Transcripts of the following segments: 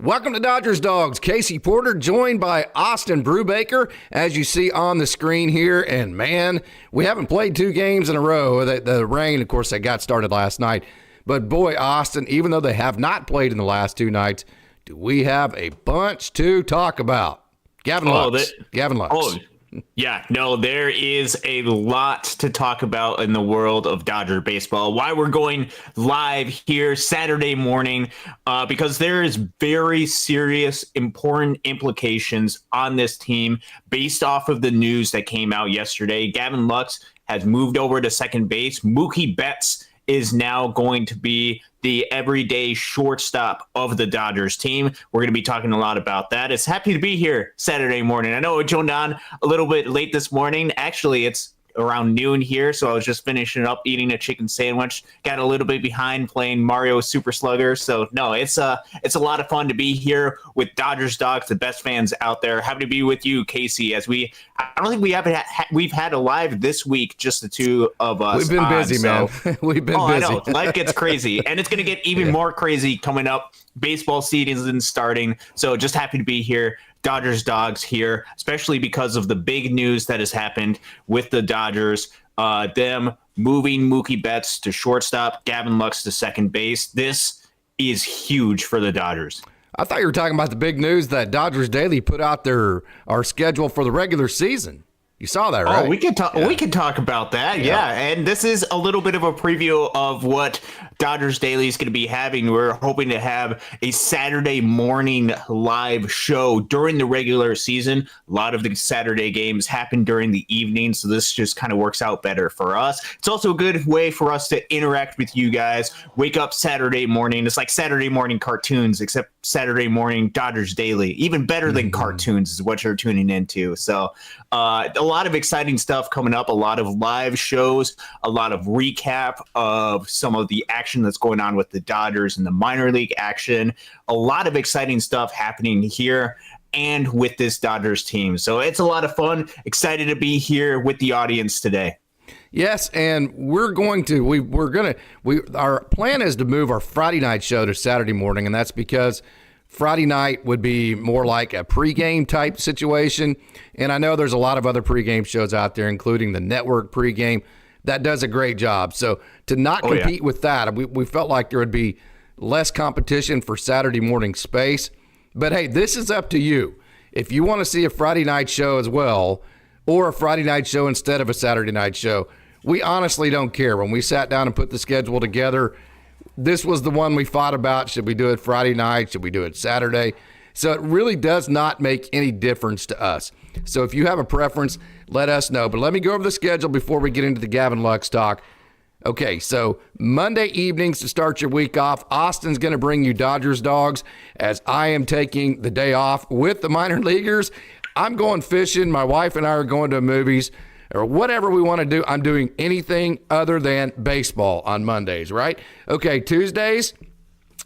Welcome to Dodgers Dogs. Casey Porter joined by Austin Brubaker, as you see on the screen here. And, man, we haven't played 2 games in a row. The rain, of course, that got started last night. But, boy, Austin, even though they have not played in the last 2 nights, do we have a bunch to talk about. Gavin Lux. Gavin Lux. Oh, yeah, no, there is a lot to talk about in the world of Dodger baseball. Why we're going live here Saturday morning, because there is very serious, important implications on this team based off of the news that came out yesterday. Gavin Lux has moved over to second base. Mookie Betts is now going to be the everyday shortstop of the Dodgers team. We're going to be talking a lot about that. It's happy to be here Saturday morning. I know I joined on a little bit late this morning. Actually, it's around noon here, so I was just finishing up eating a chicken sandwich. Got a little bit behind playing Mario Super Slugger. So no, it's a lot of fun to be here with Dodgers Dogs, the best fans out there. Happy to be with you, Casey. I don't think we've had a live this week, just the two of us. We've been busy, man. We've been busy. I know. Life gets crazy, and it's going to get even more crazy coming up. Baseball season is starting, so just happy to be here. Dodgers Dogs here, especially because of the big news that has happened with the Dodgers, them moving Mookie Betts to shortstop, Gavin Lux to second base. This is huge for the Dodgers. I thought you were talking about the big news that Dodgers Daily put out our schedule for the regular season. You saw that, right? Oh, we could talk. Yeah. We could talk about that. Yeah, and this is a little bit of a preview of what Dodgers Daily is going to be having. We're hoping to have a Saturday morning live show during the regular season. A lot of the Saturday games happen during the evening, so this just kind of works out better for us. It's also a good way for us to interact with you guys. Wake up Saturday morning. It's like Saturday morning cartoons, except Saturday morning Dodgers Daily. Even better than cartoons is what you're tuning into. So a lot of exciting stuff coming up, a lot of live shows, a lot of recap of some of the action that's going on with the Dodgers and the minor league action. A lot of exciting stuff happening here and with this Dodgers team. So it's a lot of fun. Excited to be here with the audience today. Yes, and our plan is to move our Friday night show to Saturday morning, and that's because Friday night would be more like a pregame type situation. And I know there's a lot of other pregame shows out there, including the network pregame, that does a great job. So to not compete with that, we felt like there would be less competition for Saturday morning space. But hey, this is up to you. If you want to see a Friday night show as well, or a Friday night show instead of a Saturday night show, we honestly don't care. When we sat down and put the schedule together, this was the one we fought about. Should we do it Friday night? Should we do it Saturday? So it really does not make any difference to us. So if you have a preference, let us know. But let me go over the schedule before we get into the Gavin Lux talk. Okay, so Monday evenings to start your week off, Austin's going to bring you Dodgers Dogs as I am taking the day off with the minor leaguers. I'm going fishing. My wife and I are going to movies or whatever we want to do. I'm doing anything other than baseball on Mondays, right? Okay, Tuesdays,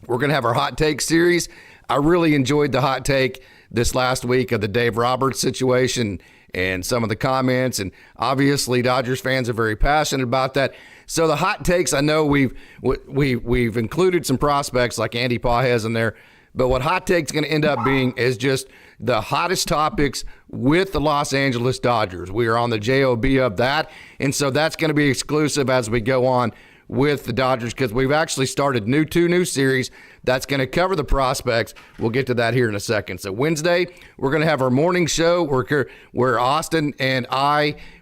we're going to have our hot take series. I really enjoyed the hot take this last week of the Dave Roberts situation and some of the comments. And obviously Dodgers fans are very passionate about that. So the hot takes, I know we've included some prospects like Andy Pages in there, but what hot take's going to end up being is just the hottest topics with the Los Angeles Dodgers. We are on the JOB of that. And so that's going to be exclusive as we go on with the Dodgers, because we've actually started two new series that's going to cover the prospects. We'll get to that here in a second. So Wednesday, we're going to have our morning show where Austin and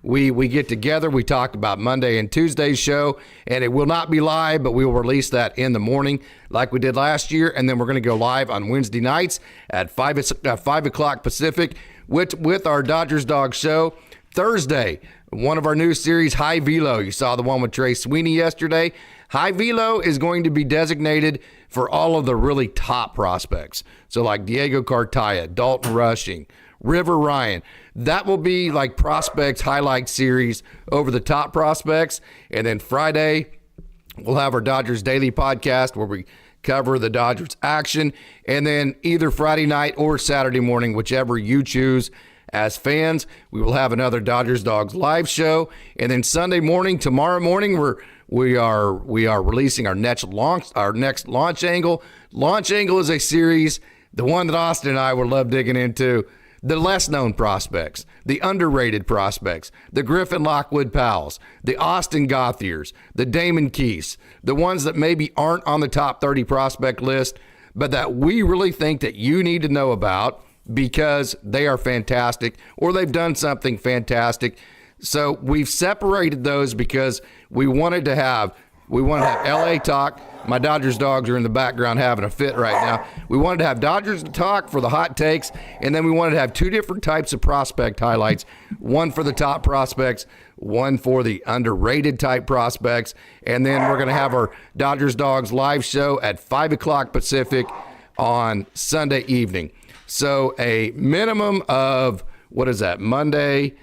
we get together. We talk about Monday and Tuesday's show, and it will not be live, but we will release that in the morning like we did last year. And then we're going to go live on Wednesday nights at 5 o'clock Pacific with our Dodgers Dog show. Thursday, one of our new series, High Velo. You saw the one with Trey Sweeney yesterday. High Velo is going to be designated for all of the really top prospects. So like Diego Cartaya, Dalton Rushing, River Ryan. That will be like prospects highlight series over the top prospects. And then Friday, we'll have our Dodgers Daily podcast where we cover the Dodgers action. And then either Friday night or Saturday morning, whichever you choose. As fans, we will have another Dodgers Dogs live show, and then Sunday morning, tomorrow morning, we are releasing our next launch angle. Launch angle is a series the one that Austin and I would love digging into, the less known prospects, the underrated prospects, the Griffin Lockwood Powells, the Austin Gothiers, the Damon Keese, the ones that maybe aren't on the top 30 prospect list, but that we really think that you need to know about because they are fantastic or they've done something fantastic. So we've separated those because we wanted to have LA talk. My Dodgers dogs are in the background having a fit right now. We wanted to have Dodgers talk for the hot takes, and then we wanted to have two different types of prospect highlights, one for the top prospects, one for the underrated type prospects, and then we're going to have our Dodgers dogs live show at 5 o'clock Pacific on Sunday evening. So a minimum of, what is that, Monday,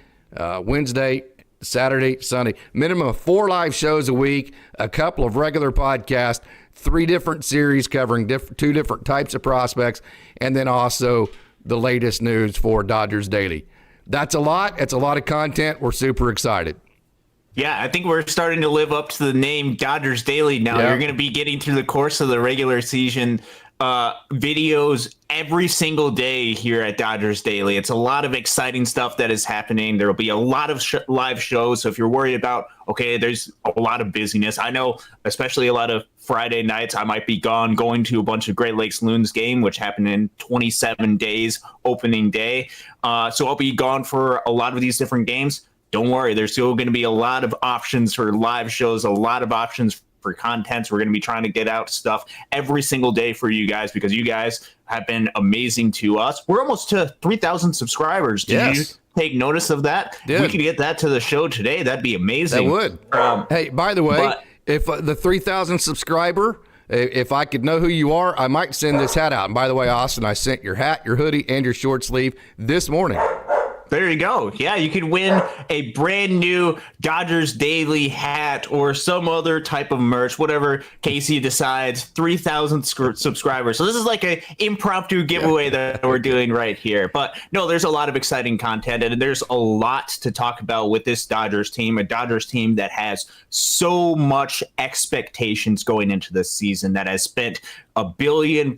Wednesday, Saturday, Sunday, minimum of 4 live shows a week, a couple of regular podcasts, 3 different series covering 2 different types of prospects, and then also the latest news for Dodgers Daily. That's a lot. It's a lot of content. We're super excited. Yeah, I think we're starting to live up to the name Dodgers Daily now. Yeah. You're going to be getting through the course of the regular season videos every single day here at Dodgers Daily. It's a lot of exciting stuff that is happening. There will be a lot of live shows. So if you're worried about, okay, there's a lot of busyness. I know, especially a lot of Friday nights, I might be gone going to a bunch of Great Lakes Loons game, which happened in 27 days, opening day. So I'll be gone for a lot of these different games. Don't worry, there's still going to be a lot of options for live shows, a lot of options for content. So we're going to be trying to get out stuff every single day for you guys because you guys have been amazing to us. We're almost to 3,000 subscribers. Did you take notice of that? Did. We could get that to the show today. That'd be amazing. That would. Hey, by the way, if the 3,000 subscriber, if I could know who you are, I might send this hat out. And by the way, Austin, I sent your hat, your hoodie, and your short sleeve this morning. There you go. Yeah, you could win a brand new Dodgers Daily hat or some other type of merch, whatever Casey decides. 3,000 subscribers. So this is like an impromptu giveaway that we're doing right here. But no, there's a lot of exciting content, and there's a lot to talk about with this Dodgers team, a Dodgers team that has so much expectations going into this season, that has spent $1 billion+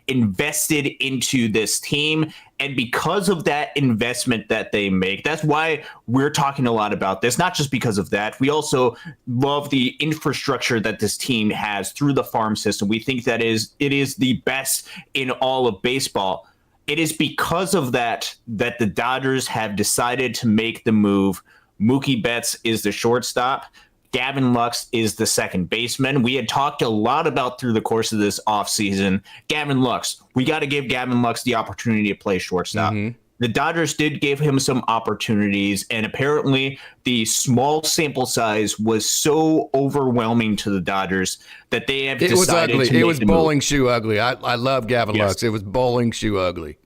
invested into this team. And because of that investment that they make, that's why we're talking a lot about this. Not just because of that. We also love the infrastructure that this team has through the farm system. We think that it is the best in all of baseball. It is because of that that the Dodgers have decided to make the move. Mookie Betts is the shortstop. Gavin Lux is the second baseman. We had talked a lot about through the course of this offseason. Gavin Lux, we got to give Gavin Lux the opportunity to play shortstop. Mm-hmm. The Dodgers did give him some opportunities, and apparently the small sample size was so overwhelming to the Dodgers that they have decided to make the move. It was bowling shoe ugly. I love Gavin Lux. It was bowling shoe ugly.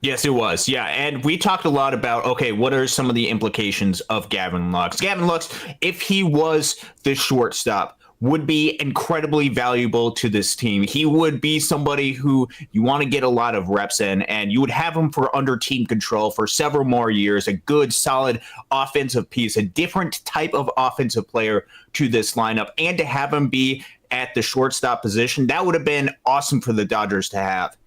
Yes, it was. Yeah. And we talked a lot about, okay, what are some of the implications of Gavin Lux? Gavin Lux, if he was the shortstop, would be incredibly valuable to this team. He would be somebody who you want to get a lot of reps in, and you would have him for under team control for several more years, a good, solid offensive piece, a different type of offensive player to this lineup, and to have him be at the shortstop position, that would have been awesome for the Dodgers to have.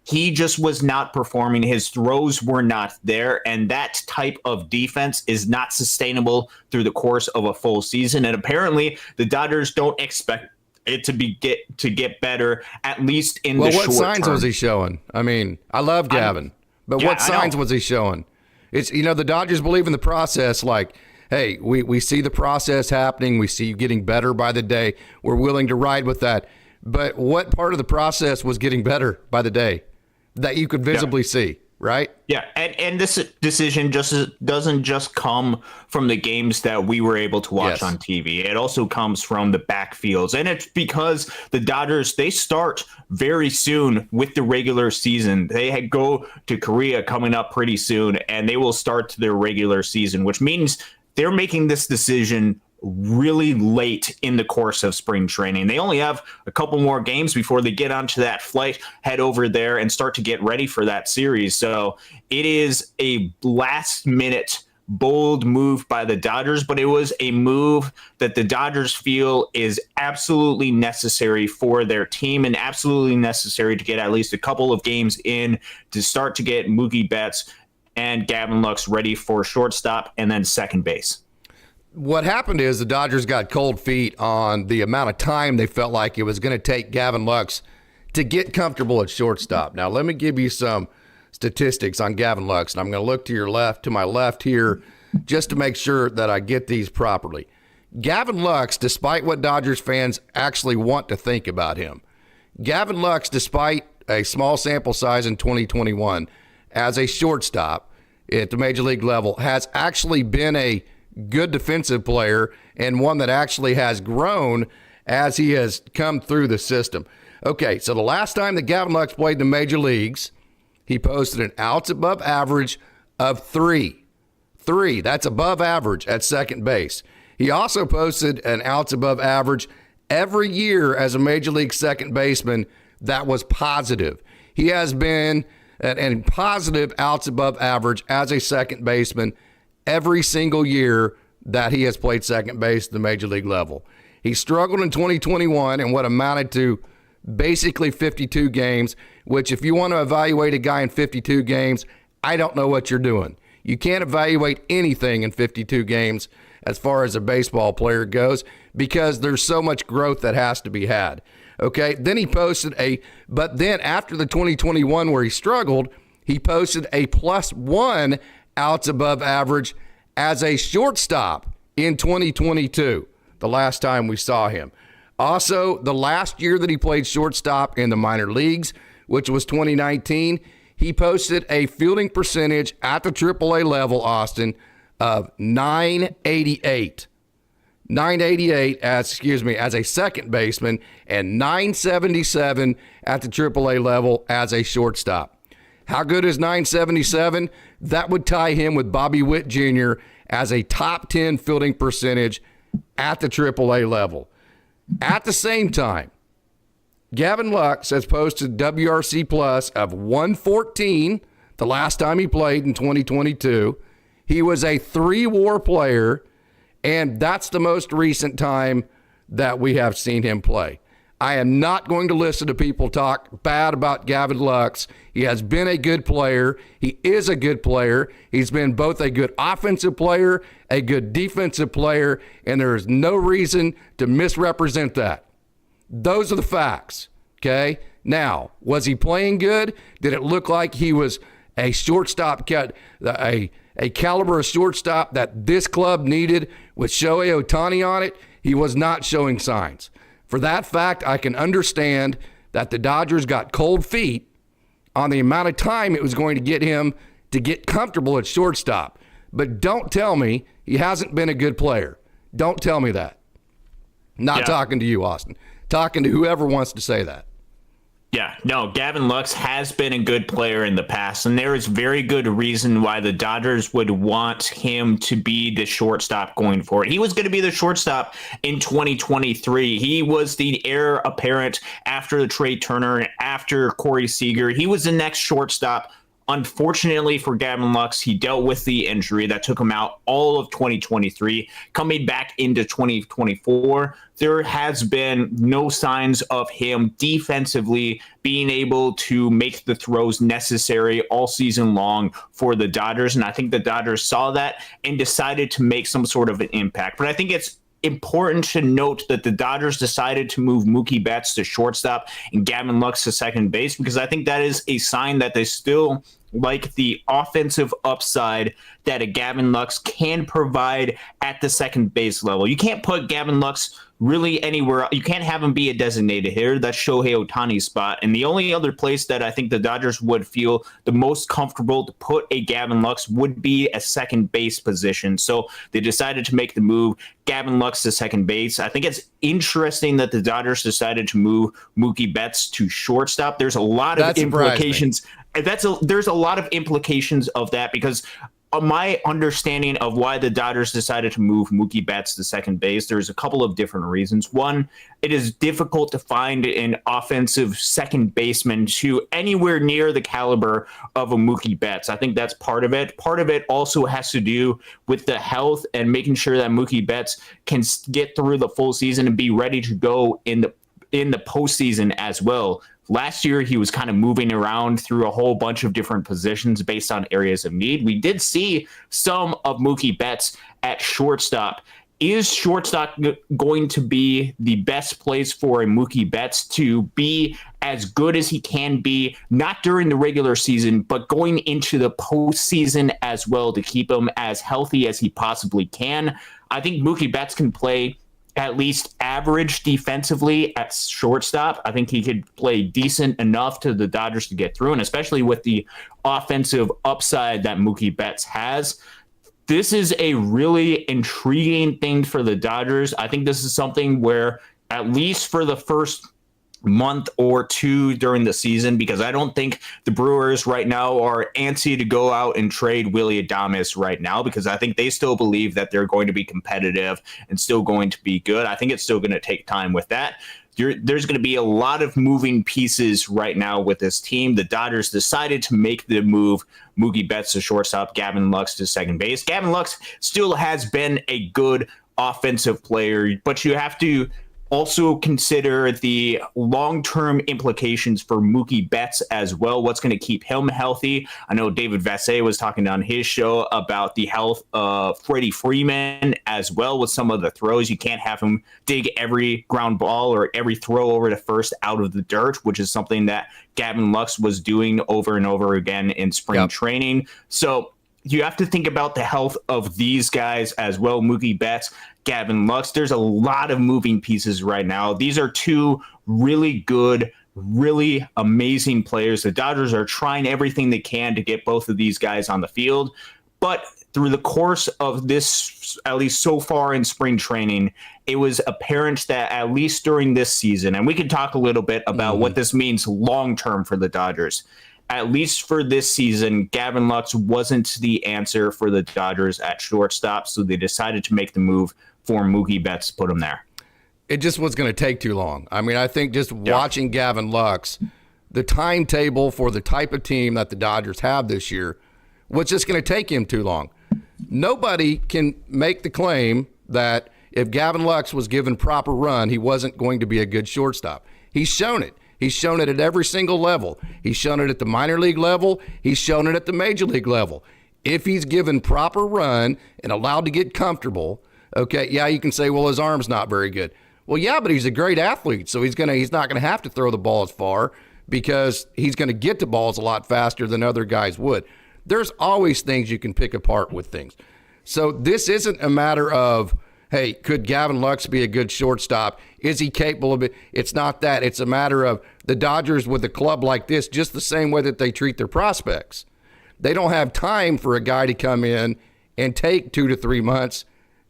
He just was not performing. His throws were not there, and that type of defense is not sustainable through the course of a full season. And apparently, the Dodgers don't expect it to get better, at least in the short term. What signs was he showing? I mean, I love Gavin, but what signs was he showing? It's, the Dodgers believe in the process. Like, hey, we see the process happening. We see you getting better by the day. We're willing to ride with that. But what part of the process was getting better by the day that you could visibly see, right? Yeah, and this decision doesn't just come from the games that we were able to watch on TV. It also comes from the backfields, and it's because the Dodgers, they start very soon with the regular season. They go to Korea coming up pretty soon, and they will start their regular season, which means they're making this decision really late in the course of spring training. They only have a couple more games before they get onto that flight, head over there, and start to get ready for that series. So it is a last minute bold move by the Dodgers, but it was a move that the Dodgers feel is absolutely necessary for their team and absolutely necessary to get at least a couple of games in to start to get Mookie Betts and Gavin Lux ready for shortstop and then second base. What happened is the Dodgers got cold feet on the amount of time they felt like it was going to take Gavin Lux to get comfortable at shortstop. Now, let me give you some statistics on Gavin Lux, and I'm going to look to my left here, just to make sure that I get these properly. Gavin Lux, despite what Dodgers fans actually want to think about him, Gavin Lux, despite a small sample size in 2021 as a shortstop at the major league level, has actually been a good defensive player and one that actually has grown as he has come through the system. Okay, so the last time that Gavin Lux played in the major leagues, he posted an outs above average of 3. That's above average at second base. He also posted an outs above average every year as a major league second baseman that was positive. He has been an positive outs above average as a second baseman every single year that he has played second base at the major league level. He struggled in 2021 in what amounted to basically 52 games, which if you want to evaluate a guy in 52 games, I don't know what you're doing. You can't evaluate anything in 52 games as far as a baseball player goes because there's so much growth that has to be had. Okay, then he posted but then after the 2021 where he struggled, he posted a +1 outs above average as a shortstop in 2022, the last time we saw him. Also, the last year that he played shortstop in the minor leagues, which was 2019, he posted a fielding percentage at the AAA level, Austin, of 988. 988 as a second baseman and 977 at the AAA level as a shortstop. How good is 977? That would tie him with Bobby Witt Jr. as a top 10 fielding percentage at the AAA level. At the same time, Gavin Lux has posted WRC plus of 114 the last time he played in 2022. He was a 3-WAR player, and that's the most recent time that we have seen him play. I am not going to listen to people talk bad about Gavin Lux. He has been a good player. He is a good player. He's been both a good offensive player, a good defensive player, and there is no reason to misrepresent that. Those are the facts, okay? Now, was he playing good? Did it look like he was a shortstop, a caliber of shortstop that this club needed with Shohei Ohtani on it? He was not showing signs. For that fact, I can understand that the Dodgers got cold feet on the amount of time it was going to get him to get comfortable at shortstop. But don't tell me he hasn't been a good player. Don't tell me that. Not talking to you, Austin. Talking to whoever wants to say that. Yeah, no, Gavin Lux has been a good player in the past, and there is very good reason why the Dodgers would want him to be the shortstop going forward. He was going to be the shortstop in 2023. He was the heir apparent after the Trey Turner, after Corey Seager. He was the next shortstop. Unfortunately for Gavin Lux, he dealt with the injury that took him out all of 2023. Coming back into 2024, there has been no signs of him defensively being able to make the throws necessary all season long for the Dodgers. And I think the Dodgers saw that and decided to make some sort of an impact. But I think it's important to note that the Dodgers decided to move Mookie Betts to shortstop and Gavin Lux to second base, because I think that is a sign that they still like the offensive upside that a Gavin Lux can provide at the second base level. You can't put Gavin Lux really anywhere. You can't have him be a designated hitter. That's Shohei Ohtani's spot. And the only other place that I think the Dodgers would feel the most comfortable to put a Gavin Lux would be a second base position. So they decided to make the move, Gavin Lux to second base. I think it's interesting that the Dodgers decided to move Mookie Betts to shortstop. There's a lot of implications. There's a lot of implications of that, because my understanding of why the Dodgers decided to move Mookie Betts to second base, there's a couple of different reasons. One, it is difficult to find an offensive second baseman to anywhere near the caliber of a Mookie Betts. I think that's part of it. Part of it also has to do with the health and making sure that Mookie Betts can get through the full season and be ready to go in the postseason as well. Last year, he was kind of moving around through a whole bunch of different positions based on areas of need. We did see some of Mookie Betts at shortstop. Is shortstop going to be the best place for a Mookie Betts to be as good as he can be, not during the regular season, but going into the postseason as well to keep him as healthy as he possibly can? I think Mookie Betts can play at least average defensively at shortstop. I think he could play decent enough to the Dodgers to get through, and especially with the offensive upside that Mookie Betts has. This is a really intriguing thing for the Dodgers. I think this is something where, at least for the first month or two during the season, because I don't think the Brewers right now are antsy to go out and trade Willy Adames right now, because I think they still believe that they're going to be competitive and still going to be good. I think it's still going to take time with that. There's going to be a lot of moving pieces right now with this team. The Dodgers decided to make the move Mookie Betts to shortstop, Gavin Lux to second base. Gavin Lux still has been a good offensive player, but you have to also consider the long-term implications for Mookie Betts as well. What's going to keep him healthy? I know David Vassegh was talking on his show about the health of Freddie Freeman as well with some of the throws. You can't have him dig every ground ball or every throw over to first out of the dirt, which is something that Gavin Lux was doing over and over again in spring training. So you have to think about the health of these guys as well. Mookie Betts, Gavin Lux. There's a lot of moving pieces right now. These are two really good, really amazing players. The Dodgers are trying everything they can to get both of these guys on the field. But through the course of this, at least so far in spring training, it was apparent that at least during this season, and we can talk a little bit about what this means long-term for the Dodgers. At least for this season, Gavin Lux wasn't the answer for the Dodgers at shortstop, so they decided to make the move for Mookie Betts to put him there. It just was going to take too long. I mean, I think just watching Gavin Lux, the timetable for the type of team that the Dodgers have this year was just going to take him too long. Nobody can make the claim that if Gavin Lux was given proper run, he wasn't going to be a good shortstop. He's shown it. He's shown it at every single level. He's shown it at the minor league level. He's shown it at the major league level. If he's given proper run and allowed to get comfortable, okay, yeah, you can say, well, his arm's not very good. Well, yeah, but he's a great athlete, so he's not going to have to throw the ball as far because he's going to get to balls a lot faster than other guys would. There's always things you can pick apart with things. So this isn't a matter of, hey, could Gavin Lux be a good shortstop? Is he capable of it? It's not that. It's a matter of the Dodgers with a club like this, just the same way that they treat their prospects. They don't have time for a guy to come in and take 2 to 3 months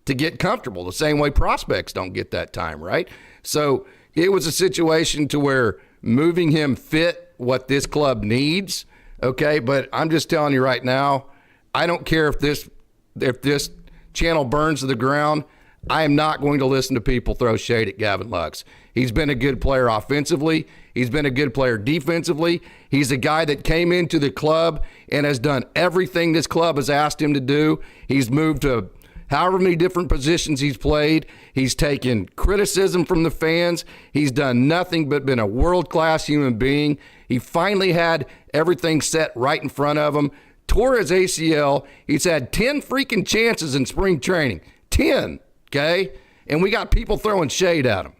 to get comfortable, the same way prospects don't get that time, right? So it was a situation to where moving him fit what this club needs, okay? But I'm just telling you right now, I don't care if this channel burns to the ground. I am not going to listen to people throw shade at Gavin Lux. He's been a good player offensively. He's been a good player defensively. He's a guy that came into the club and has done everything this club has asked him to do. He's moved to however many different positions he's played. He's taken criticism from the fans. He's done nothing but been a world-class human being. He finally had everything set right in front of him. Tore his ACL. He's had 10 freaking chances in spring training. 10. Okay? And we got people throwing shade at him.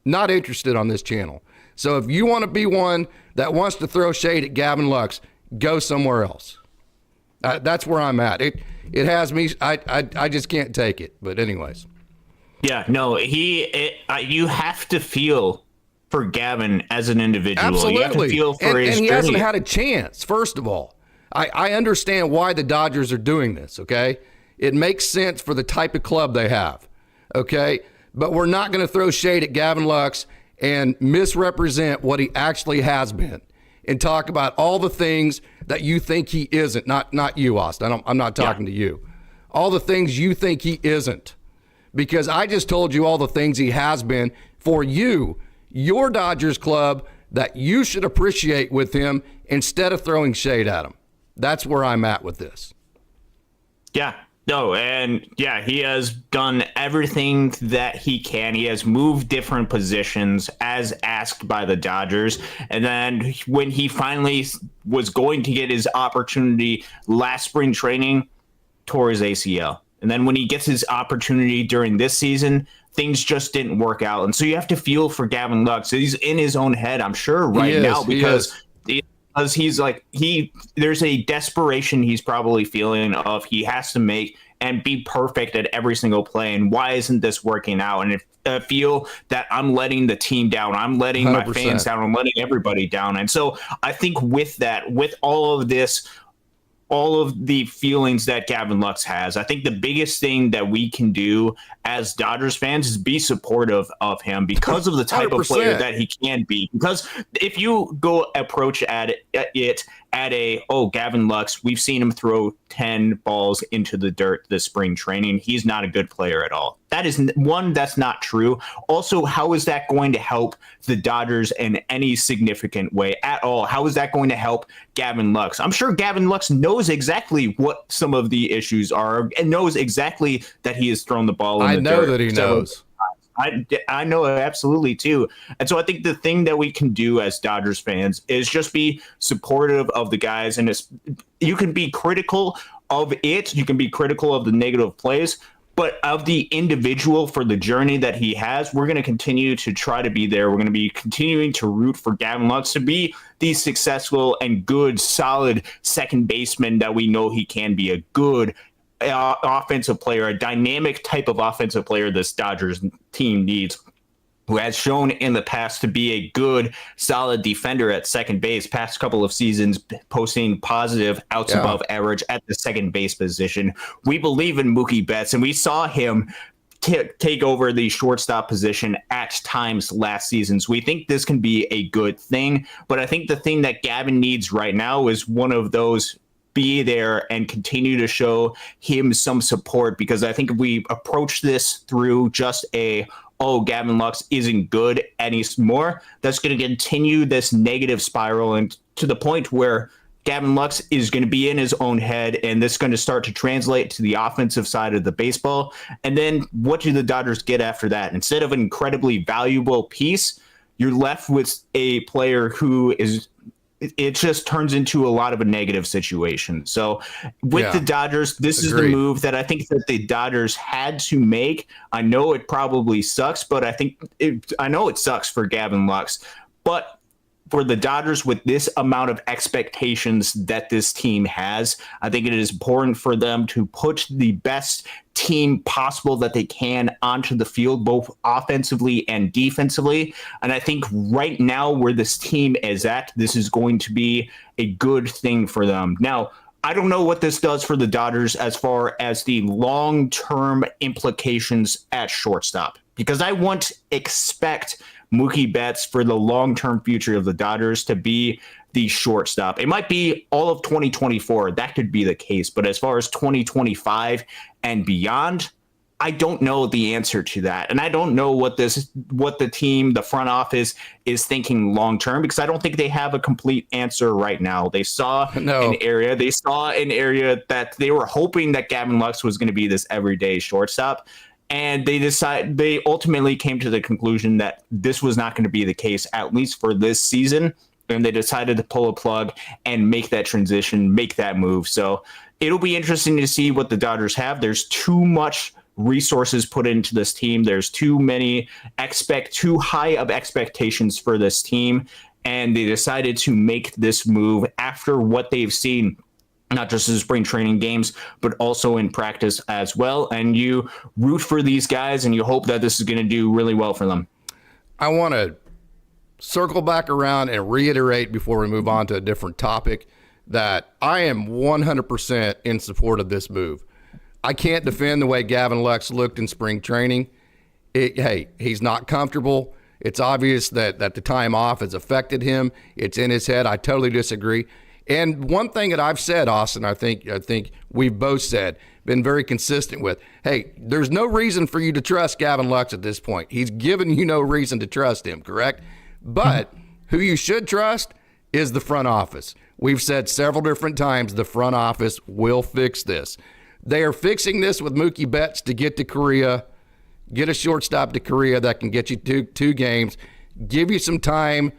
Not interested on this channel. So if you want to be one that wants to throw shade at Gavin Lux, go somewhere else. That's where I'm at. It has me. I just can't take it. But anyways. Yeah, no, you have to feel for Gavin as an individual. Absolutely. You have to feel for his and he journey. hasn't had a chance, first of all. I understand why the Dodgers are doing this, okay? It makes sense for the type of club they have, okay? But we're not going to throw shade at Gavin Lux and misrepresent what he actually has been. and talk about all the things that you think he isn't. Not you, Austin. I'm not talking to you. All the things you think he isn't. Because I just told you all the things he has been for you, your Dodgers club, that you should appreciate with him instead of throwing shade at him. That's where I'm at with this. Yeah. No, and yeah, he has done everything that he can. He has moved different positions as asked by the Dodgers. And then when he finally was going to get his opportunity last spring training, tore his ACL. And then when he gets his opportunity during this season, things just didn't work out. And so you have to feel for Gavin Lux. He's in his own head, I'm sure, right now, because he's like, there's a desperation he's probably feeling of he has to make and be perfect at every single play. And why isn't this working out? And if I feel that I'm letting the team down, I'm letting 100%. My fans down, I'm letting everybody down. And so I think with that, with all of this, all of the feelings that Gavin Lux has, I think the biggest thing that we can do as Dodgers fans is be supportive of him because of the type 100%. Of player that he can be. Because if you go approach at it at Gavin Lux, we've seen him throw 10 balls into the dirt this spring training. He's not a good player at all. That is one, that's not true. Also, how is that going to help the Dodgers in any significant way at all? How is that going to help Gavin Lux? I'm sure Gavin Lux knows exactly what some of the issues are and knows exactly that he has thrown the ball in the dirt. I know that he knows. I know it absolutely too. And so I think the thing that we can do as Dodgers fans is just be supportive of the guys. And you can be critical of it. You can be critical of the negative plays, but of the individual for the journey that he has, we're going to continue to try to be there. We're going to be continuing to root for Gavin Lux to be the successful and good, solid second baseman that we know he can be, a good offensive player, a dynamic type of offensive player this Dodgers team needs, who has shown in the past to be a good, solid defender at second base, past couple of seasons posting positive outs above average at the second base position. We believe in Mookie Betts, and we saw him take over the shortstop position at times last season. So we think this can be a good thing. But I think the thing that Gavin needs right now is one of those be there and continue to show him some support, because I think if we approach this through just Gavin Lux isn't good anymore, that's going to continue this negative spiral, and to the point where Gavin Lux is going to be in his own head, and this is going to start to translate to the offensive side of the baseball. And then what do the Dodgers get after that? Instead of an incredibly valuable piece, you're left with a player who it just turns into a lot of a negative situation. So with the Dodgers, this is the move that I think that the Dodgers had to make. I know it probably sucks, but I know it sucks for Gavin Lux, but for the Dodgers, with this amount of expectations that this team has, I think it is important for them to put the best team possible that they can onto the field, both offensively and defensively. And I think right now where this team is at, this is going to be a good thing for them. Now, I don't know what this does for the Dodgers as far as the long-term implications at shortstop, because I won't expect Mookie Betts for the long-term future of the Dodgers to be the shortstop. It might be all of 2024. That could be the case. But as far as 2025 and beyond, I don't know the answer to that. And I don't know what the team, the front office is thinking long-term, because I don't think they have a complete answer right now. They saw an area that they were hoping that Gavin Lux was going to be this everyday shortstop. And they ultimately came to the conclusion that this was not going to be the case, at least for this season. And they decided to pull a plug and make that transition, make that move. So it'll be interesting to see what the Dodgers have. There's too much resources put into this team. There's too high of expectations for this team. And they decided to make this move after what they've seen, not just in spring training games, but also in practice as well. And you root for these guys, and you hope that this is going to do really well for them. I want to circle back around and reiterate before we move on to a different topic that I am 100% in support of this move. I can't defend the way Gavin Lux looked in spring training. He's not comfortable. It's obvious that the time off has affected him. It's in his head. I totally disagree. And one thing that I've said, Austin, I think we've both said, been very consistent with, hey, there's no reason for you to trust Gavin Lux at this point. He's given you no reason to trust him, correct? But who you should trust is the front office. We've said several different times the front office will fix this. They are fixing this with Mookie Betts to get to Korea, get a shortstop to Korea that can get you two games, give you some time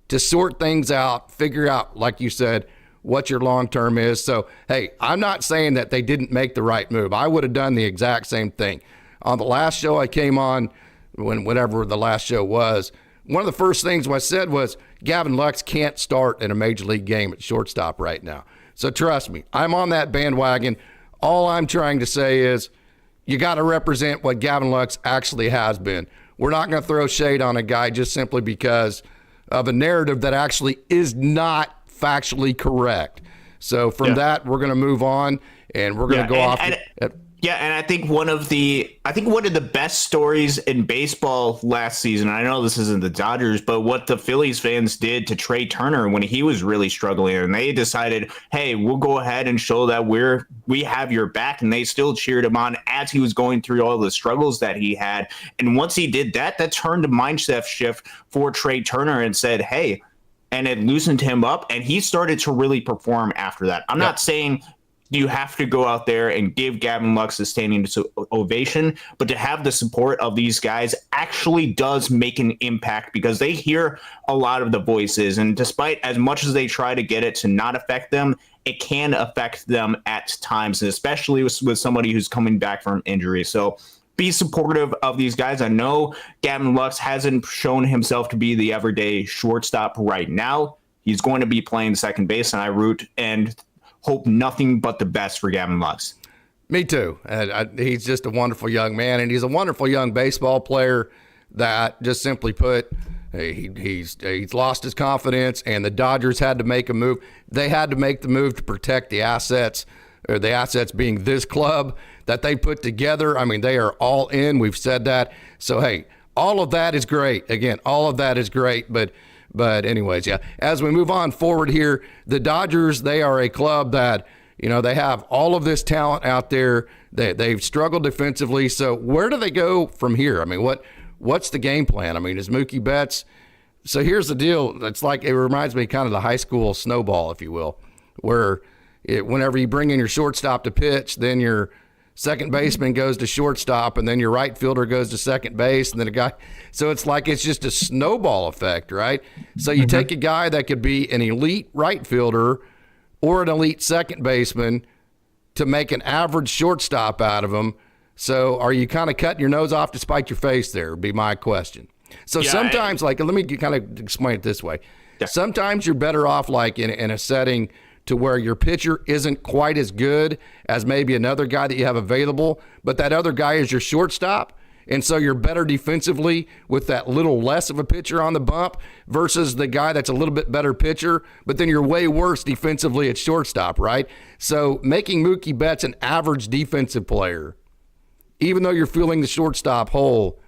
to sort things out, figure out, like you said, what your long-term is. So, hey, I'm not saying that they didn't make the right move. I would have done the exact same thing. On the last show I came on, whenever the last show was, one of the first things I said was Gavin Lux can't start in a major league game at shortstop right now. So trust me, I'm on that bandwagon. All I'm trying to say is you got to represent what Gavin Lux actually has been. We're not going to throw shade on a guy just simply because of a narrative that actually is not factually correct. So from that, we're going to move on, and we're going to go off. And I think one of the best stories in baseball last season, I know this isn't the Dodgers, but what the Phillies fans did to Trey Turner when he was really struggling, and they decided, hey, we'll go ahead and show that we have your back, and they still cheered him on as he was going through all the struggles that he had. And once he did that turned a mindset shift for Trey Turner and said, hey, and it loosened him up, and he started to really perform after that. I'm not saying you have to go out there and give Gavin Lux a standing ovation, but to have the support of these guys actually does make an impact because they hear a lot of the voices. And despite as much as they try to get it to not affect them, it can affect them at times, and especially with somebody who's coming back from injury. So be supportive of these guys. I know Gavin Lux hasn't shown himself to be the everyday shortstop right now. He's going to be playing second base, and I root and hope nothing but the best for Gavin Lux. Me too. He's just a wonderful young man, and he's a wonderful young baseball player that, just simply put, he's lost his confidence, and the Dodgers had to make a move. They had to make the move to protect the assets, or the assets being this club that they put together. I mean, they are all in. We've said that. So, hey, all of that is great. Again, all of that is great. But anyways, yeah, as we move on forward here, the Dodgers, they are a club that, they have all of this talent out there. They've struggled defensively. So where do they go from here? I mean, what's the game plan? I mean, is Mookie Betts? So here's the deal. It's like, it reminds me kind of the high school snowball, if you will, where whenever you bring in your shortstop to pitch, then your second baseman goes to shortstop, and then your right fielder goes to second base, and then a guy. So it's like it's just a snowball effect, right? So you take a guy that could be an elite right fielder or an elite second baseman to make an average shortstop out of him. So are you kind of cutting your nose off to spite your face there, would be my question. So sometimes, let me kind of explain it this way. Yeah. Sometimes you're better off like in a setting to where your pitcher isn't quite as good as maybe another guy that you have available, but that other guy is your shortstop, and so you're better defensively with that little less of a pitcher on the bump versus the guy that's a little bit better pitcher, but then you're way worse defensively at shortstop, right? So making Mookie Betts an average defensive player, even though you're filling the shortstop hole,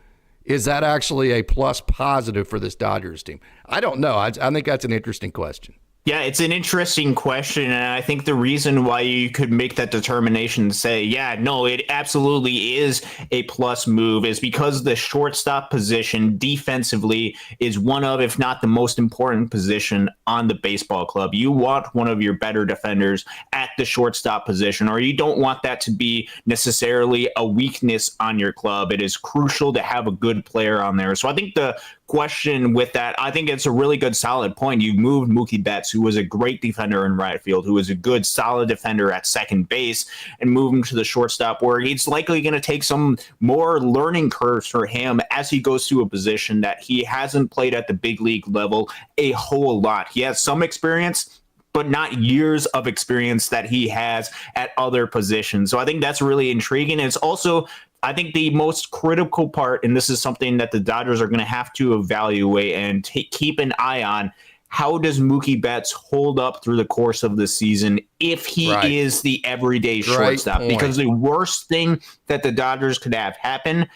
is that actually a plus positive for this Dodgers team? I don't know. I think that's an interesting question. Yeah, it's an interesting question, and I think the reason why you could make that determination and say, yeah, no, it absolutely is a plus move is because the shortstop position defensively is one of, if not the most important position on the baseball club. You want one of your better defenders at the shortstop position, or you don't want that to be necessarily a weakness on your club. It is crucial to have a good player on there. So I think the question with that, I think it's a really good solid point. You've moved Mookie Betts, who was a great defender in right field, who was a good solid defender at second base, and move him to the shortstop where he's likely going to take some more learning curves for him as he goes to a position that he hasn't played at the big league level a whole lot. He has some experience, but not years of experience that he has at other positions. So I think that's really intriguing. And it's also, I think, the most critical part, and this is something that the Dodgers are going to have to evaluate and keep an eye on. How does Mookie Betts hold up through the course of the season if he is the everyday shortstop? Because the worst thing that the Dodgers could have happen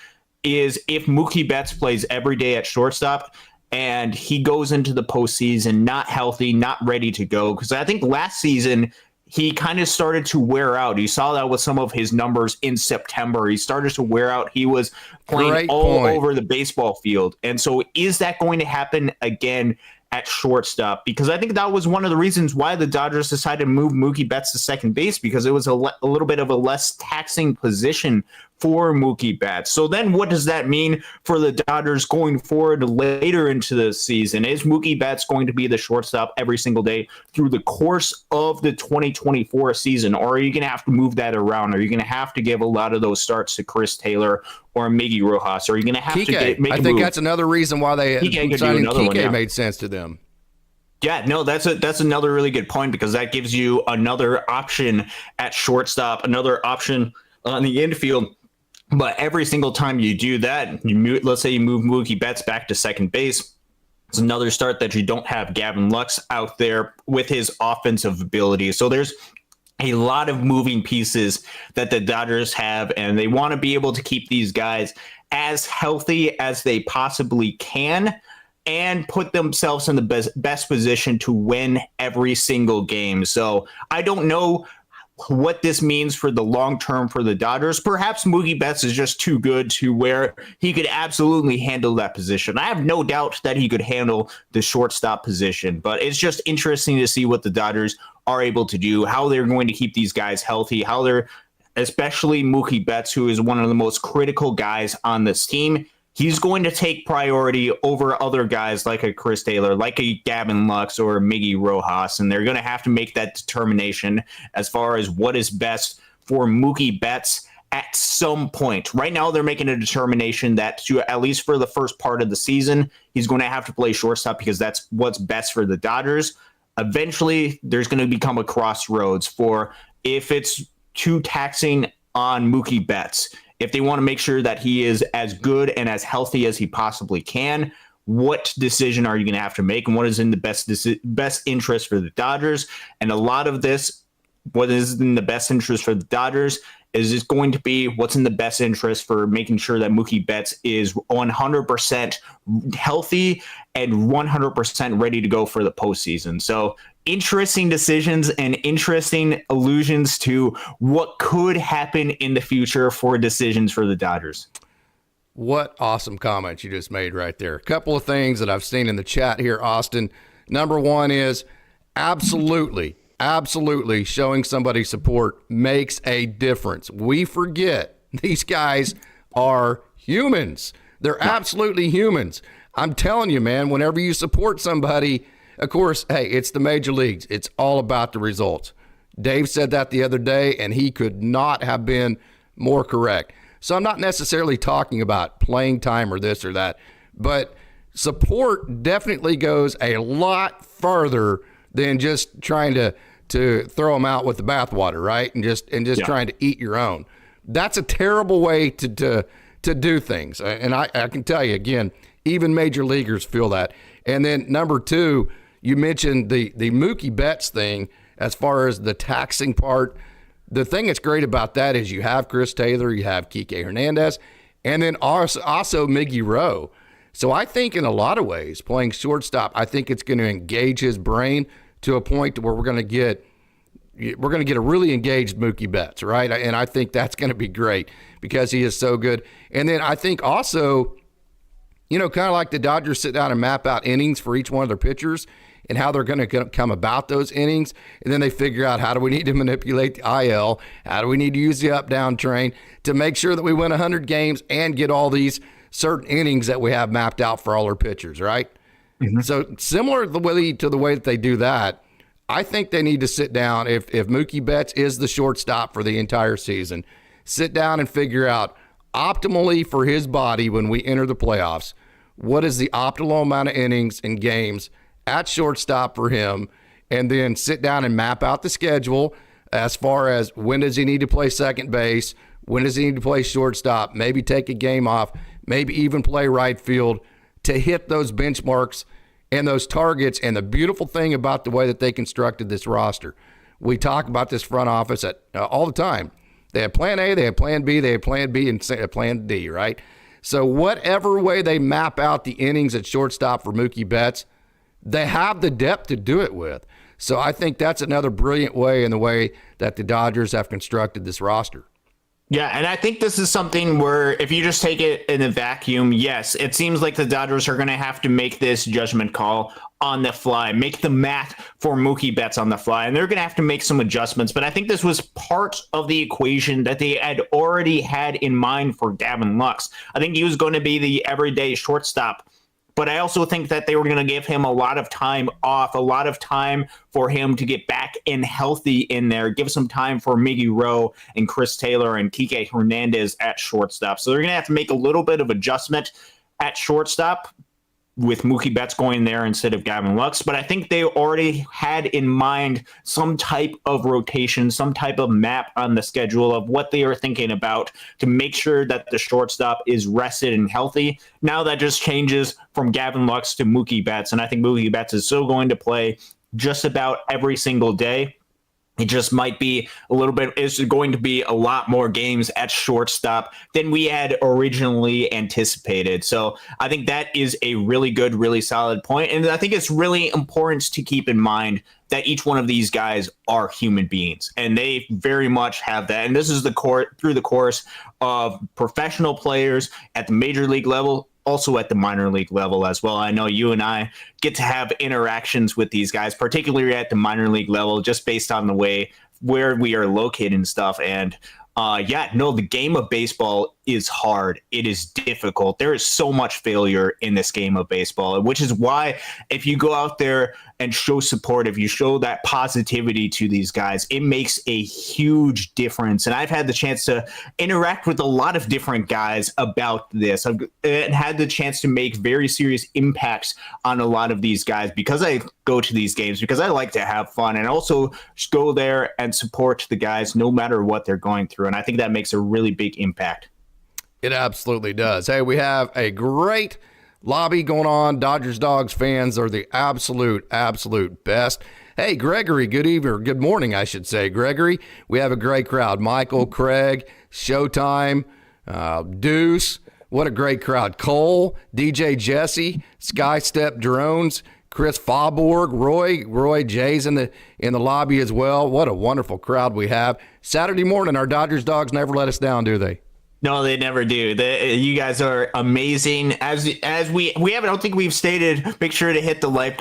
is if Mookie Betts plays every day at shortstop and he goes into the postseason not healthy, not ready to go. Because I think last season he kind of started to wear out. You saw that with some of his numbers in September. He started to wear out. He was playing over the baseball field. And so is that going to happen again at shortstop? Because I think that was one of the reasons why the Dodgers decided to move Mookie Betts to second base, because it was a little bit of a less taxing position for Mookie Betts. So then what does that mean for the Dodgers going forward later into the season? Is Mookie Betts going to be the shortstop every single day through the course of the 2024 season? Or are you going to have to move that around? Are you going to have to give a lot of those starts to Chris Taylor or Miguel Rojas? Or are you going to have to make a move? That's another reason why signing Kike made sense to them. Yeah, no, that's another really good point, because that gives you another option at shortstop, another option on the infield. But every single time you do that, let's say you move Mookie Betts back to second base, it's another start that you don't have Gavin Lux out there with his offensive ability. So there's a lot of moving pieces that the Dodgers have, and they want to be able to keep these guys as healthy as they possibly can and put themselves in the best position to win every single game. So I don't know what this means for the long term for the Dodgers. Perhaps Mookie Betts is just too good to where he could absolutely handle that position. I have no doubt that he could handle the shortstop position, but it's just interesting to see what the Dodgers are able to do, how they're going to keep these guys healthy, how they're, especially Mookie Betts, who is one of the most critical guys on this team. He's going to take priority over other guys like a Chris Taylor, like a Gavin Lux or Miguel Rojas, and they're going to have to make that determination as far as what is best for Mookie Betts at some point. Right now, they're making a determination that at least for the first part of the season, he's going to have to play shortstop because that's what's best for the Dodgers. Eventually, there's going to become a crossroads for if it's too taxing on Mookie Betts. If they want to make sure that he is as good and as healthy as he possibly can, what decision are you going to have to make, and what is in the best interest for the Dodgers? And a lot of this, what is in the best interest for the Dodgers, is just going to be what's in the best interest for making sure that Mookie Betts is 100% healthy and 100% ready to go for the postseason. So interesting decisions and interesting allusions to what could happen in the future for decisions for the Dodgers. What awesome comments you just made right there. A couple of things that I've seen in the chat here, Austin. Number one is absolutely showing somebody support makes a difference. We forget these guys are humans. They're absolutely humans. I'm telling you, man, whenever you support somebody, of course, hey, it's the major leagues. It's all about the results. Dave said that the other day, and he could not have been more correct. So I'm not necessarily talking about playing time or this or that, but support definitely goes a lot further than just trying to throw them out with the bathwater, right? And just trying to eat your own. That's a terrible way to do things. And I can tell you, again, even major leaguers feel that. And then number two, you mentioned the Mookie Betts thing as far as the taxing part. The thing that's great about that is you have Chris Taylor, you have Kike Hernandez, and then also Miggy Rowe. So I think in a lot of ways, playing shortstop, I think it's going to engage his brain to a point where we're going to get a really engaged Mookie Betts, right? And I think that's going to be great because he is so good. And then I think also, kind of like the Dodgers sit down and map out innings for each one of their pitchers and how they're going to come about those innings. And then they figure out, how do we need to manipulate the IL? How do we need to use the up-down train to make sure that we win 100 games and get all these certain innings that we have mapped out for all our pitchers, right? Mm-hmm. So similar to the way that they do that, I think they need to sit down, if Mookie Betts is the shortstop for the entire season, sit down and figure out optimally for his body when we enter the playoffs, what is the optimal amount of innings and games at shortstop for him, and then sit down and map out the schedule as far as when does he need to play second base, when does he need to play shortstop, maybe take a game off, maybe even play right field to hit those benchmarks and those targets. And the beautiful thing about the way that they constructed this roster, we talk about this front office all the time. They have plan A, they have plan B, they have plan B, and plan D, right? So whatever way they map out the innings at shortstop for Mookie Betts, they have the depth to do it with. So I think that's another brilliant way in the way that the Dodgers have constructed this roster. Yeah, and I think this is something where if you just take it in a vacuum, yes, it seems like the Dodgers are going to have to make this judgment call on the fly, make the math for Mookie Betts on the fly, and they're going to have to make some adjustments. But I think this was part of the equation that they had already had in mind for Gavin Lux. I think he was going to be the everyday shortstop. But I also think that they were going to give him a lot of time off, a lot of time for him to get back in healthy in there, give some time for Miguel Rojas and Chris Taylor and Kike Hernandez at shortstop. So they're going to have to make a little bit of adjustment at shortstop with Mookie Betts going there instead of Gavin Lux. But I think they already had in mind some type of rotation, some type of map on the schedule of what they are thinking about to make sure that the shortstop is rested and healthy. Now that just changes from Gavin Lux to Mookie Betts. And I think Mookie Betts is still going to play just about every single day. It just might be a little bit, it's going to be a lot more games at shortstop than we had originally anticipated. So I think that is a really good, really solid point. And I think it's really important to keep in mind that each one of these guys are human beings, and they very much have that. And this is through the course of professional players at the major league level, also at the minor league level as well. I know you and I get to have interactions with these guys, particularly at the minor league level, just based on the way where we are located and stuff. And the game of baseball is hard. It is difficult. There is so much failure in this game of baseball, which is why if you go out there and show support, if you show that positivity to these guys, it makes a huge difference. And I've had the chance to interact with a lot of different guys about this. I've had the chance to make very serious impacts on a lot of these guys because I go to these games, because I like to have fun and also go there and support the guys no matter what they're going through. And I think that makes a really big impact. It absolutely does. Hey, we have a great lobby going on. Dodgers Dogs fans are the absolute best. Hey, Gregory, good evening, or good morning, I should say. Gregory, we have a great crowd. Michael, Craig, Showtime, Deuce, what a great crowd. Cole, DJ Jesse, Skystep Drones, Chris Faubourg, Roy Jay's in the lobby as well. What a wonderful crowd we have. Saturday morning, our Dodgers Dogs never let us down, do they? No, they never do. You guys are amazing. As we have, I don't think we've stated, make sure to hit the like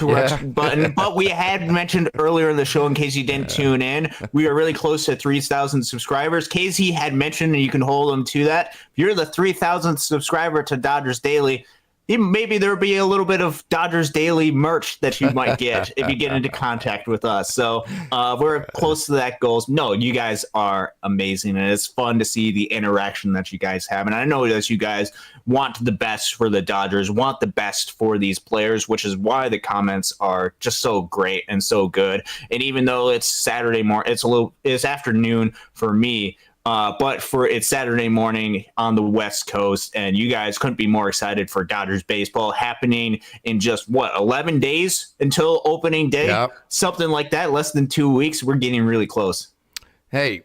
button, but we had mentioned earlier in the show, in case you didn't tune in, we are really close to 3,000 subscribers. Casey had mentioned, and you can hold them to that. If you're the 3,000th subscriber to Dodgers Daily, maybe there'll be a little bit of Dodgers Daily merch that you might get if you get into contact with us. So we're close to that goal. No, you guys are amazing, and it's fun to see the interaction that you guys have. And I know that you guys want the best for the Dodgers, want the best for these players, which is why the comments are just so great and so good. And even though it's Saturday morning, it's afternoon for me. But it's Saturday morning on the West Coast, and you guys couldn't be more excited for Dodgers baseball happening in just 11 days until opening day, something like that, less than 2 weeks. We're getting really close. Hey,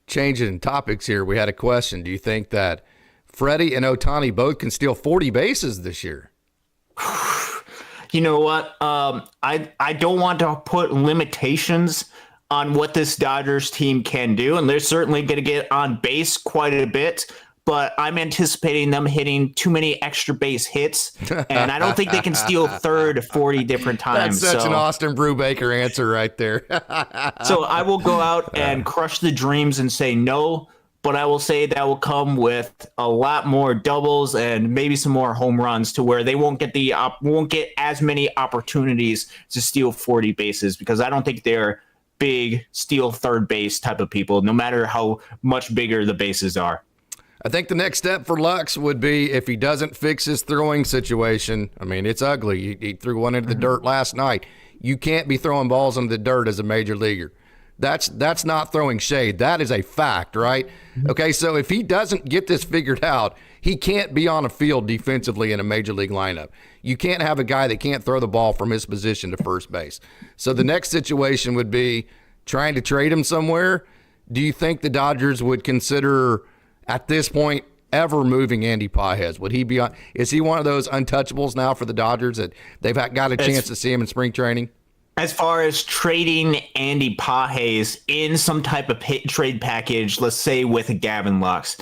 changing topics here. We had a question. Do you think that Freddie and Ohtani both can steal 40 bases this year? You know what? I don't want to put limitations on what this Dodgers team can do, and they're certainly going to get on base quite a bit, but I'm anticipating them hitting too many extra base hits, and I don't think they can steal third 40 different times. That's such an Austin Brubaker answer right there. So I will go out and crush the dreams and say no, but I will say that will come with a lot more doubles and maybe some more home runs to where they won't get as many opportunities to steal 40 bases, because I don't think they're big steal third base type of people, no matter how much bigger the bases are. I think the next step for Lux would be, if he doesn't fix his throwing situation, I mean, it's ugly. He threw one into the dirt last night. You can't be throwing balls into the dirt as a major leaguer. That's not throwing shade. That is a fact, right? Okay, so if he doesn't get this figured out, he can't be on a field defensively in a major league lineup. You can't have a guy that can't throw the ball from his position to first base. So the next situation would be trying to trade him somewhere. Do you think the Dodgers would consider, at this point, ever moving Andy Pages? Would he be on? Is he one of those untouchables now for the Dodgers that they've got a chance to see him in spring training? As far as trading Andy Pages in some type of trade package, let's say with Gavin Lux,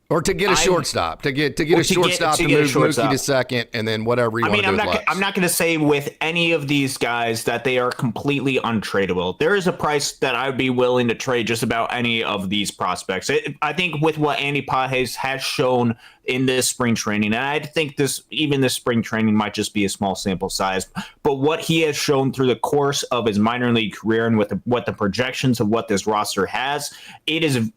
or to get a shortstop, to get a shortstop to move Mookie to second, and then whatever you want to do with Lux. I'm not going to say with any of these guys that they are completely untradeable. There is a price that I would be willing to trade just about any of these prospects. I think with what Andy Pages has shown in this spring training, and I think this spring training might just be a small sample size, but what he has shown through the course of his minor league career and with what the projections of what this roster has,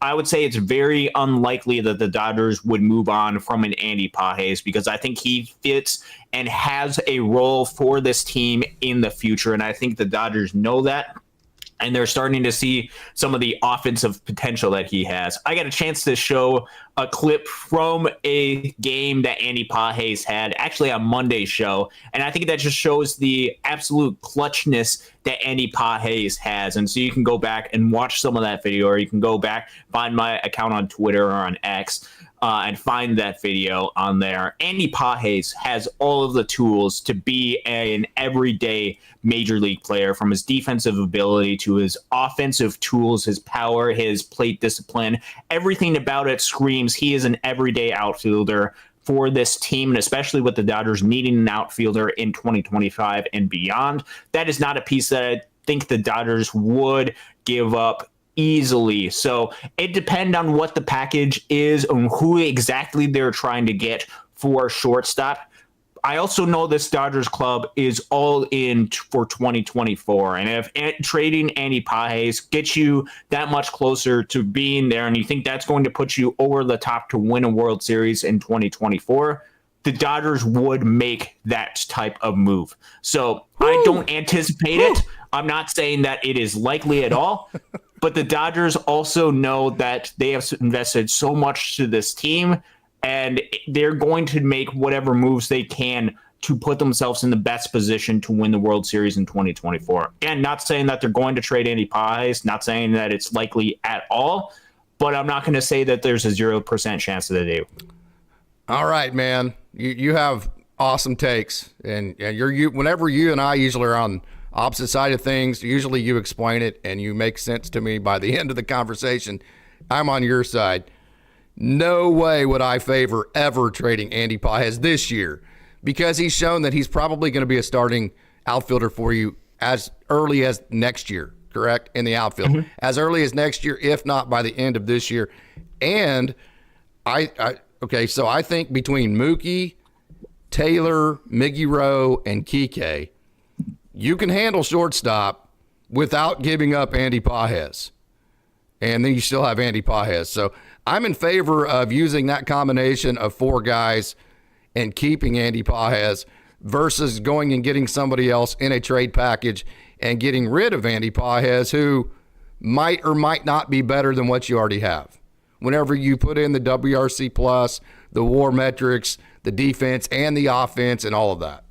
I would say it's very unlikely that the Dodgers would move on from an Andy Pages, because I think he fits and has a role for this team in the future, and I think the Dodgers know that. And they're starting to see some of the offensive potential that he has. I got a chance to show a clip from a game that Andy Pages had, actually on Monday's show. And I think that just shows the absolute clutchness that Andy Pages has. And so you can go back and watch some of that video, or you can go back, find my account on Twitter or on X, and find that video on there. Andy Pages has all of the tools to be an everyday major league player, from his defensive ability to his offensive tools, his power, his plate discipline. Everything about it screams he is an everyday outfielder for this team, and especially with the Dodgers needing an outfielder in 2025 and beyond. That is not a piece that I think the Dodgers would give up easily. So it depends on what the package is and who exactly they're trying to get for shortstop. I also know this Dodgers club is all in for 2024. And if trading Andy Pages gets you that much closer to being there, and you think that's going to put you over the top to win a World Series in 2024, the Dodgers would make that type of move. So I don't anticipate it. I'm not saying that it is likely at all. But the Dodgers also know that they have invested so much to this team, and they're going to make whatever moves they can to put themselves in the best position to win the World Series in 2024. Again, not saying that they're going to trade Andy Pages, not saying that it's likely at all, but I'm not going to say that there's a 0% chance that they do. All right, man. You have awesome takes, and whenever you and I usually are on opposite side of things, usually you explain it and you make sense to me by the end of the conversation. I'm on your side. No way would I favor ever trading Andy Pages this year, because he's shown that he's probably going to be a starting outfielder for you as early as next year, correct? In the outfield. Mm-hmm. As early as next year, if not by the end of this year. And so I think between Mookie, Taylor, Miggy Rowe, and Kike, you can handle shortstop without giving up Andy Pages. And then you still have Andy Pages. So I'm in favor of using that combination of four guys and keeping Andy Pages versus going and getting somebody else in a trade package and getting rid of Andy Pages, who might or might not be better than what you already have. Whenever you put in the WRC plus, the WAR metrics, the defense and the offense and all of that.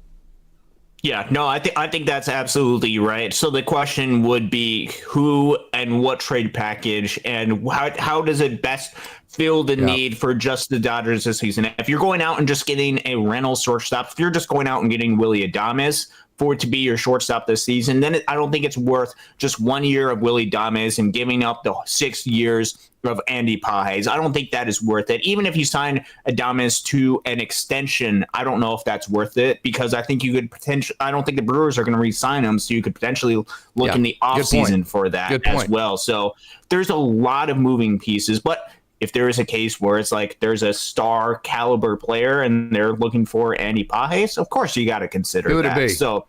Yeah, no, I think that's absolutely right. So the question would be who and what trade package, and how does it best fill the need for just the Dodgers this season? If you're going out and just getting a rental shortstop, if you're just going out and getting Willy Adames for it to be your shortstop this season, then I don't think it's worth just 1 year of Willy Adames and giving up the 6 years of Andy Pages. I don't think that is worth it. Even if you sign Adames to an extension, I don't know if that's worth it, because I think you could I don't think the Brewers are going to re-sign him, so you could potentially look in the offseason for that as well. So there's a lot of moving pieces, but if there is a case where it's like there's a star caliber player and they're looking for Andy Pages, of course you got to consider that. Who would it be? So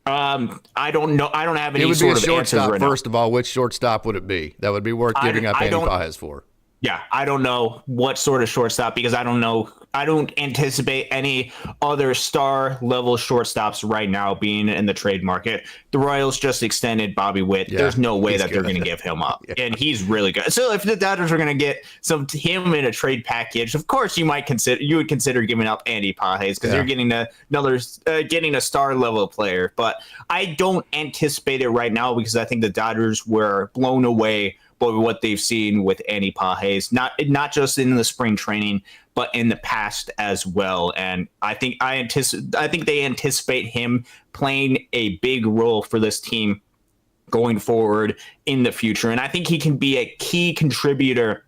I don't know. I don't have any sort of answers right now. First of all, which shortstop would it be that would be worth giving up Andy Pages for? Yeah, I don't know what sort of shortstop, because I don't know. I don't anticipate any other star level shortstops right now being in the trade market. The Royals just extended Bobby Witt. Yeah, there's no way that they're going to give him up, and he's really good. So if the Dodgers are going to get him in a trade package, of course you would consider giving up Andy Pages, because you're getting getting a star level player. But I don't anticipate it right now, because I think the Dodgers were blown away but what they've seen with Andy Pages, not just in the spring training, but in the past as well. And I think they anticipate him playing a big role for this team going forward in the future. And I think he can be a key contributor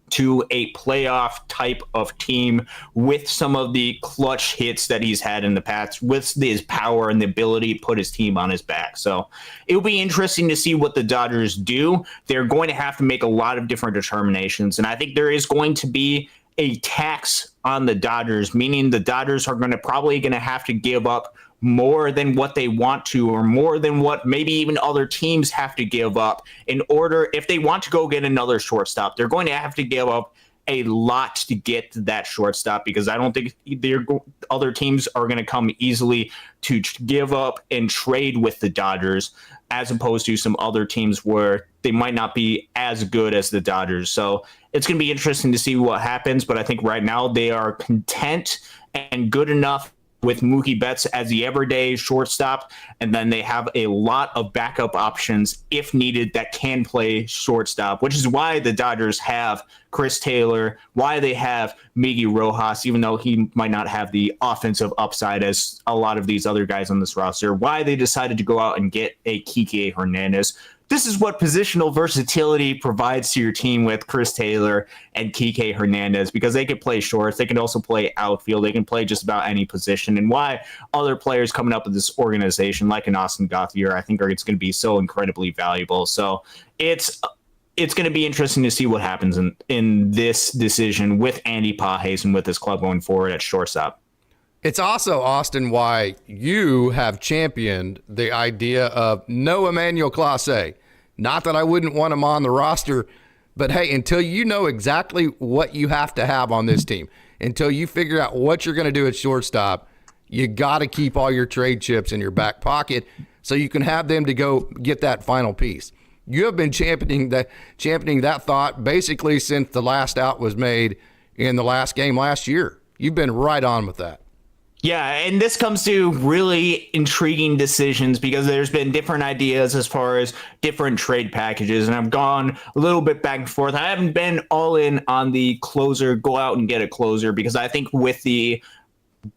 to a playoff type of team with some of the clutch hits that he's had in the past, with his power and the ability to put his team on his back. So it'll be interesting to see what the Dodgers do. They're going to have to make a lot of different determinations. And I think there is going to be a tax on the Dodgers, meaning the Dodgers are probably going to have to give up more than what they want to, or more than what maybe even other teams have to give up in order, if they want to go get another shortstop, they're going to have to give up a lot to get that shortstop, because I don't think other teams are going to come easily to give up and trade with the Dodgers, as opposed to some other teams where they might not be as good as the Dodgers. So it's going to be interesting to see what happens, but I think right now they are content and good enough with Mookie Betts as the everyday shortstop, and then they have a lot of backup options if needed that can play shortstop, which is why the Dodgers have Chris Taylor, why they have Miguel Rojas, even though he might not have the offensive upside as a lot of these other guys on this roster, why they decided to go out and get a Kike Hernandez. This is what positional versatility provides to your team with Chris Taylor and Kike Hernandez, because they can play shorts, they can also play outfield, they can play just about any position, and why other players coming up with this organization, like an Austin Gauthier, I think it's going to be so incredibly valuable. So it's going to be interesting to see what happens in this decision with Andy Pages and with this club going forward at shortstop. It's also, Austin, why you have championed the idea of no Emmanuel Clase. Not that I wouldn't want him on the roster, but hey, until you know exactly what you have to have on this team, until you figure out what you're going to do at shortstop, you got to keep all your trade chips in your back pocket so you can have them to go get that final piece. You have been championing that thought basically since the last out was made in the last game last year. You've been right on with that. Yeah, and this comes to really intriguing decisions, because there's been different ideas as far as different trade packages, and I've gone a little bit back and forth. I haven't been all in on the closer, go out and get a closer, because I think with the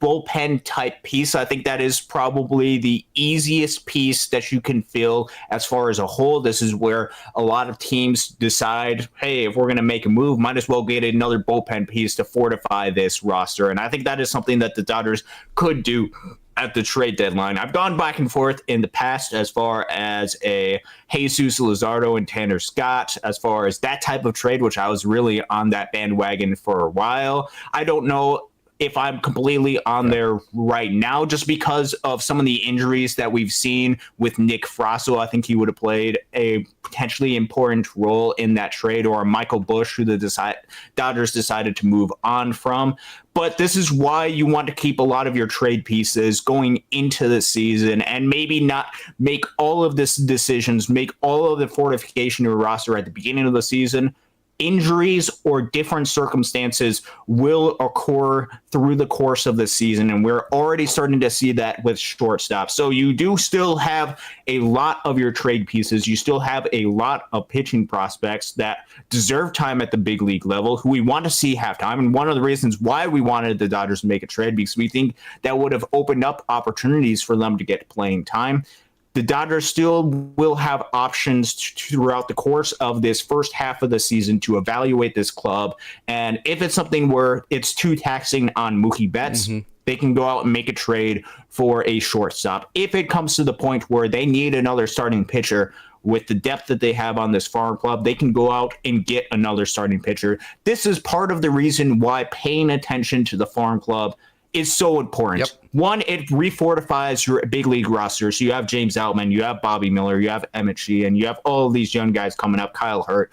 bullpen type piece, I think that is probably the easiest piece that you can fill as far as a whole. This is where a lot of teams decide, hey, if we're going to make a move, might as well get another bullpen piece to fortify this roster. And I think that is something that the Dodgers could do at the trade deadline. I've gone back and forth in the past as far as a Jesus Luzardo and Tanner Scott, as far as that type of trade, which I was really on that bandwagon for a while. I don't know if I'm completely on there right now, just because of some of the injuries that we've seen with Nick Frasso. I think he would have played a potentially important role in that trade, or Michael Busch, who the Dodgers decided to move on from. But this is why you want to keep a lot of your trade pieces going into the season, and maybe not make all of this decisions, make all of the fortification of your roster at the beginning of the season. Injuries or different circumstances will occur through the course of the season, and we're already starting to see that with shortstop. So you do still have a lot of your trade pieces. You still have a lot of pitching prospects that deserve time at the big league level, who we want to see have time. And one of the reasons why we wanted the Dodgers to make a trade, because we think that would have opened up opportunities for them to get playing time. The Dodgers still will have options throughout the course of this first half of the season to evaluate this club. And if it's something where it's too taxing on Mookie Betts, they can go out and make a trade for a shortstop. If it comes to the point where they need another starting pitcher, with the depth that they have on this farm club, they can go out and get another starting pitcher. This is part of the reason why paying attention to the farm club is so important. Yep. One, it refortifies your big league roster. So you have James Outman, you have Bobby Miller, you have Emmett Sheehan, you have all of these young guys coming up, Kyle Hurt.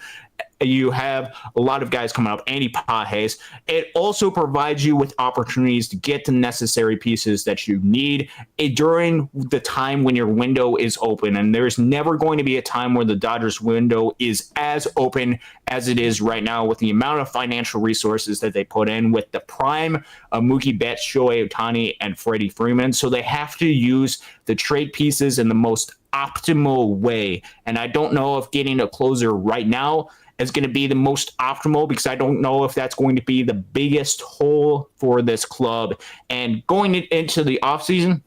You have a lot of guys coming up, Andy Pages. It also provides you with opportunities to get the necessary pieces that you need during the time when your window is open. And there's never going to be a time where the Dodgers window is as open as it is right now, with the amount of financial resources that they put in, with the prime of Mookie Betts, Shohei Ohtani, and Freddie Freeman. So they have to use the trade pieces in the most optimal way. And I don't know if getting a closer right now is going to be the most optimal, because I don't know if that's going to be the biggest hole for this club. And going into the offseason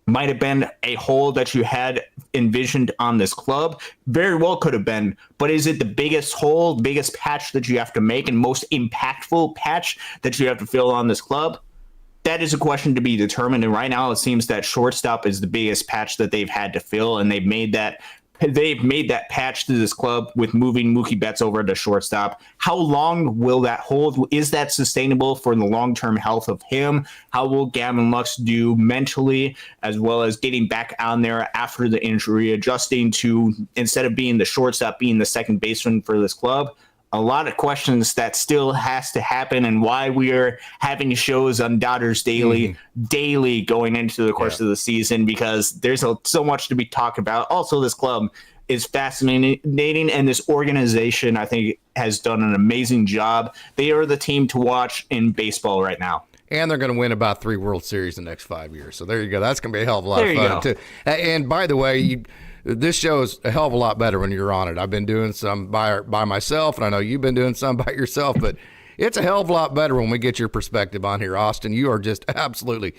might have been a hole that you had envisioned on this club. Very well could have been. But is it the biggest hole, biggest patch that you have to make, and most impactful patch that you have to fill on this club? That is a question to be determined. And right now it seems that shortstop is the biggest patch that they've had to fill, and they've made that patch to this club with moving Mookie Betts over to shortstop. How long will that hold? Is that sustainable for the long-term health of him? How will Gavin Lux do mentally, as well as getting back on there after the injury, adjusting to, instead of being the shortstop, being the second baseman for this club? A lot of questions that still has to happen, and why we are having shows on Dodgers daily going into the course of the season, because there's so much to be talked about. Also, this club is fascinating, and this organization, I think, has done an amazing job. They are the team to watch in baseball right now. And they're going to win about 3 World Series in the next 5 years. So there you go. That's going to be a hell of a lot of fun, too. And by the way, this show is a hell of a lot better when you're on it. I've been doing some by myself, and I know you've been doing some by yourself, but it's a hell of a lot better when we get your perspective on here, Austin. You are just absolutely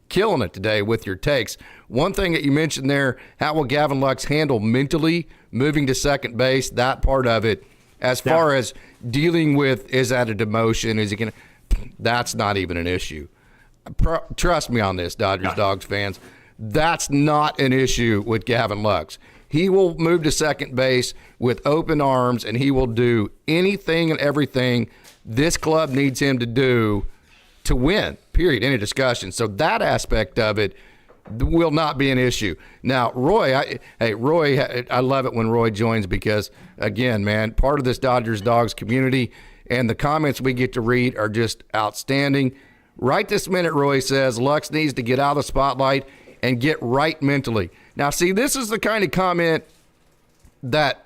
killing it today with your takes. One thing that you mentioned there, how will Gavin Lux handle mentally moving to second base, that part of it, as far as dealing with, is that a demotion, is he going to, that's not even an issue. Trust me on this, Dodgers Dogs fans. That's not an issue with Gavin Lux. He will move to second base with open arms, and he will do anything and everything this club needs him to do to win, period, any discussion. So that aspect of it will not be an issue. Now, Roy, I love it when Roy joins, because, again, man, part of this Dodgers Dogs community, and the comments we get to read are just outstanding. Right this minute, Roy says, Lux needs to get out of the spotlight and get right mentally. Now, see, this is the kind of comment that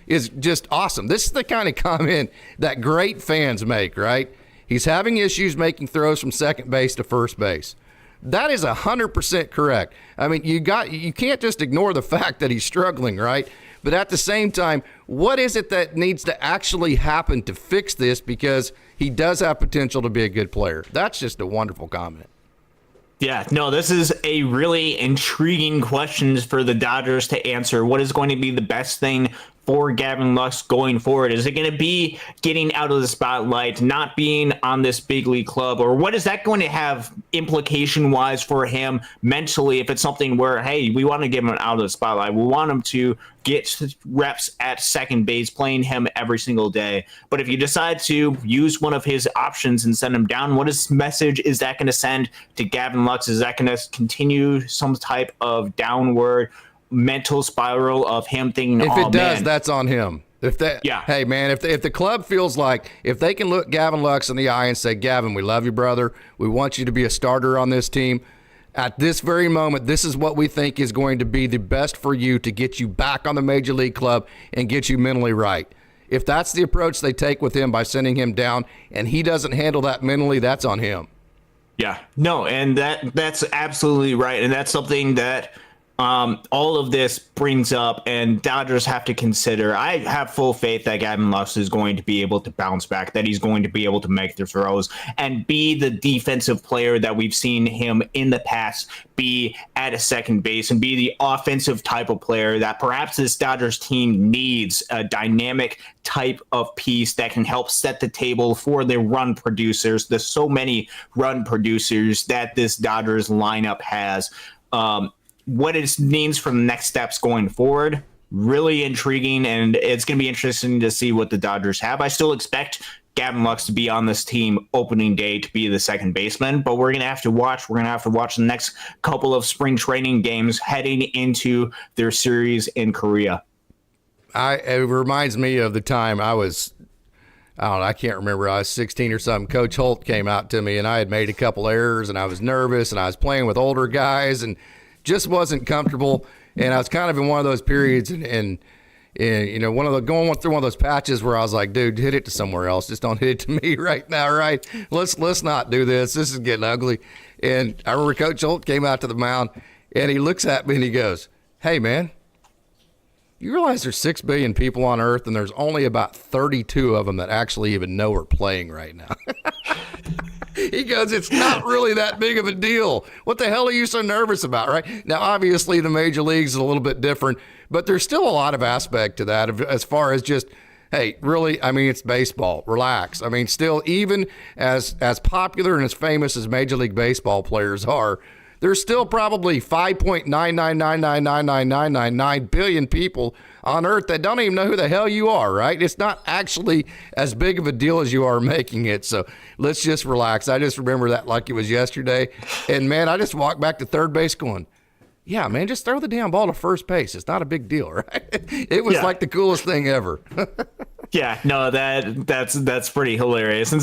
is just awesome. This is the kind of comment that great fans make, right? He's having issues making throws from second base to first base. That is 100% correct. I mean, you can't just ignore the fact that he's struggling, right? But at the same time, what is it that needs to actually happen to fix this? Because he does have potential to be a good player. That's just a wonderful comment. Yeah, no, this is a really intriguing question for the Dodgers to answer. What is going to be the best thing for Gavin Lux going forward? Is it going to be getting out of the spotlight, not being on this big league club, or what is that going to have implication-wise for him mentally if it's something where, hey, we want to get him out of the spotlight. We want him to get reps at second base, playing him every single day. But if you decide to use one of his options and send him down, what message is that going to send to Gavin Lux? Is that going to continue some type of downward mental spiral of him thinking, if it does, that's on him. Hey man, if the club feels like, if they can look Gavin Lux in the eye and say, Gavin, we love you, brother, we want you to be a starter on this team, at this very moment, this is what we think is going to be the best for you to get you back on the major league club and get you mentally right. If that's the approach they take with him by sending him down, and he doesn't handle that mentally, that's on him. Yeah, no, and that's absolutely right, and that's something that all of this brings up, and Dodgers have to consider. I have full faith that Gavin Lux is going to be able to bounce back, that he's going to be able to make the throws and be the defensive player that we've seen him in the past be at a second base, and be the offensive type of player that perhaps this Dodgers team needs, a dynamic type of piece that can help set the table for the run producers. There's so many run producers that this Dodgers lineup has. What it means for the next steps going forward, really intriguing, and it's going to be interesting to see what the Dodgers have. I still expect Gavin Lux to be on this team opening day to be the second baseman, but we're going to have to watch. We're going to have to watch the next couple of spring training games heading into their series in Korea. It reminds me of the time I can't remember. I was 16 or something. Coach Holt came out to me, and I had made a couple errors, and I was nervous, and I was playing with older guys, and just wasn't comfortable, and I was kind of in one of those periods, and you know, going through one of those patches where I was like, dude, hit it to somewhere else. Just don't hit it to me right now, right? Let's not do this. This is getting ugly. And I remember Coach Holt came out to the mound, and he looks at me and he goes, hey man, You realize there's 6 billion people on Earth, and there's only about 32 of them that actually even know we're playing right now. He goes, it's not really that big of a deal. What the hell are you so nervous about, right? Now, obviously, the major leagues is a little bit different, but there's still a lot of aspect to that as far as just, hey, really, I mean, it's baseball. Relax. I mean, still, even as popular and as famous as Major League Baseball players are, there's still probably 5.999999999 billion people on Earth that don't even know who the hell you are, right? It's not actually as big of a deal as you are making it. So let's just relax. I just remember that like it was yesterday. And, man, I just walked back to third base going, yeah, man, just throw the damn ball to first base. It's not a big deal, right? It was like the coolest thing ever. Yeah, no, that's pretty hilarious, and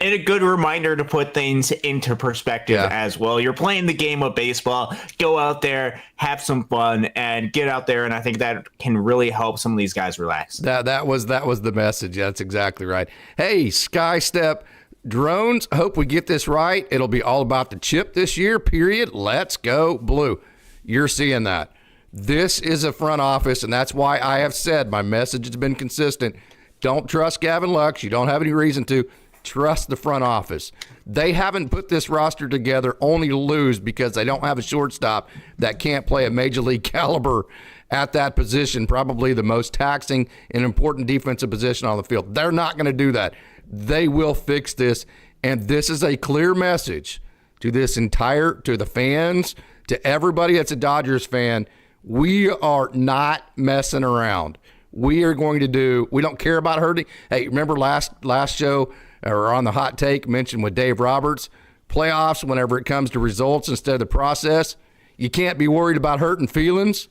a good reminder to put things into perspective as well. You're playing the game of baseball. Go out there, have some fun, and get out there. And I think that can really help some of these guys relax. That was the message. That's exactly right. Hey, Skystep drones. Hope we get this right. It'll be all about the chip this year. Period. Let's go blue. You're seeing that. This is a front office, and that's why I have said my message has been consistent. Don't trust Gavin Lux. You don't have any reason to. Trust the front office. They haven't put this roster together only to lose because they don't have a shortstop that can't play a major league caliber at that position, probably the most taxing and important defensive position on the field. They're not going to do that. They will fix this, and this is a clear message to the fans, to everybody that's a Dodgers fan. We are not messing around. We are going to we don't care about hurting. Hey, remember last show or on the hot take mentioned with Dave Roberts, playoffs, whenever it comes to results instead of the process, you can't be worried about hurting feelings.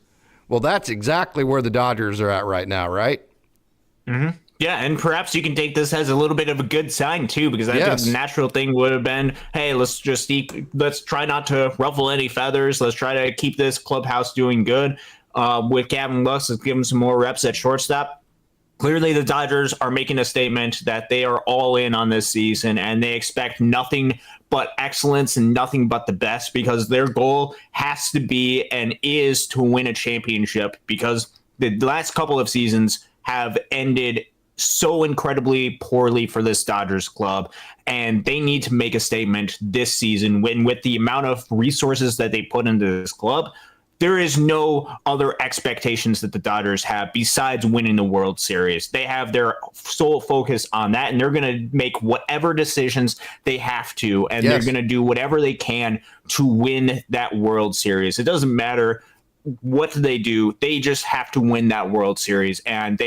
Well, that's exactly where the Dodgers are at right now, right? Mm-hmm. Yeah, and perhaps you can take this as a little bit of a good sign too, because I think the natural thing would have been, hey, let's try not to ruffle any feathers. Let's try to keep this clubhouse doing good. With Gavin Lux, let's give him some more reps at shortstop. Clearly, the Dodgers are making a statement that they are all in on this season, and they expect nothing but excellence and nothing but the best, because their goal has to be and is to win a championship, because the last couple of seasons have ended so incredibly poorly for this Dodgers club, and they need to make a statement this season with the amount of resources that they put into this club. There is no other expectations that the Dodgers have besides winning the World Series. They have their sole focus on that, and they're going to make whatever decisions they have to, and they're going to do whatever they can to win that World Series. It doesn't matter what they do, they just have to win that World Series. And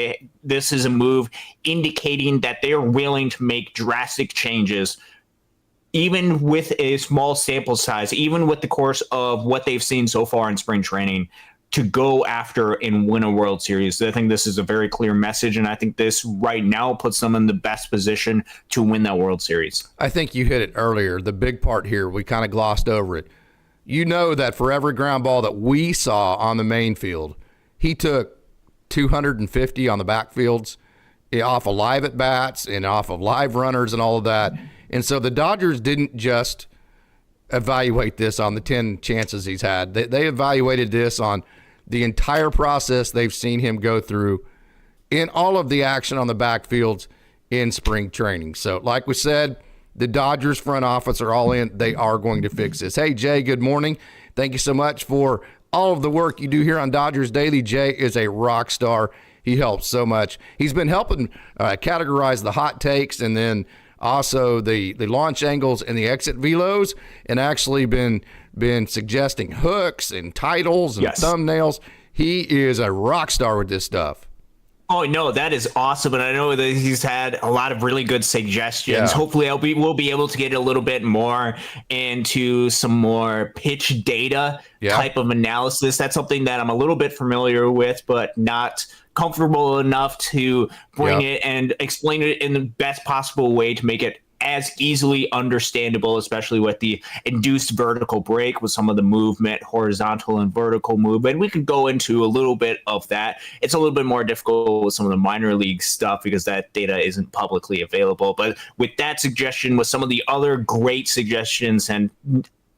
this is a move indicating that they are willing to make drastic changes, even with a small sample size, even with the course of what they've seen so far in spring training, to go after and win a World Series. I think this is a very clear message, and I think this right now puts them in the best position to win that World Series. I think you hit it earlier. The big part here, we kind of glossed over it. You know that for every ground ball that we saw on the main field, he took 250 on the backfields off of live at-bats and off of live runners and all of that. And so the Dodgers didn't just evaluate this on the 10 chances he's had. They evaluated this on the entire process they've seen him go through in all of the action on the backfields in spring training. So like we said, the Dodgers front office are all in. They are going to fix this. Hey, Jay, good morning. Thank you so much for all of the work you do here on Dodgers Daily. Jay is a rock star. He helps so much. He's been helping categorize the hot takes and then also the launch angles and the exit velos, and actually been suggesting hooks and titles and thumbnails. He is a rock star with this stuff. Oh, no, that is awesome. And I know that he's had a lot of really good suggestions. Yeah. Hopefully we'll be able to get a little bit more into some more pitch data type of analysis. That's something that I'm a little bit familiar with, but not comfortable enough to bring it and explain it in the best possible way to make it as easily understandable, especially with the induced vertical break, with some of the movement, horizontal and vertical movement. We could go into a little bit of that. It's a little bit more difficult with some of the minor league stuff because that data isn't publicly available. But with that suggestion, with some of the other great suggestions, and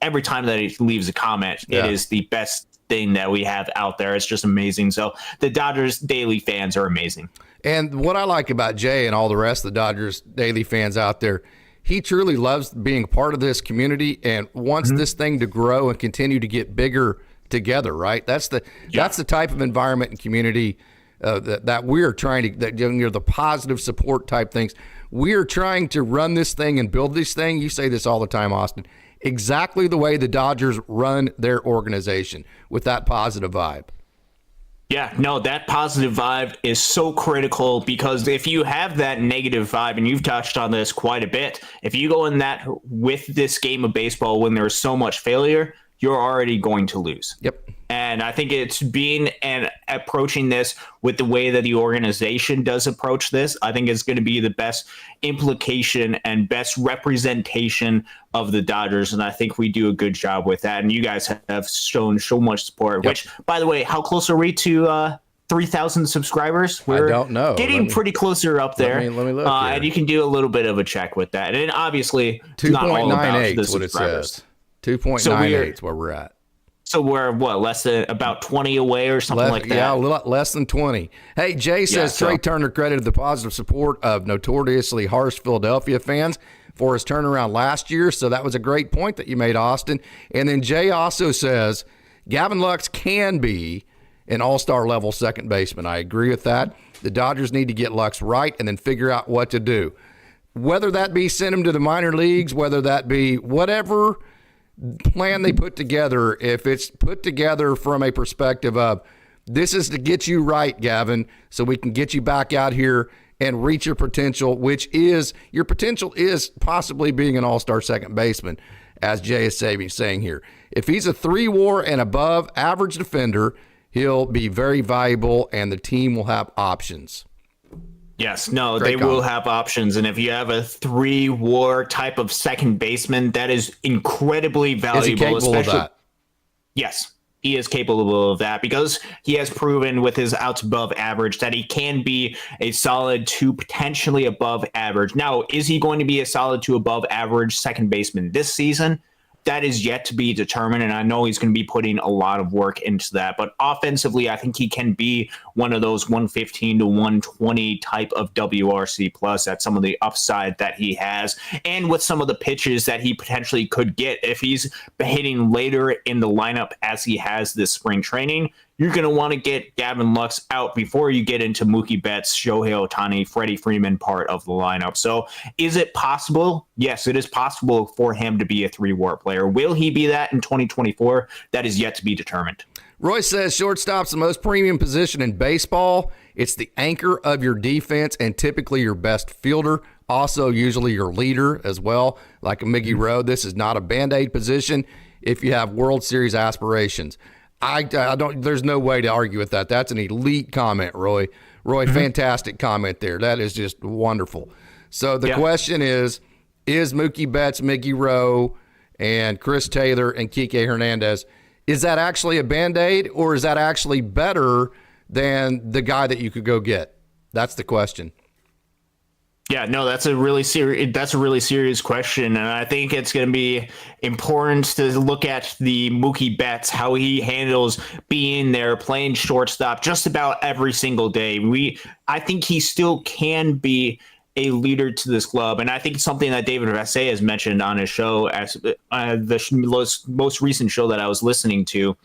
every time that he leaves a comment, it is the best thing that we have out there. It's just amazing. So the Dodgers Daily fans are amazing. And what I like about Jay and all the rest of the Dodgers Daily fans out there, he truly loves being a part of this community and wants this thing to grow and continue to get bigger together, right? That's the type of environment and community that we're trying to, the positive support type things. We're trying to run this thing and build this thing. You say this all the time, Austin, exactly the way the Dodgers run their organization, with that positive vibe. Yeah, no, that positive vibe is so critical, because if you have that negative vibe, and you've touched on this quite a bit, if you go in that with this game of baseball when there's so much failure, you're already going to lose. Yep. And I think it's being and approaching this with the way that the organization does approach this, I think is going to be the best implication and best representation of the Dodgers. And I think we do a good job with that. And you guys have shown so much support, which, by the way, how close are we to 3,000 subscribers? I don't know. Getting pretty closer up there. Let me look and you can do a little bit of a check with that. And obviously, it's not all about the is what it subscribers. says. 2.98 is where we're at. So we're less than about 20 away or something like that? Yeah, a little less than 20. Hey, Jay says Trey Turner credited the positive support of notoriously harsh Philadelphia fans for his turnaround last year. So that was a great point that you made, Austin. And then Jay also says Gavin Lux can be an all-star level second baseman. I agree with that. The Dodgers need to get Lux right and then figure out what to do. Whether that be send him to the minor leagues, whether that be whatever plan they put together, if it's put together from a perspective of this is to get you right, Gavin, so we can get you back out here and reach your potential, which is your potential is possibly being an all-star second baseman, as Jay is saying here. If he's a 3-WAR and above average defender, he'll be very valuable and the team will have options. Yes, no, they will have options. And if you have a 3-WAR type of second baseman, that is incredibly valuable. Is he capable of that? Yes, he is capable of that, because he has proven with his outs above average that he can be a solid to potentially above average. Now, is he going to be a solid to above average second baseman this season? That is yet to be determined, and I know he's going to be putting a lot of work into that. But offensively, I think he can be one of those 115 to 120 type of WRC plus at some of the upside that he has, and with some of the pitches that he potentially could get if he's hitting later in the lineup as he has this spring training. You're going to want to get Gavin Lux out before you get into Mookie Betts, Shohei Ohtani, Freddie Freeman part of the lineup. So is it possible? Yes, it is possible for him to be a 3-WAR player. Will he be that in 2024? That is yet to be determined. Roy says shortstop's the most premium position in baseball. It's the anchor of your defense and typically your best fielder. Also, usually your leader as well, like a Miggy Rowe. This is not a Band-Aid position if you have World Series aspirations. I don't. There's no way to argue with that. That's an elite comment, Roy. Fantastic comment there. That is just wonderful. So the question is Mookie Betts, Miggy Rowe, and Chris Taylor and Kike Hernandez, is that actually a Band-Aid, or is that actually better than the guy that you could go get? That's the question. Yeah, no, that's a really serious question, and I think it's going to be important to look at the Mookie Betts, how he handles being there, playing shortstop just about every single day. I think he still can be a leader to this club, and I think it's something that David Vassay has mentioned on his show, as the most recent show that I was listening to.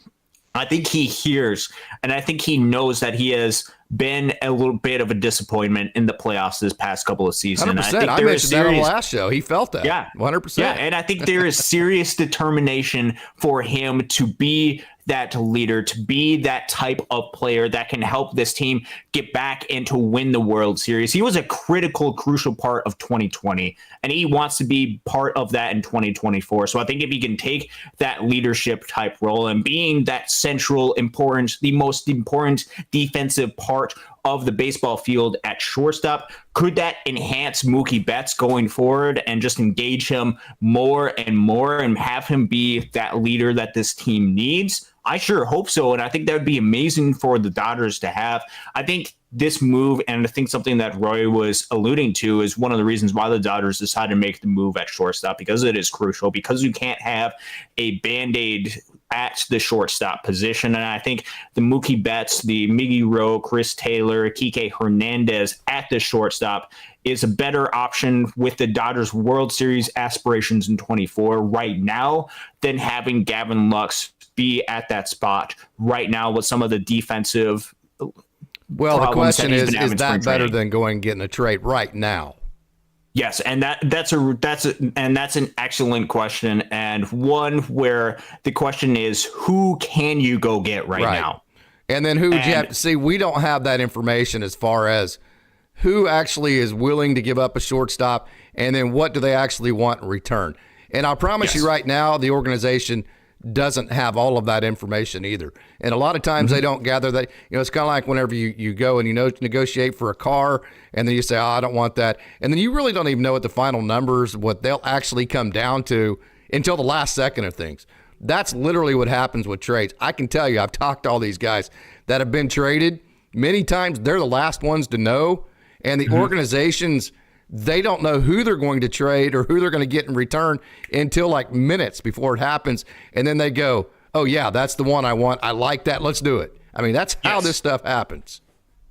I think he hears, and I think he knows that he has been a little bit of a disappointment in the playoffs this past couple of seasons. 100%. I mentioned that on the last show. He felt that. Yeah. 100%. Yeah, and I think there is serious determination for him to be that leader, to be that type of player that can help this team get back and to win the World Series. He was a crucial part of 2020, and he wants to be part of that in 2024. So I think if he can take that leadership type role and being that central, the most important defensive part of the baseball field at shortstop, could that enhance Mookie Betts going forward and just engage him more and more and have him be that leader that this team needs? I sure hope so, and I think that would be amazing for the Dodgers to have. I think this move, and I think something that Roy was alluding to, is one of the reasons why the Dodgers decided to make the move at shortstop, because it is crucial, because you can't have a Band-Aid at the shortstop position. And I think the Mookie Betts, the Miggy Rowe, Chris Taylor, Kike Hernandez at the shortstop is a better option with the Dodgers World Series aspirations in 24 right now than having Gavin Lux be at that spot right now with some of the defensive. Well, the question is that better than going and getting a trade right now? Yes, and that's an excellent question, and one where the question is, who can you go get right now? And then who would you have to see? We don't have that information as far as who actually is willing to give up a shortstop, and then what do they actually want in return. And I'll promise you right now, the organization doesn't have all of that information either. And a lot of times they don't gather that. It's kind of like whenever you go and negotiate for a car, and then you say, I don't want that. And then you really don't even know what the final numbers, what they'll actually come down to until the last second of things. That's literally what happens with trades. I can tell you, I've talked to all these guys that have been traded. Many times they're the last ones to know. And the organizations, they don't know who they're going to trade or who they're going to get in return until like minutes before it happens. And then they go, oh, yeah, that's the one I want. I like that. Let's do it. I mean, that's how this stuff happens.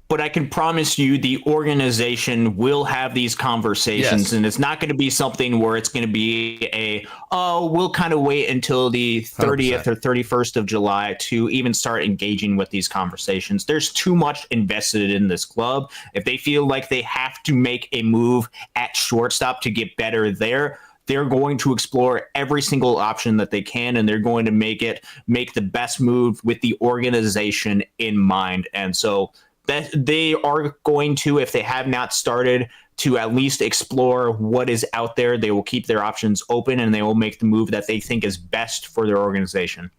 But I can promise you the organization will have these conversations, and it's not going to be something where it's going to be we'll kind of wait until the 30th 100%. Or 31st of July to even start engaging with these conversations. There's too much invested in this club. If they feel like they have to make a move at shortstop to get better there, they're going to explore every single option that they can, and they're going to make the best move with the organization in mind. And so that they are going to, if they have not started, to at least explore what is out there. They will keep their options open, and they will make the move that they think is best for their organization.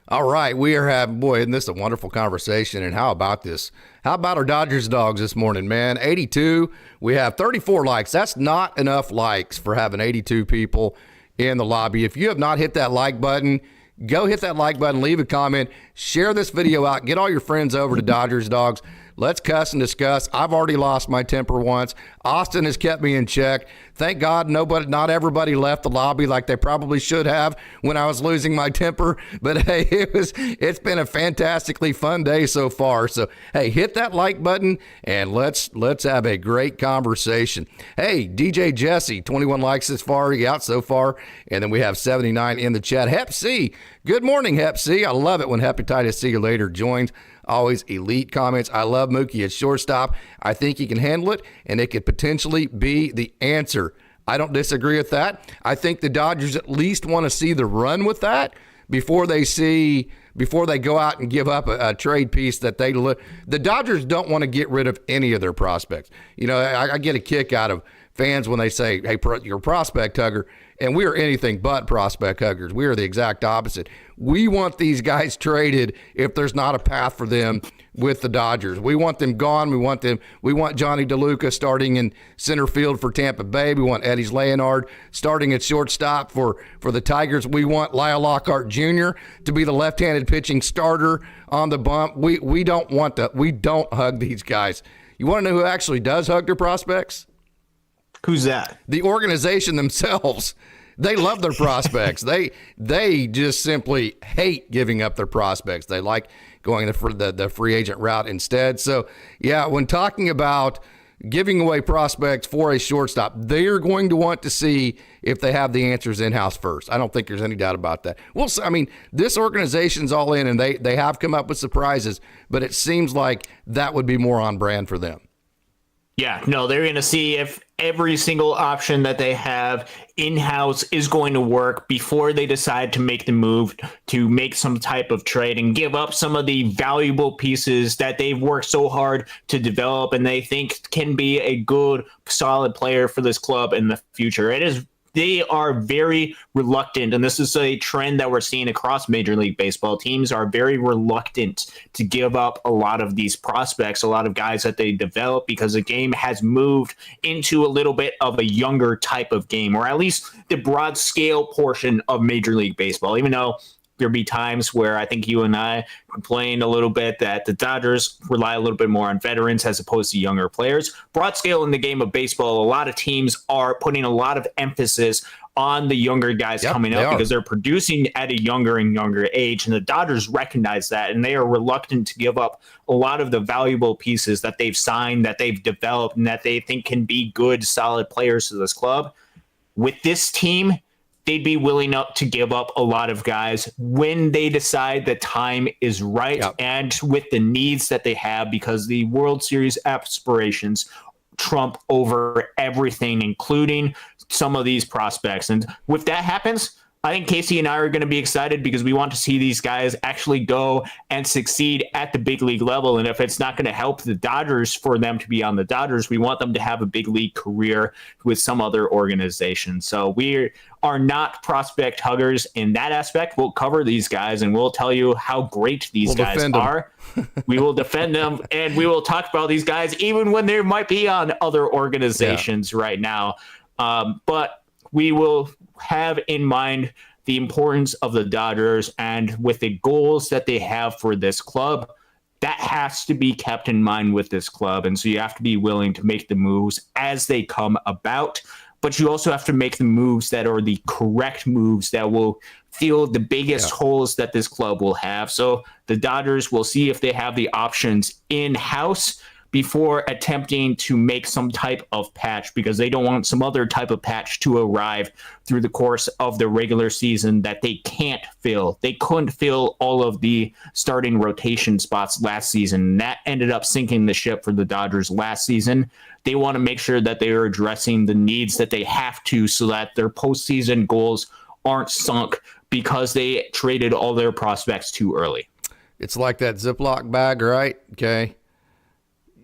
All right, we are having, isn't this a wonderful conversation? And how about this? How about our Dodgers dogs this morning, man? 82. We have 34 likes. That's not enough likes for having 82 people in the lobby. If you have not hit that like button, go hit that like button, leave a comment, share this video out, get all your friends over to Dodgers Dogs. Let's cuss and discuss. I've already lost my temper once. Austin has kept me in check. Thank God not everybody left the lobby like they probably should have when I was losing my temper. But hey, it's been a fantastically fun day so far. So hey, hit that like button and let's have a great conversation. Hey, DJ Jesse, 21 likes this far, out so far, and then we have 79 in the chat. Hep C, good morning, Hep C. I love it when Hepatitis See You Later joins. Always elite comments. I love Mookie at shortstop. I think he can handle it, and it could potentially be the answer. I don't disagree with that. I think the Dodgers at least want to see the run with that before they go out and give up a trade piece that the Dodgers don't want to get rid of any of their prospects. I get a kick out of fans when they say, hey, you're a prospect hugger, and we are anything but prospect huggers. We are the exact opposite. We want these guys traded if there's not a path for them with the Dodgers. We want them gone. We want Johnny DeLuca starting in center field for Tampa Bay. We want Eddie Leonard starting at shortstop for the Tigers. We want Lyle Lockhart Jr. to be the left-handed pitching starter on the bump. We don't want that. We don't hug these guys. You want to know who actually does hug their prospects? Who's that? The organization themselves. They love their prospects. They just simply hate giving up their prospects. They like going the free agent route instead. So, yeah, when talking about giving away prospects for a shortstop, they're going to want to see if they have the answers in-house first. I don't think there's any doubt about that. Well, I mean, this organization's all in, and they have come up with surprises, but it seems like that would be more on brand for them. Yeah, no, they're going to see if every single option that they have in-house is going to work before they decide to make the move to make some type of trade and give up some of the valuable pieces that they've worked so hard to develop and they think can be a good, solid player for this club in the future. They are very reluctant, and this is a trend that we're seeing across Major League Baseball. Teams are very reluctant to give up a lot of these prospects, a lot of guys that they develop, because the game has moved into a little bit of a younger type of game, or at least the broad scale portion of Major League Baseball. Even though there'll be times where I think you and I complain a little bit that the Dodgers rely a little bit more on veterans as opposed to younger players. Broad scale in the game of baseball, a lot of teams are putting a lot of emphasis on the younger guys coming up because they're producing at a younger and younger age. And the Dodgers recognize that, and they are reluctant to give up a lot of the valuable pieces that they've signed, that they've developed, and that they think can be good, solid players to this club. With this team, they'd be willing to give up a lot of guys when they decide the time is right and with the needs that they have, because the World Series aspirations trump over everything, including some of these prospects. And if that happens, I think Casey and I are going to be excited because we want to see these guys actually go and succeed at the big league level. And if it's not going to help the Dodgers for them to be on the Dodgers, we want them to have a big league career with some other organization. So we are not prospect huggers in that aspect. We'll cover these guys and we'll tell you how great these guys are. We will defend them, and we will talk about these guys even when they might be on other organizations right now. But we will have in mind the importance of the Dodgers, and with the goals that they have for this club, that has to be kept in mind with this club. And so you have to be willing to make the moves as they come about, but you also have to make the moves that are the correct moves that will fill the biggest holes that this club will have. So the Dodgers will see if they have the options in-house before attempting to make some type of patch, because they don't want some other type of patch to arrive through the course of the regular season that they can't fill. They couldn't fill all of the starting rotation spots last season. That ended up sinking the ship for the Dodgers last season. They want to make sure that they are addressing the needs that they have to, so that their postseason goals aren't sunk because they traded all their prospects too early. It's like that Ziploc bag, right? Okay.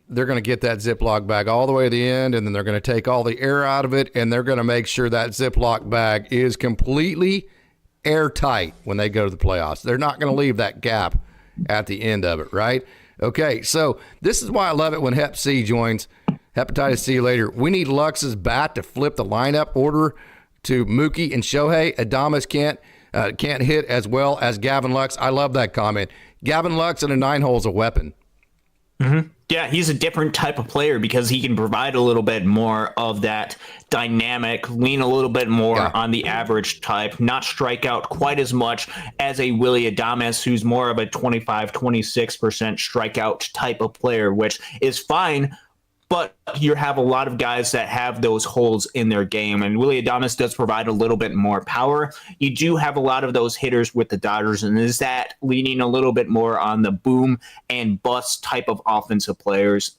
They're going to get that Ziploc bag all the way to the end, and then they're going to take all the air out of it, and they're going to make sure that Ziploc bag is completely airtight when they go to the playoffs. They're not going to leave that gap at the end of it, right? Okay, so this is why I love it when Hep C joins. Hepatitis C later. We need Lux's bat to flip the lineup order to Mookie and Shohei. Adames can't hit as well as Gavin Lux. I love that comment. Gavin Lux in a 9-hole is a weapon. Mm-hmm. Yeah, he's a different type of player because he can provide a little bit more of that dynamic, lean a little bit more on the average type, not strike out quite as much as a Willy Adames, who's more of a 25, 26% strikeout type of player, which is fine. But you have a lot of guys that have those holes in their game, and Willy Adames does provide a little bit more power. You do have a lot of those hitters with the Dodgers, and is that leaning a little bit more on the boom and bust type of offensive players?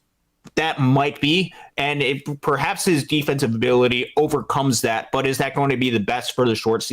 That might be, and perhaps his defensive ability overcomes that, but is that going to be the best for the short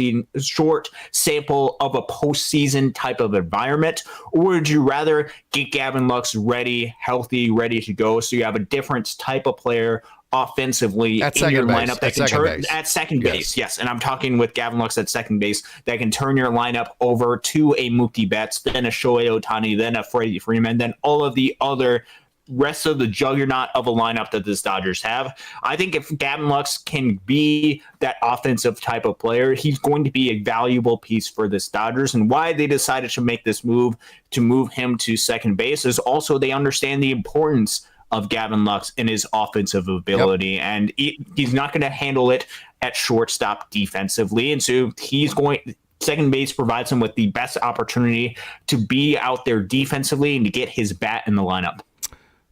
sample of a postseason type of environment? Or would you rather get Gavin Lux ready, healthy, ready to go, so you have a different type of player offensively in your lineup that can turn at second base? Yes, and I'm talking with Gavin Lux at second base that can turn your lineup over to a Mookie Betts, then a Shohei Ohtani, then a Freddie Freeman, then all of the other rest of the juggernaut of a lineup that the Dodgers have. I think if Gavin Lux can be that offensive type of player, he's going to be a valuable piece for this Dodgers. And why they decided to make this move to move him to second base is also they understand the importance of Gavin Lux and his offensive ability. And he's not going to handle it at shortstop defensively. And so second base provides him with the best opportunity to be out there defensively and to get his bat in the lineup.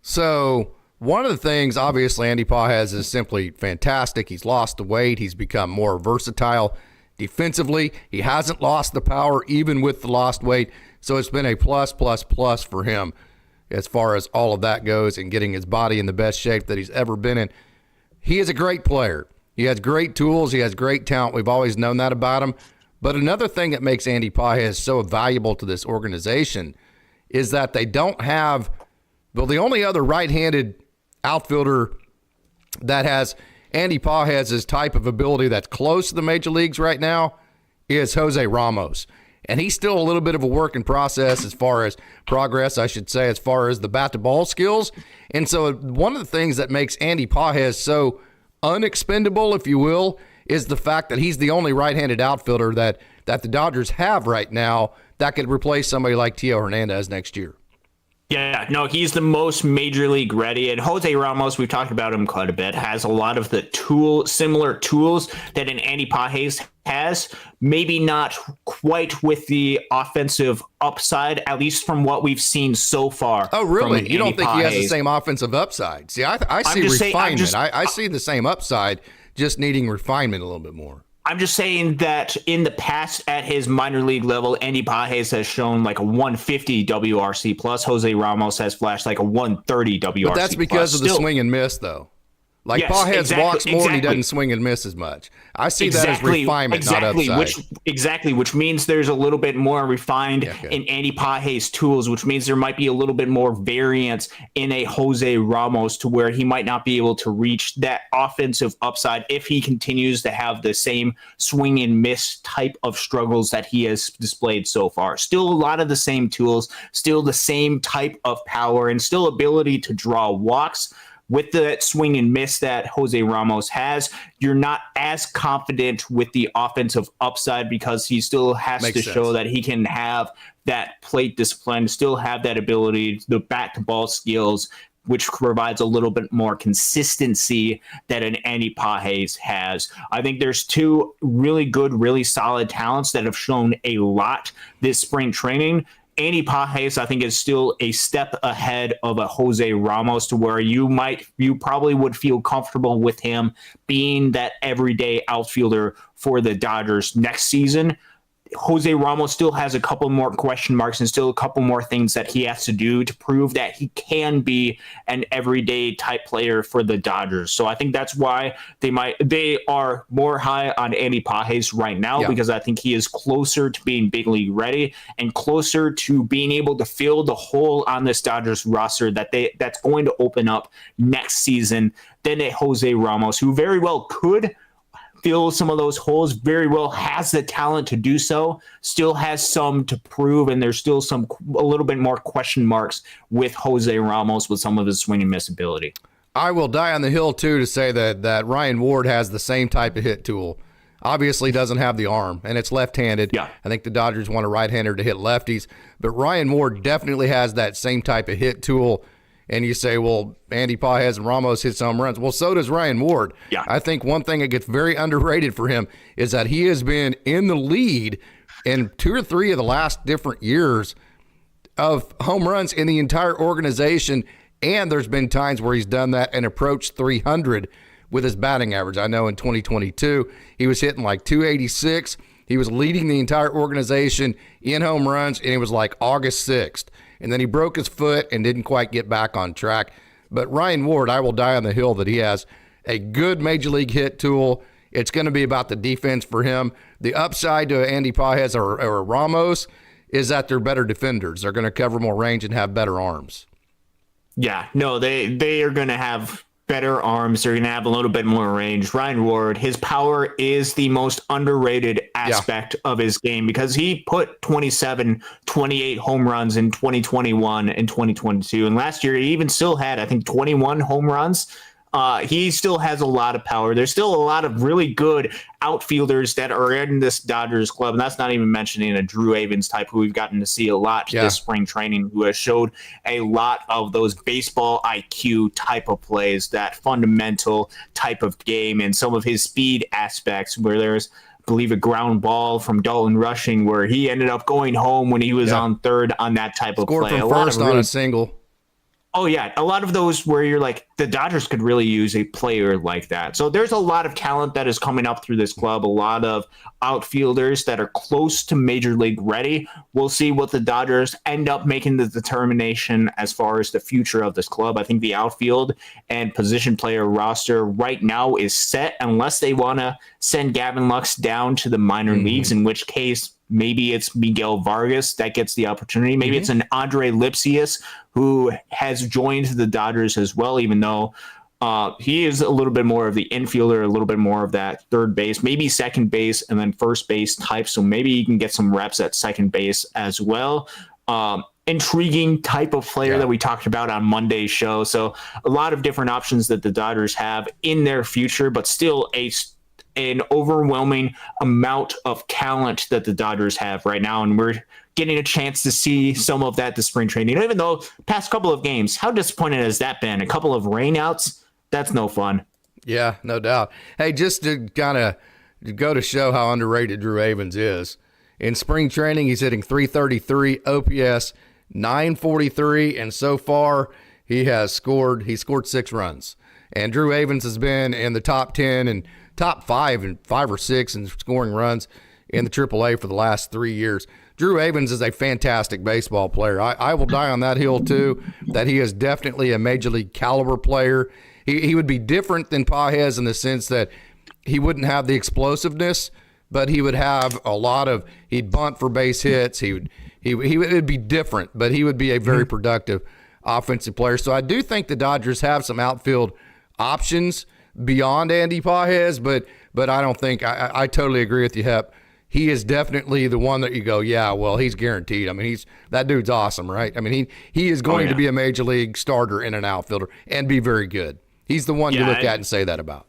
So one of the things, obviously, Andy Pages is simply fantastic. He's lost the weight. He's become more versatile defensively. He hasn't lost the power even with the lost weight. So it's been a plus for him as far as all of that goes and getting his body in the best shape that he's ever been in. He is a great player. He has great tools. He has great talent. We've always known that about him. But another thing that makes Andy Pages so valuable to this organization is that they don't have – well, the only other right-handed outfielder that has Andy Pages' type of ability that's close to the major leagues right now is Jose Ramos. And he's still a little bit of a work in process as far as progress, I should say, as far as the bat-to-ball skills. And so one of the things that makes Andy Pages so unexpendable, if you will, is the fact that he's the only right-handed outfielder that that the Dodgers have right now that could replace somebody like Teo Hernandez next year. Yeah, no, he's the most major league ready. And Jose Ramos, we've talked about him quite a bit, has a lot of the similar tools that an Andy Pages has. Maybe not quite with the offensive upside, at least from what we've seen so far. Oh, really? You don't think he has the same offensive upside? See, I see refinement. I see the same upside, just needing refinement a little bit more. I'm just saying that in the past at his minor league level, Andy Pages has shown like a 150 WRC plus. Jose Ramos has flashed like a 130 WRC plus. But that's because of the swing and miss, though. Like, yes, Pages walks more and he doesn't swing and miss as much. I see that as refinement, not upside. Which means there's a little bit more refined in Andy Pages' tools, which means there might be a little bit more variance in a Jose Ramos to where he might not be able to reach that offensive upside if he continues to have the same swing and miss type of struggles that he has displayed so far. Still a lot of the same tools, still the same type of power, and still ability to draw walks. With the swing and miss that Jose Ramos has, you're not as confident with the offensive upside because he still has to show that he can have that plate discipline, still have that ability, the bat-to-ball skills, which provides a little bit more consistency that an Andy Pages has. I think there's two really good, really solid talents that have shown a lot this spring training. Andy Pages, I think, is still a step ahead of a Jose Ramos to where you probably would feel comfortable with him being that everyday outfielder for the Dodgers next season. Jose Ramos still has a couple more question marks and still a couple more things that he has to do to prove that he can be an everyday type player for the Dodgers. So I think that's why they are more high on Andy Pages right now, because I think he is closer to being big league ready and closer to being able to fill the hole on this Dodgers roster that's going to open up next season than a Jose Ramos, who very well could fill some of those holes, very well has the talent to do so, still has some to prove, and there's still a little bit more question marks with Jose Ramos with some of his swing and miss ability. I will die on the hill, too, to say that Ryan Ward has the same type of hit tool. Obviously doesn't have the arm, and it's left-handed. Yeah. I think the Dodgers want a right-hander to hit lefties, but Ryan Ward definitely has that same type of hit tool. And you say, well, Andy Pages and Ramos hit some runs. Well, so does Ryan Ward. Yeah. I think one thing that gets very underrated for him is that he has been in the lead in 2 or 3 of the last different years of home runs in the entire organization. And there's been times where he's done that and approached 300 with his batting average. I know in 2022, he was hitting like 286. He was leading the entire organization in home runs, and it was like August 6th. And then he broke his foot and didn't quite get back on track. But Ryan Ward, I will die on the hill that he has a good major league hit tool. It's going to be about the defense for him. The upside to Andy Pages or Ramos is that they're better defenders. They're going to cover more range and have better arms. Yeah, no, they are going to have better arms. They're going to have a little bit more range. Ryan Ward, his power is the most underrated aspect of his game because he put 27, 28 home runs in 2021 and 2022. And last year, he even still had, I think, 21 home runs. He still has a lot of power. There's still a lot of really good outfielders that are in this Dodgers club, and that's not even mentioning a Drew Avens type who we've gotten to see a lot this spring training, who has showed a lot of those baseball IQ type of plays, that fundamental type of game, and some of his speed aspects where there's, I believe, a ground ball from Dalton Rushing where he ended up going home when he was on third on that type of play. Scored from first on a single. Oh, yeah. A lot of those where you're like, the Dodgers could really use a player like that. So there's a lot of talent that is coming up through this club, a lot of outfielders that are close to major league ready. We'll see what the Dodgers end up making the determination as far as the future of this club. I think the outfield and position player roster right now is set unless they want to send Gavin Lux down to the minor leagues, in which case maybe it's Miguel Vargas that gets the opportunity. Maybe it's an Andre Lipsius who has joined the Dodgers as well, even though he is a little bit more of the infielder, a little bit more of that third base, maybe second base, and then first base type. So maybe you can get some reps at second base as well. Intriguing type of player that we talked about on Monday's show. So a lot of different options that the Dodgers have in their future, but still a an overwhelming amount of talent that the Dodgers have right now, and we're getting a chance to see some of that this spring training. Even though past couple of games, how disappointing has that been? A couple of rainouts, that's no fun. Yeah, no doubt. Hey, just to kind of go to show how underrated Drew Avens is. In spring training, he's hitting .333 OPS, .943, and so far he scored 6 runs. And Drew Avens has been in the top 10 and top 5 and 5 or 6 in scoring runs in the AAA for the last 3 years. Drew Avens is a fantastic baseball player. I will die on that hill, too, that he is definitely a major league caliber player. He would be different than Pages in the sense that he wouldn't have the explosiveness, but he would have he'd bunt for base hits. He would be different, but he would be a very productive offensive player. So I do think the Dodgers have some outfield options beyond Andy Pages, but I don't think I totally agree with you, Hep. He is definitely the one that you go, yeah, well, he's guaranteed. I mean, that dude's awesome, right? I mean, he is going to be a major league starter and an outfielder and be very good. He's the one you look at and say that about.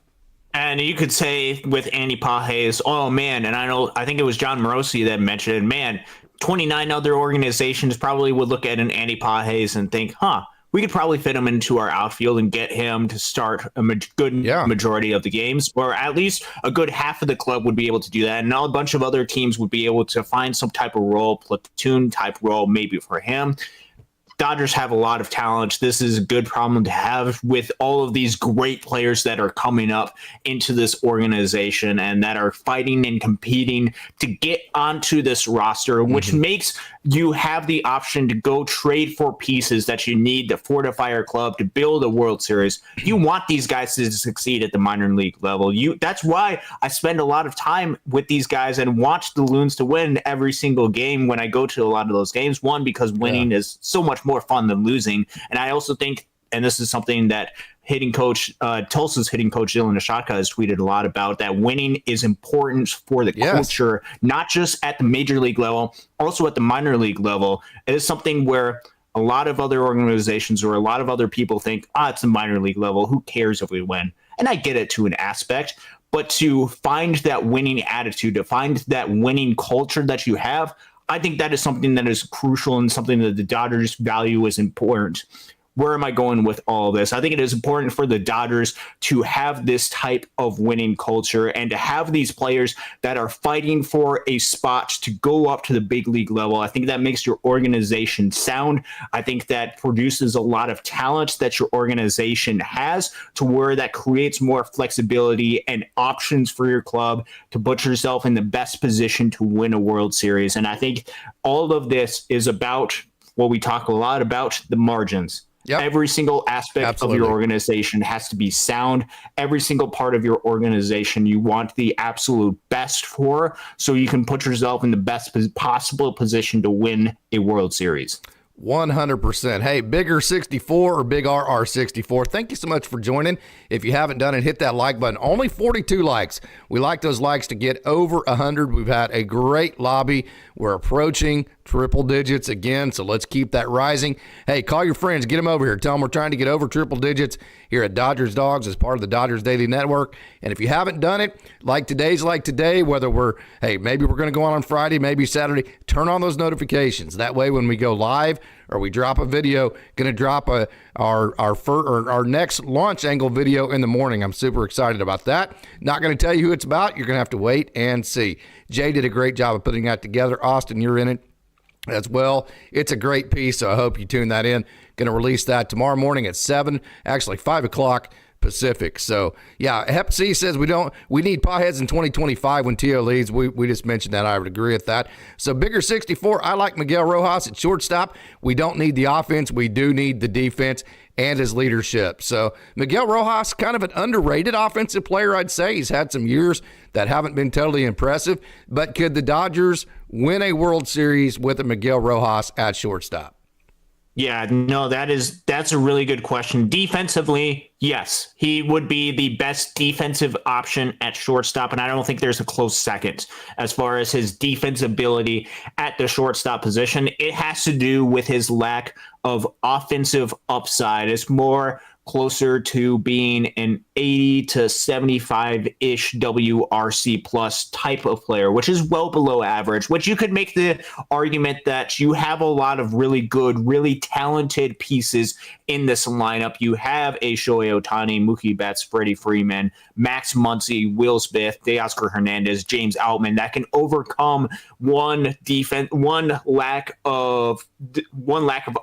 And you could say with Andy Pages, oh man, and I think it was John Morosi that mentioned, man, 29 other organizations probably would look at an Andy Pages and think, we could probably fit him into our outfield and get him to start a good majority of the games, or at least a good half of the club would be able to do that. And a bunch of other teams would be able to find some type of role, platoon type role, maybe for him. Dodgers have a lot of talent. This is a good problem to have with all of these great players that are coming up into this organization and that are fighting and competing to get onto this roster, which makes you have the option to go trade for pieces that you need to fortify your club, to build a World Series. You want these guys to succeed at the minor league level. That's why I spend a lot of time with these guys and watch the Loons to win every single game when I go to a lot of those games. One, because winning is so much more fun than losing. And I also think, and this is something that hitting coach, Tulsa's hitting coach Dylan Ashaka has tweeted a lot about, that winning is important for the culture, not just at the major league level, also at the minor league level. It is something where a lot of other organizations or a lot of other people think, it's the minor league level. Who cares if we win? And I get it to an aspect, but to find that winning attitude, to find that winning culture that you have, I think that is something that is crucial and something that the Dodgers value is important. Where am I going with all this? I think it is important for the Dodgers to have this type of winning culture and to have these players that are fighting for a spot to go up to the big league level. I think that makes your organization sound. I think that produces a lot of talent that your organization has, to where that creates more flexibility and options for your club to put yourself in the best position to win a World Series. And I think all of this is about what we talk a lot about, the margins. Yep. Every single aspect of your organization has to be sound. Every single part of your organization you want the absolute best for, so you can put yourself in the best possible position to win a World Series. 100%. Hey, Bigger 64 or Big RR 64, thank you so much for joining. If you haven't done it, hit that like button. Only 42 likes. We like those likes to get over 100. We've had a great lobby. We're approaching triple digits again, so let's keep that rising. Hey, call your friends. Get them over here. Tell them we're trying to get over triple digits here at Dodgers Dogs as part of the Dodgers Daily Network. And if you haven't done it, like today, whether maybe we're going to go on Friday, maybe Saturday, turn on those notifications. That way when we go live or we drop a video, going to drop our next launch angle video in the morning. I'm super excited about that. Not going to tell you who it's about. You're going to have to wait and see. Jay did a great job of putting that together. Austin, you're in it as well. It's a great piece, so I hope you tune that in. Going to release that tomorrow morning at 5 o'clock Pacific. So, yeah, Hep C says we need Pages in 2025 when Tio leads. We just mentioned that. I would agree with that. So, Bigger 64, I like Miguel Rojas at shortstop. We don't need the offense. We do need the defense and his leadership. So, Miguel Rojas, kind of an underrated offensive player, I'd say. He's had some years that haven't been totally impressive. But could the Dodgers win a World Series with a Miguel Rojas at shortstop? Yeah, no, that's a really good question. Defensively, yes, he would be the best defensive option at shortstop, and I don't think there's a close second as far as his defense ability at the shortstop position. It has to do with his lack of offensive upside. It's more closer to being an 80 to 75-ish WRC plus type of player, which is well below average, which you could make the argument that you have a lot of really good, really talented pieces in this lineup. You have a Shohei Ohtani, Mookie Betts, Freddie Freeman, Max Muncy, Will Smith, Teoscar Hernandez, James Outman that can overcome one lack of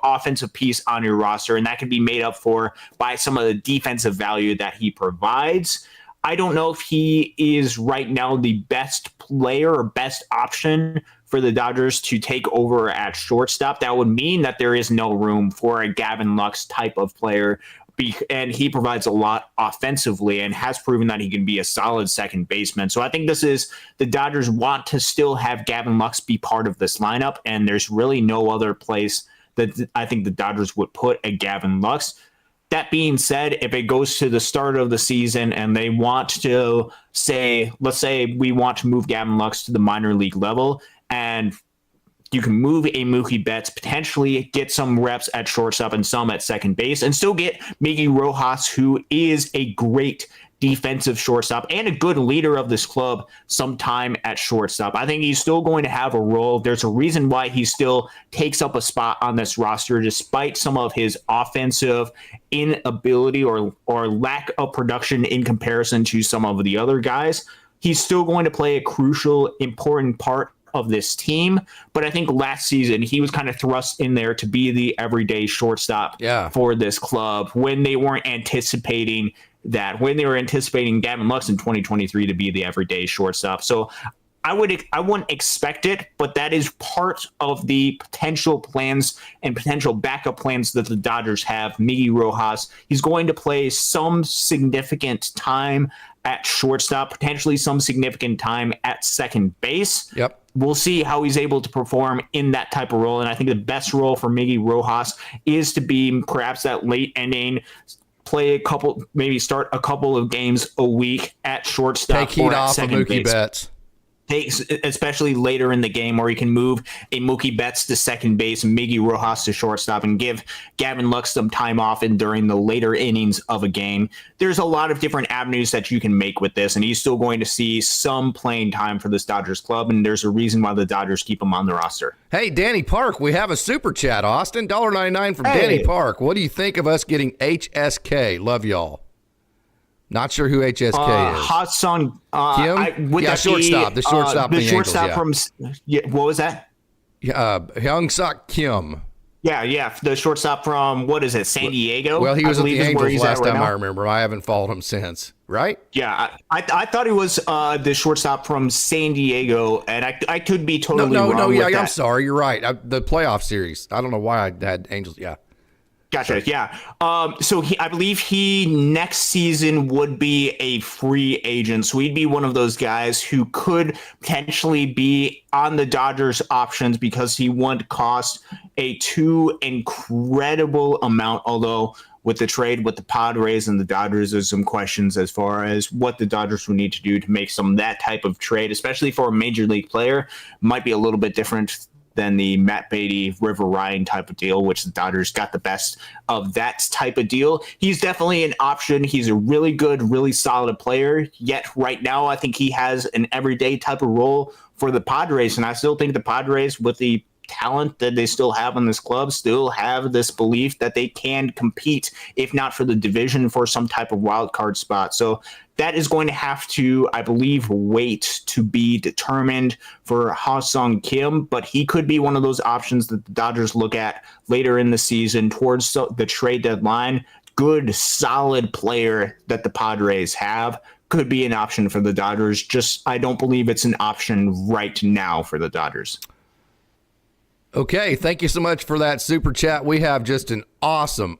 offensive piece on your roster, and that can be made up for by some of the defensive value that he provides. I don't know if he is right now the best player or best option for the Dodgers to take over at shortstop. That would mean that there is no room for a Gavin Lux type of player, and he provides a lot offensively and has proven that he can be a solid second baseman. So I think the Dodgers want to still have Gavin Lux be part of this lineup, and there's really no other place that I think the Dodgers would put a Gavin Lux. That being said, if it goes to the start of the season and they want to say, let's say we want to move Gavin Lux to the minor league level, and you can move a Mookie Betts, potentially get some reps at shortstop and some at second base, and still get Miguel Rojas, who is a great defensive shortstop and a good leader of this club, sometime at shortstop. I think he's still going to have a role. There's a reason why he still takes up a spot on this roster, despite some of his offensive inability or lack of production in comparison to some of the other guys. He's still going to play a crucial, important part of this team. But I think last season he was kind of thrust in there to be the everyday shortstop for this club when they weren't anticipating when they were anticipating Gavin Lux in 2023 to be the everyday shortstop. So I wouldn't expect it, but that is part of the potential plans and potential backup plans that the Dodgers have. Miguel Rojas, he's going to play some significant time at shortstop, potentially some significant time at second base. Yep. We'll see how he's able to perform in that type of role. And I think the best role for Miguel Rojas is to be perhaps that late inning, start a couple of games a week at shortstop. Take heat off of Mookie Betts. Especially later in the game, where he can move a Mookie Betts to second base and Miguel Rojas to shortstop and give Gavin Lux some time off during the later innings of a game. There's a lot of different avenues that you can make with this, and he's still going to see some playing time for this Dodgers club, and there's a reason why the Dodgers keep him on the roster. Hey, Danny Park, we have a super chat, Austin. $1.99 from Danny Park. What do you think of us getting HSK? Love y'all. Not sure who HSK is. Ha-Seong Kim? Shortstop. The shortstop. The shortstop from what was that? Hyung-Suk Kim. Yeah. The shortstop from, what is it, San Diego? Well, he was with the Angels last time I remember. I haven't followed him since, right? Yeah, I thought he was the shortstop from San Diego, and I could be totally wrong with that. I'm sorry. You're right. The playoff series. I don't know why I had Angels. Yeah. Gotcha. Yeah. So I believe he next season would be a free agent. So he'd be one of those guys who could potentially be on the Dodgers options because he wouldn't cost a too incredible amount. Although with the trade with the Padres and the Dodgers, there's some questions as far as what the Dodgers would need to do to make that type of trade, especially for a major league player. Might be a little bit different than the Matt Beatty, River Ryan type of deal, which the Dodgers got the best of that type of deal. He's definitely an option. He's a really good, really solid player. Yet right now, I think he has an everyday type of role for the Padres. And I still think the Padres, with the talent that they still have in this club, still have this belief that they can compete, if not for the division, for some type of wild card spot. So that is going to have to, I believe, wait to be determined for Ha-Seong Kim, but he could be one of those options that the Dodgers look at later in the season towards the trade deadline. Good, solid player that the Padres have could be an option for the Dodgers. Just, I don't believe it's an option right now for the Dodgers. Okay, thank you so much for that super chat. We have just an awesome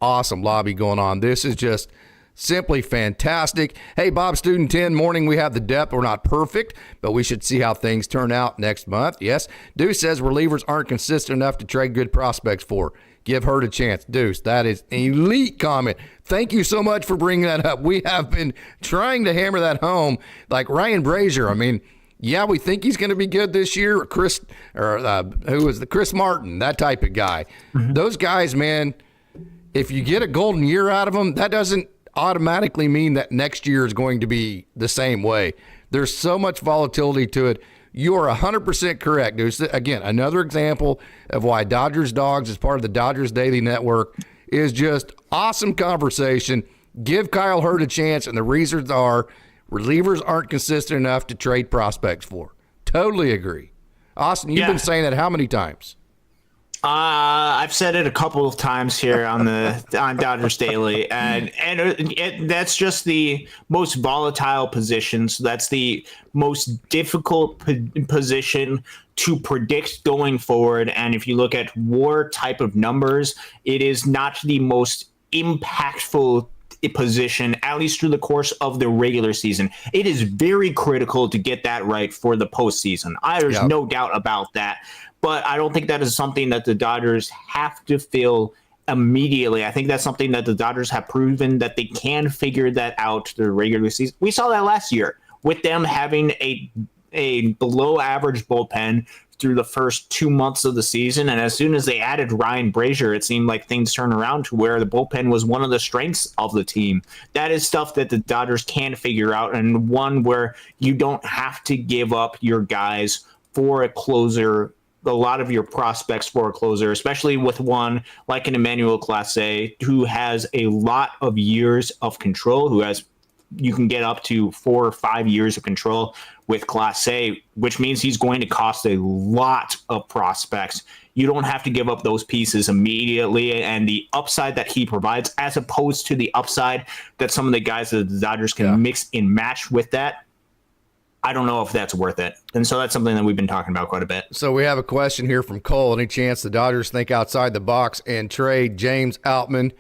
lobby going on. This is just simply fantastic. Hey, Bob Student 10, morning. We have the depth. We're not perfect, but we should see how things turn out next month. Yes, Deuce says relievers aren't consistent enough to trade good prospects for. Give Hurt a chance. Deuce, that is an elite comment. Thank you so much for bringing that up. We have been trying to hammer that home. Like Ryan Brazier, I mean, yeah, we think he's going to be good this year. Chris Martin, that type of guy. Mm-hmm. Those guys, man, if you get a golden year out of them, that doesn't automatically mean that next year is going to be the same way. There's so much volatility to it. You are 100% correct. There's, again, another example of why Dodgers Dogs is part of the Dodgers Daily Network is just awesome conversation. Give Kyle Hurd a chance, and the reasons are relievers aren't consistent enough to trade prospects for. Totally agree. Austin, you've been saying that how many times? I've said it a couple of times here on Dodgers Daily, and that's just the most volatile positions. That's the most difficult position to predict going forward. And if you look at WAR type of numbers, it is not the most impactful position, at least through the course of the regular season. It is very critical to get that right for the postseason. There's no doubt about that. But I don't think that is something that the Dodgers have to fill immediately. I think that's something that the Dodgers have proven that they can figure that out the regular season. We saw that last year with them having a below average bullpen through the first 2 months of the season. And as soon as they added Ryan Brazier, it seemed like things turned around to where the bullpen was one of the strengths of the team. That is stuff that the Dodgers can figure out, and one where you don't have to give up your guys for a closer, a lot of your prospects for a closer, especially with one like an Emmanuel Clase, who has a lot of years of control, you can get up to 4 or 5 years of control with Clase, which means he's going to cost a lot of prospects. You don't have to give up those pieces immediately, and the upside that he provides, as opposed to the upside that some of the guys that the Dodgers can mix and match with that, I don't know if that's worth it. And so that's something that we've been talking about quite a bit. So we have a question here from Cole. Any chance the Dodgers think outside the box and trade James Outman?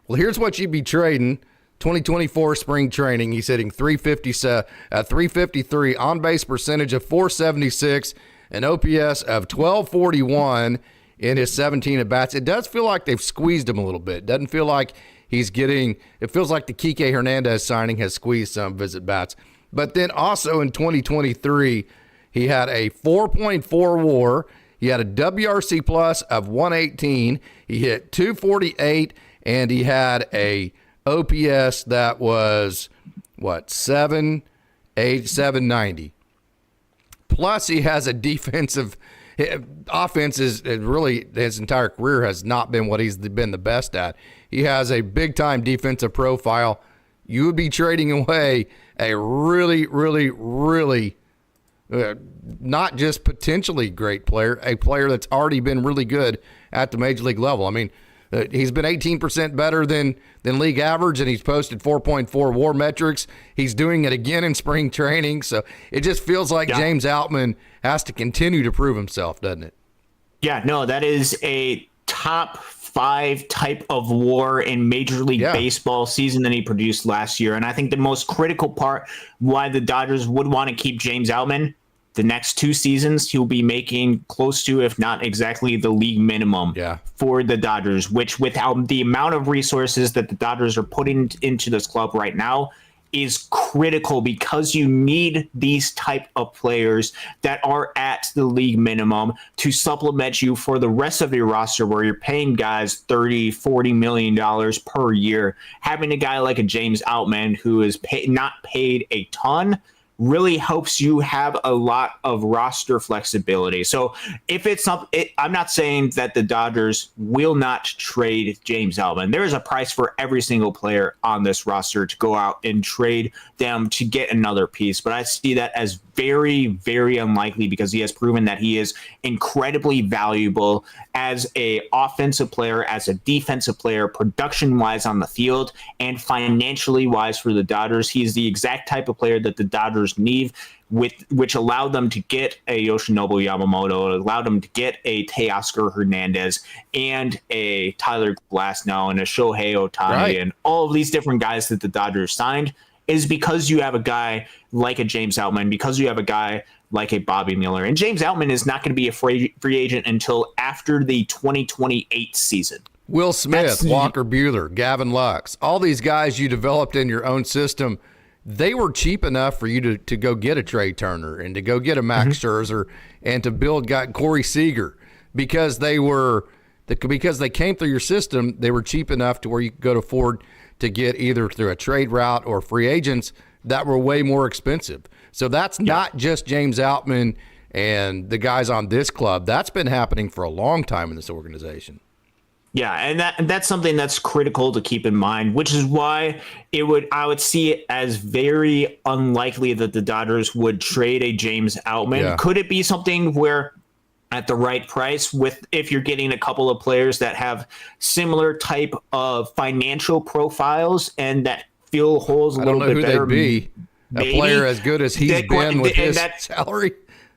Well, here's what you'd be trading. 2024 spring training. He's hitting 353, on-base percentage of 476, an OPS of 1241 in his 17 at-bats. It does feel like they've squeezed him a little bit. It doesn't feel like it feels like the Kike Hernandez signing has squeezed some of his at-bats. But then also in 2023, he had a 4.4 WAR. He had a WRC plus of 118. He hit 248, and he had a OPS that was, 790. Plus, he has a offense is really, his entire career has not been what he's been the best at. He has a big-time defensive profile. You would be trading away a really, really, really not just potentially great player, a player that's already been really good at the major league level. I mean, he's been 18% better than league average, and he's posted 4.4 WAR metrics. He's doing it again in spring training, so it just feels like James Outman has to continue to prove himself, doesn't it? Yeah, no, that is a top 5 type of WAR in Major League Baseball season that he produced last year. And I think the most critical part why the Dodgers would want to keep James Outman, the next 2 seasons, he'll be making close to, if not exactly, the league minimum for the Dodgers, which without the amount of resources that the Dodgers are putting into this club right now is critical, because you need these type of players that are at the league minimum to supplement you for the rest of your roster, where you're paying guys $30-40 million per year. Having a guy like a James Outman, who is not paid a ton, really helps you have a lot of roster flexibility. So if it's something, I'm not saying that the Dodgers will not trade James Outman. There is a price for every single player on this roster to go out and trade them to get another piece. But I see that as very, very unlikely, because he has proven that he is incredibly valuable as a offensive player, as a defensive player, production-wise on the field, and financially wise for the Dodgers. He's the exact type of player that the Dodgers need, which allowed them to get a Yoshinobu Yamamoto, allowed them to get a Teoscar Hernandez and a Tyler Glasnow and a Shohei Ohtani and all of these different guys that the Dodgers signed, is because you have a guy like a James Outman, because you have a guy like a Bobby Miller. And James Outman is not going to be a free agent until after the 2028 season. Will Smith, Walker Buehler, Gavin Lux, all these guys you developed in your own system, they were cheap enough for you to go get a Trey Turner and to go get a Max Scherzer and to build Corey Seager, because they came through your system. They were cheap enough to where you could afford to get either through a trade route or free agents that were way more expensive. So that's not just James Outman and the guys on this club. That's been happening for a long time in this organization. Yeah, and that's something that's critical to keep in mind, which is why I would see it as very unlikely that the Dodgers would trade a James Outman. Yeah. Could it be something where at the right price, if you're getting a couple of players that have similar type of financial profiles and that fill holes a little bit better? I don't know who they'd be. A player as good as he's been with his salary.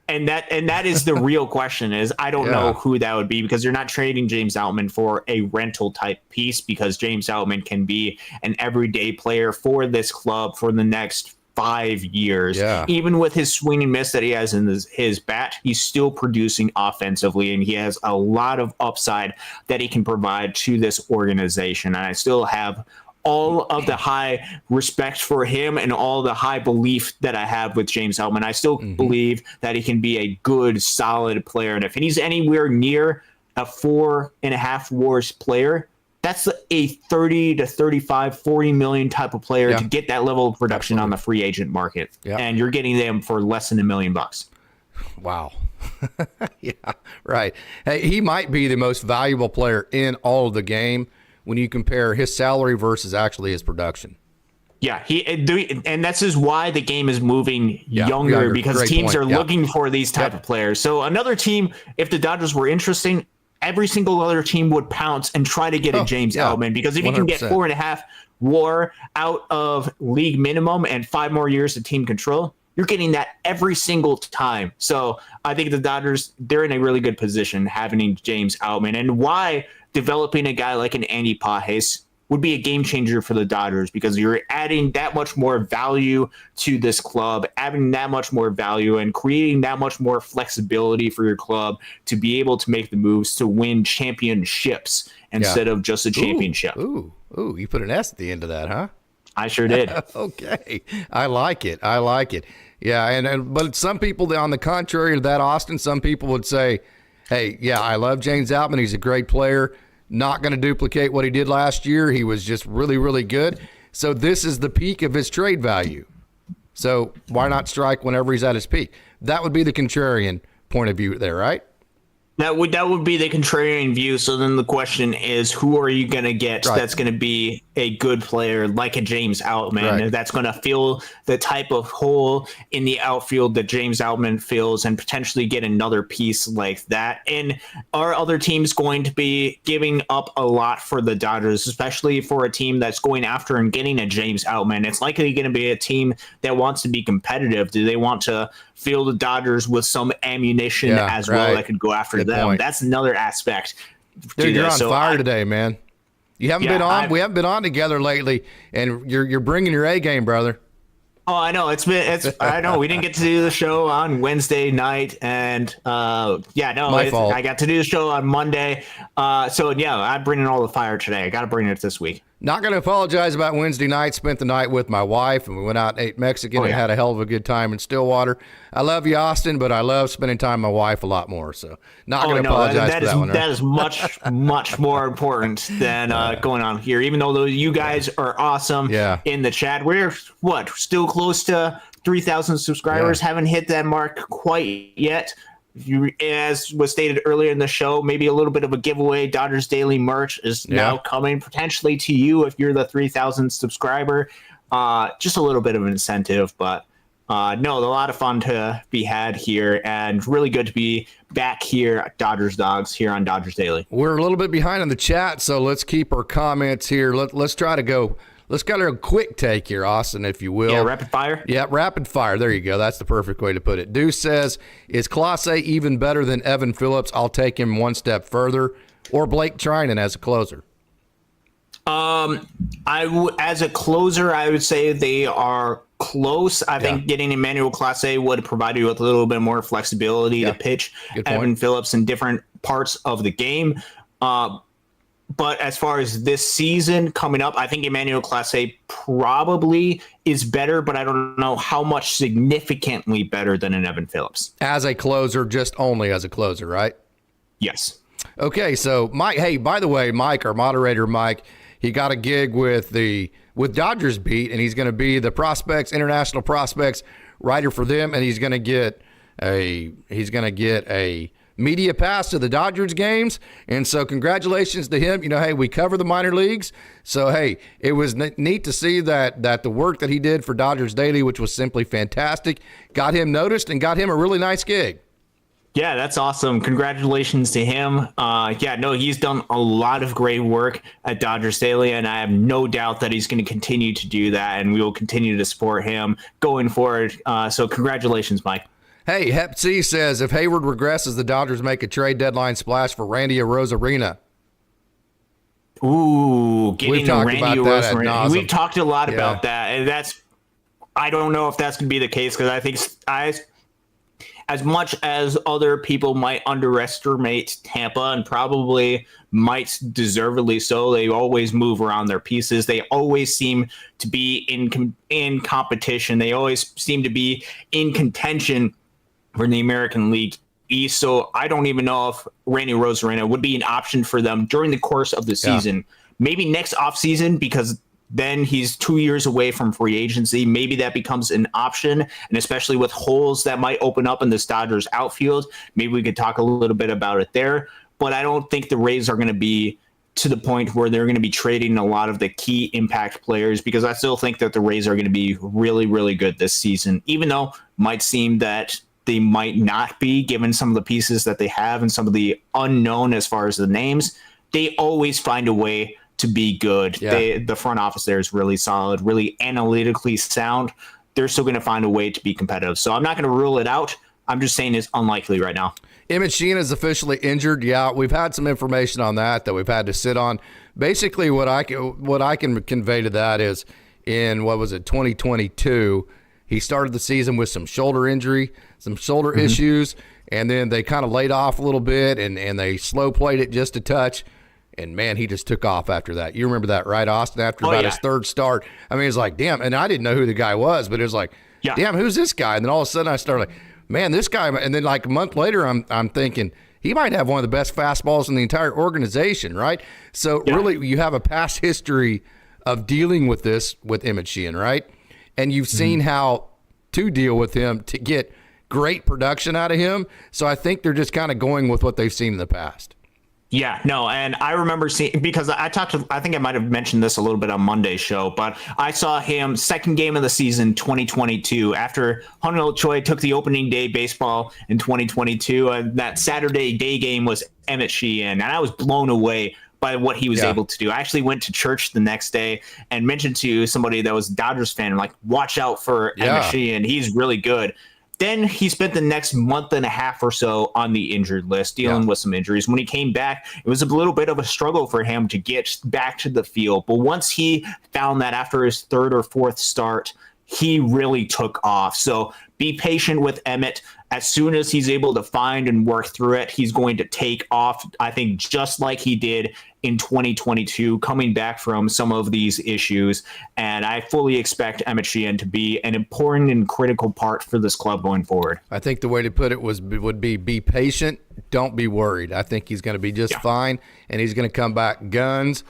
And that is the real question is I don't know who that would be, because you're not trading James Outman for a rental type piece, because James Outman can be an everyday player for this club for the next 5 years. Yeah. Even with his swing and miss that he has in his bat, he's still producing offensively, and he has a lot of upside that he can provide to this organization. And I still have all of the high respect for him and all the high belief that I have with James Outman. I still believe that he can be a good, solid player. And if he's anywhere near a 4.5 WARs player, that's a 30 to 35, 40 million type of player to get that level of production on the free agent market. Yeah. And you're getting them for less than $1 million. Wow. Yeah, right. Hey, he might be the most valuable player in all of the game when you compare his salary versus actually his production. Yeah, and that's just why the game is moving younger, because great teams are looking for these type of players. So another team, if the Dodgers were interesting, every single other team would pounce and try to get a James Outman, because if 100%. You can get 4.5 WAR out of league minimum and 5 more years of team control, you're getting that every single time. So I think the Dodgers, they're in a really good position having James Outman, and why developing a guy like an Andy Pages would be a game changer for the Dodgers, because you're adding that much more value to this club, adding that much more value and creating that much more flexibility for your club to be able to make the moves to win championships instead of just a championship. Ooh, you put an S at the end of that, huh? I sure did. Okay. I like it. Yeah, but some people, on the contrary to that, Austin, some people would say, hey, I love James Outman. He's a great player. Not going to duplicate what he did last year. He was just really, really good. So this is the peak of his trade value. So why not strike whenever he's at his peak? That would be the contrarian point of view there, right? That would be the contrarian view. So then the question is, who are you going to get that's going to be a good player like a James Outman that's going to fill the type of hole in the outfield that James Outman fills, and potentially get another piece like that? And are other teams going to be giving up a lot for the Dodgers, especially for a team that's going after and getting a James Outman? It's likely going to be a team that wants to be competitive. Do they want to fill the Dodgers with some ammunition as well that could go after them? Point. That's another aspect. Dude, you're on fire today, man. You haven't been on. We haven't been on together lately, and you're bringing your A game, brother. Oh, I know. I know we didn't get to do the show on Wednesday night, and my fault. I got to do the show on Monday. I'm bringing all the fire today. I got to bring it this week. Not going to apologize about Wednesday night. Spent the night with my wife, and we went out and ate Mexican and had a hell of a good time in Stillwater. I love you, Austin, but I love spending time with my wife a lot more. So not going to apologize for that one. That is much, much more important than going on here. Even though you guys are awesome in the chat, we're still close to 3,000 subscribers. Haven't hit that mark quite yet. As was stated earlier in the show, maybe a little bit of a giveaway. Dodgers Daily merch is now coming potentially to you if you're the 3,000 subscriber. Just a little bit of an incentive, but a lot of fun to be had here, and really good to be back here at Dodgers Dogs here on Dodgers Daily. We're a little bit behind on the chat, so let's keep our comments here. Let's try to go. Let's get a quick take here, Austin, if you will. Yeah, rapid fire? Yeah, rapid fire. There you go. That's the perfect way to put it. Deuce says, is Clase even better than Evan Phillips? I'll take him one step further. Or Blake Trinan as a closer? As a closer, I would say they are close. I think getting Emmanuel Clase would provide you with a little bit more flexibility to pitch Evan Phillips in different parts of the game. But as far as this season coming up, I think Emmanuel Clase probably is better, but I don't know how much significantly better than an Evan Phillips. As a closer, just only as a closer, right? Yes. Okay, so Mike, hey, by the way, Mike, our moderator, Mike, he got a gig with Dodgers Beat, and he's going to be the international prospects writer for them, and he's going to get a media pass to the Dodgers games. And so congratulations to him. Hey, we cover the minor leagues. So, hey, it was neat to see that the work that he did for Dodgers Daily, which was simply fantastic, got him noticed and got him a really nice gig. Yeah, that's awesome. Congratulations to him. He's done a lot of great work at Dodgers Daily, and I have no doubt that he's going to continue to do that, and we will continue to support him going forward. So congratulations, Mike. Hey, Hep C says, if Hayward regresses, the Dodgers make a trade deadline splash for Randy Arozarena. Ooh, getting Randy Arozarena. We've talked a lot about that, and I don't know if that's going to be the case, because I think as much as other people might underestimate Tampa, and probably might deservedly so, they always move around their pieces. They always seem to be in competition. They always seem to be in contention for the American League East. So I don't even know if Randy Arozarena would be an option for them during the course of the season. Yeah. Maybe next offseason, because then he's 2 years away from free agency. Maybe that becomes an option, and especially with holes that might open up in this Dodgers outfield, maybe we could talk a little bit about it there. But I don't think the Rays are going to be to the point where they're going to be trading a lot of the key impact players, because I still think that the Rays are going to be really, really good this season, even though it might seem that they might not be, given some of the pieces that they have and some of the unknown as far as the names. They always find a way to be good. Yeah. The front office there is really solid, really analytically sound. They're still going to find a way to be competitive. So I'm not going to rule it out. I'm just saying it's unlikely right now. Emmett Sheehan is officially injured. Yeah, we've had some information on that we've had to sit on. Basically, what I can convey to that is in, 2022, he started the season with some shoulder injury, some shoulder issues, and then they kind of laid off a little bit, and they slow played it just a touch. And, man, he just took off after that. You remember that, right, Austin? After his third start. I mean, it's like, damn. And I didn't know who the guy was, but it was like, damn, who's this guy? And then all of a sudden I started like, man, this guy. And then like a month later, I'm thinking he might have one of the best fastballs in the entire organization, right? So really you have a past history of dealing with this with Emmett Sheehan, right? And you've seen how to deal with him to get great production out of him. So I think they're just kind of going with what they've seen in the past. Yeah, no, and I remember seeing, because I think I might have mentioned this a little bit on Monday's show, but I saw him second game of the season 2022 after Hunter Choi took the opening day baseball in 2022, and that Saturday day game was Emmett Sheehan, and I was blown away by what he was able to do. I actually went to church the next day and mentioned to somebody that was a Dodgers fan, like, watch out for Emmett Sheehan. He's really good. Then he spent the next month and a half or so on the injured list, dealing with some injuries. When he came back, it was a little bit of a struggle for him to get back to the field. But once he found that after his third or fourth start, he really took off. So be patient with Emmett. As soon as he's able to find and work through it, he's going to take off, I think, just like he did in 2022, coming back from some of these issues. And I fully expect Emmett Sheehan to be an important and critical part for this club going forward. I think the way to put it would be patient. Don't be worried. I think he's going to be just fine, and he's going to come back guns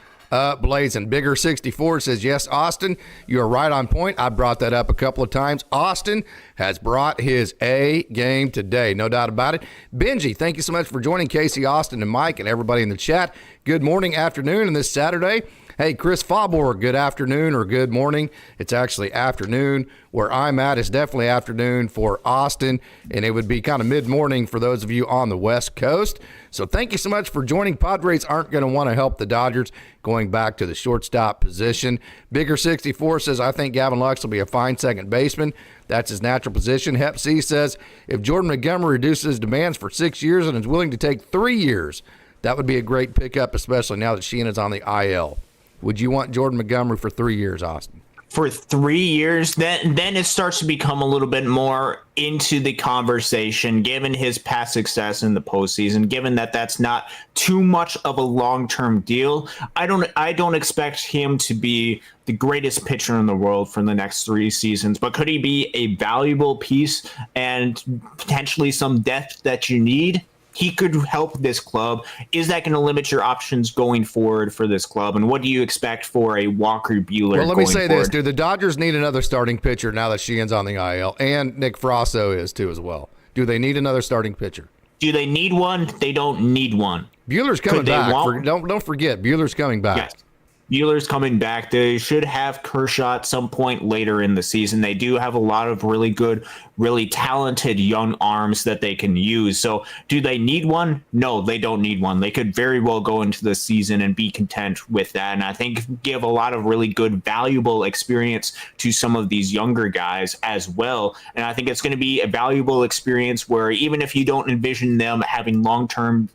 blazing. Bigger 64 says, yes, Austin, you are right on point. I brought that up a couple of times. Austin has brought his A game today, no doubt about it. Benji, thank you so much for joining Casey, Austin, and Mike, and everybody in the chat. Good morning, afternoon, and this Saturday. Hey, Chris Fawbor, good afternoon or good morning. It's actually afternoon. Where I'm at is definitely afternoon for Austin, and it would be kind of mid-morning for those of you on the West Coast. So thank you so much for joining. Padres aren't going to want to help the Dodgers going back to the shortstop position. Bigger 64 says, I think Gavin Lux will be a fine second baseman. That's his natural position. Hep C says, if Jordan Montgomery reduces his demands for 6 years and is willing to take 3 years, that would be a great pickup, especially now that Sheehan is on the IL. Would you want Jordan Montgomery for 3 years, Austin? For 3 years, then it starts to become a little bit more into the conversation, given his past success in the postseason, given that that's not too much of a long-term deal. I don't expect him to be the greatest pitcher in the world for the next 3 seasons, but could he be a valuable piece and potentially some depth that you need? he could help this club. Is that going to limit your options going forward for this club? And what do you expect for a Walker Buehler? Well, let me say forward? this, dude. The Dodgers need another starting pitcher now that Sheehan's on the IL, and Nick Frasso is too as well. Do they need another starting pitcher? Do they need one? They don't need one. Buehler's coming back. Don't forget, Buehler's coming back. Yes. Buehler's coming back. They should have Kershaw at some point later in the season. They do have a lot of really good, really talented young arms that they can use. So do they need one? No, they don't need one. They could very well go into the season and be content with that. And I think give a lot of really good, valuable experience to some of these younger guys as well. And I think it's going to be a valuable experience where even if you don't envision them having long-term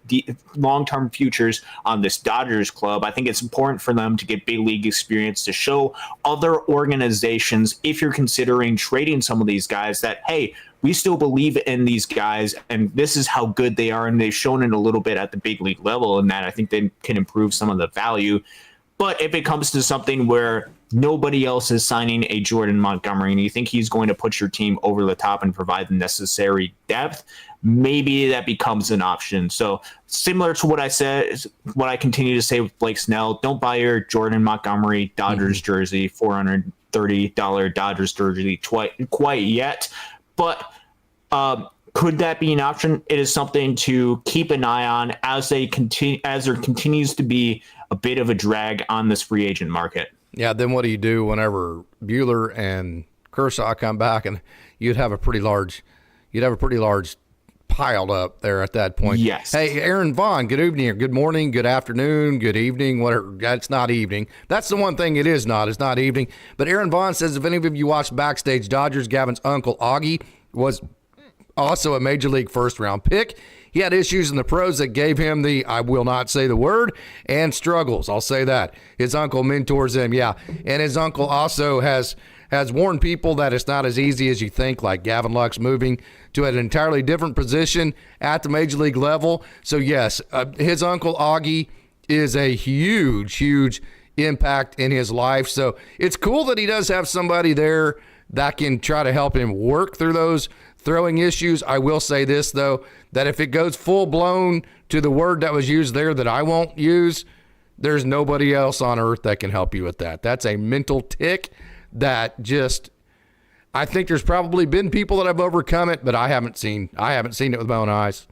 futures on this Dodgers club, I think it's important for them to get big league experience to show other organizations, if you're considering trading some of these guys, that, hey, we still believe in these guys and this is how good they are. And they've shown it a little bit at the big league level, and that I think they can improve some of the value. But if it comes to something where nobody else is signing a Jordan Montgomery and you think he's going to put your team over the top and provide the necessary depth, maybe that becomes an option. So similar to what I said, what I continue to say with Blake Snell, don't buy your Jordan Montgomery Dodgers jersey, $430 Dodgers jersey quite yet. But could that be an option? It is something to keep an eye on as there continues to be a bit of a drag on this free agent market. Yeah, then what do you do whenever Buehler and Kershaw come back, and you'd have a pretty large piled up there at that point. Yes. Hey, Aaron Vaughn, good evening, or good morning, good afternoon, good evening, whatever. It's not evening. That's the one thing it is not. It's not evening. But Aaron Vaughn says, if any of you watched Backstage Dodgers, Gavin's uncle Augie was also a major league first-round pick. He had issues in the pros that gave him the, I will not say the word, and struggles. I'll say that. His uncle mentors him, yeah. And his uncle also has warned people that it's not as easy as you think, like Gavin Lux moving to an entirely different position at the major league level. So, yes, his uncle Augie is a huge, huge impact in his life. So it's cool that he does have somebody there that can try to help him work through those throwing issues. I will say this, though, that if it goes full-blown to the word that was used there that I won't use, there's nobody else on earth that can help you with that. That's a mental tick that just, I think there's probably been people that have overcome it, but I haven't seen it with my own eyes.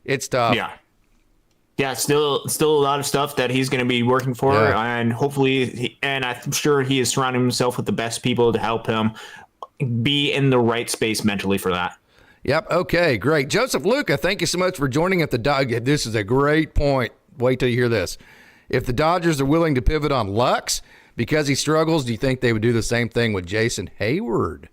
It's tough. Yeah, still a lot of stuff that he's going to be working for, and hopefully, and I'm sure he is surrounding himself with the best people to help him be in the right space mentally for that. Yep. Okay, great. Joseph Luca, thank you so much for joining at the Dodgers. This is a great point. Wait till you hear this. If the Dodgers are willing to pivot on Lux because he struggles, do you think they would do the same thing with Jason Hayward?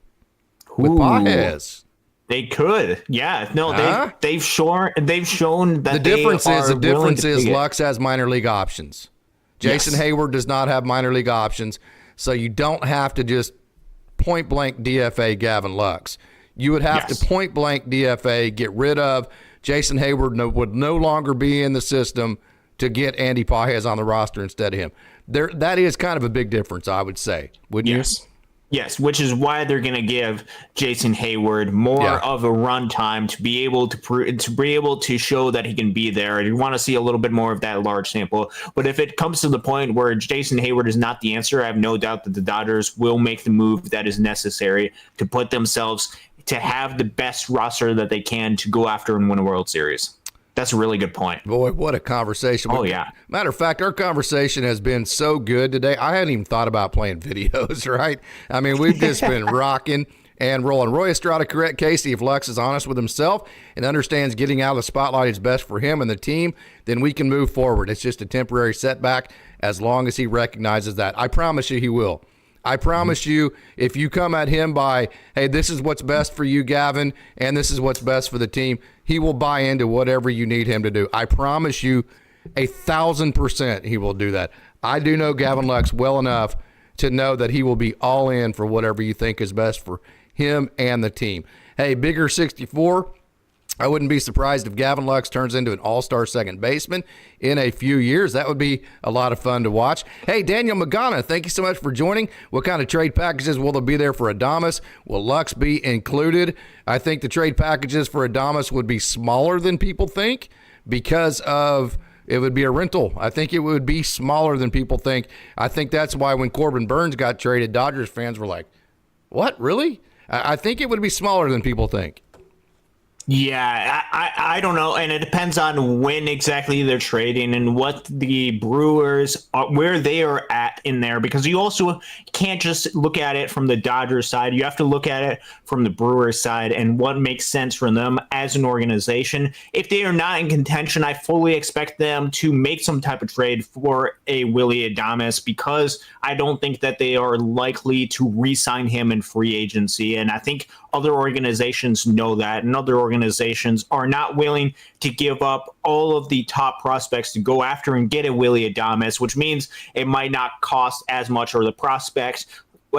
With Pages? They could. Yeah. No, they've shown that the difference is Lux has minor league options. Jason Hayward does not have minor league options, so you don't have to just point blank DFA Gavin Lux. You would have to point blank DFA, get rid of Jason Hayward, would no longer be in the system to get Andy Pages on the roster instead of him. That is kind of a big difference, I would say. Wouldn't you? Yes, which is why they're going to give Jason Hayward more of a run time to be able to show that he can be there. And you want to see a little bit more of that large sample. But if it comes to the point where Jason Hayward is not the answer, I have no doubt that the Dodgers will make the move that is necessary to put themselves to have the best roster that they can to go after and win a World Series. That's a really good point. Boy, what a conversation. Oh, yeah. Matter of fact, our conversation has been so good today. I hadn't even thought about playing videos, right? I mean, we've just been rocking and rolling. Roy Estrada, correct Casey. If Lux is honest with himself and understands getting out of the spotlight is best for him and the team, then we can move forward. It's just a temporary setback as long as he recognizes that. I promise you he will. I promise you, if you come at him by, hey, this is what's best for you, Gavin, and this is what's best for the team, he will buy into whatever you need him to do. I promise you 1,000% he will do that. I do know Gavin Lux well enough to know that he will be all in for whatever you think is best for him and the team. Hey, Bigger 64, I wouldn't be surprised if Gavin Lux turns into an all-star second baseman in a few years. That would be a lot of fun to watch. Hey, Daniel Magana, thank you so much for joining. What kind of trade packages will there be there for Adames? Will Lux be included? I think the trade packages for Adames would be smaller than people think because of it would be a rental. I think it would be smaller than people think. I think that's why when Corbin Burns got traded, Dodgers fans were like, what, really? I think it would be smaller than people think. Yeah, I don't know. And it depends on when exactly they're trading and what the Brewers are, where they are at in there, because you also can't just look at it from the Dodgers side. You have to look at it from the Brewers side and what makes sense for them as an organization. If they are not in contention, I fully expect them to make some type of trade for a Willy Adames, because I don't think that they are likely to re-sign him in free agency. And I think other organizations know that, and other organizations are not willing to give up all of the top prospects to go after and get a Willy Adames, which means it might not cost as much, or the prospects,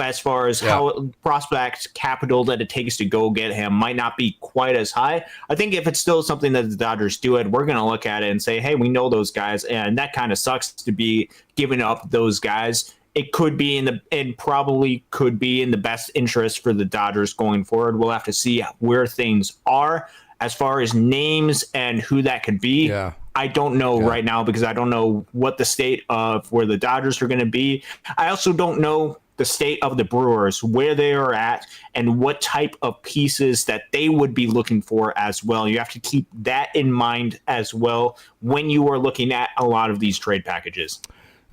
as far as how prospect capital that it takes to go get him, might not be quite as high. I think if it's still something that the Dodgers do it, we're going to look at it and say, hey, we know those guys, and that kind of sucks to be giving up those guys. It could be and probably could be in the best interest for the Dodgers going forward. We'll have to see where things are as far as names and who that could be. Yeah. I don't know right now, because I don't know what the state of where the Dodgers are going to be. I also don't know the state of the Brewers, where they are at, and what type of pieces that they would be looking for as well. You have to keep that in mind as well when you are looking at a lot of these trade packages.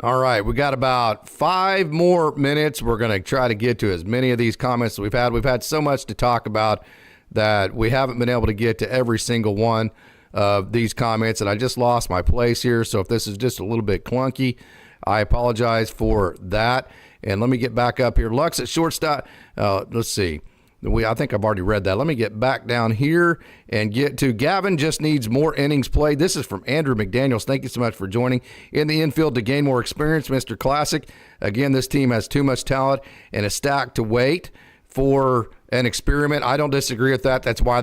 All right, we got about 5 more minutes. We're going to try to get to as many of these comments that we've had. We've had so much to talk about that we haven't been able to get to every single one of these comments, and I just lost my place here. So if this is just a little bit clunky, I apologize for that. And let me get back up here. Lux at shortstop. Let's see. I think I've already read that. Let me get back down here and get to Gavin just needs more innings played. This is from Andrew McDaniels. Thank you so much for joining. In the infield to gain more experience, Mr. Classic. Again, this team has too much talent and a stack to wait for an experiment. I don't disagree with that. That's why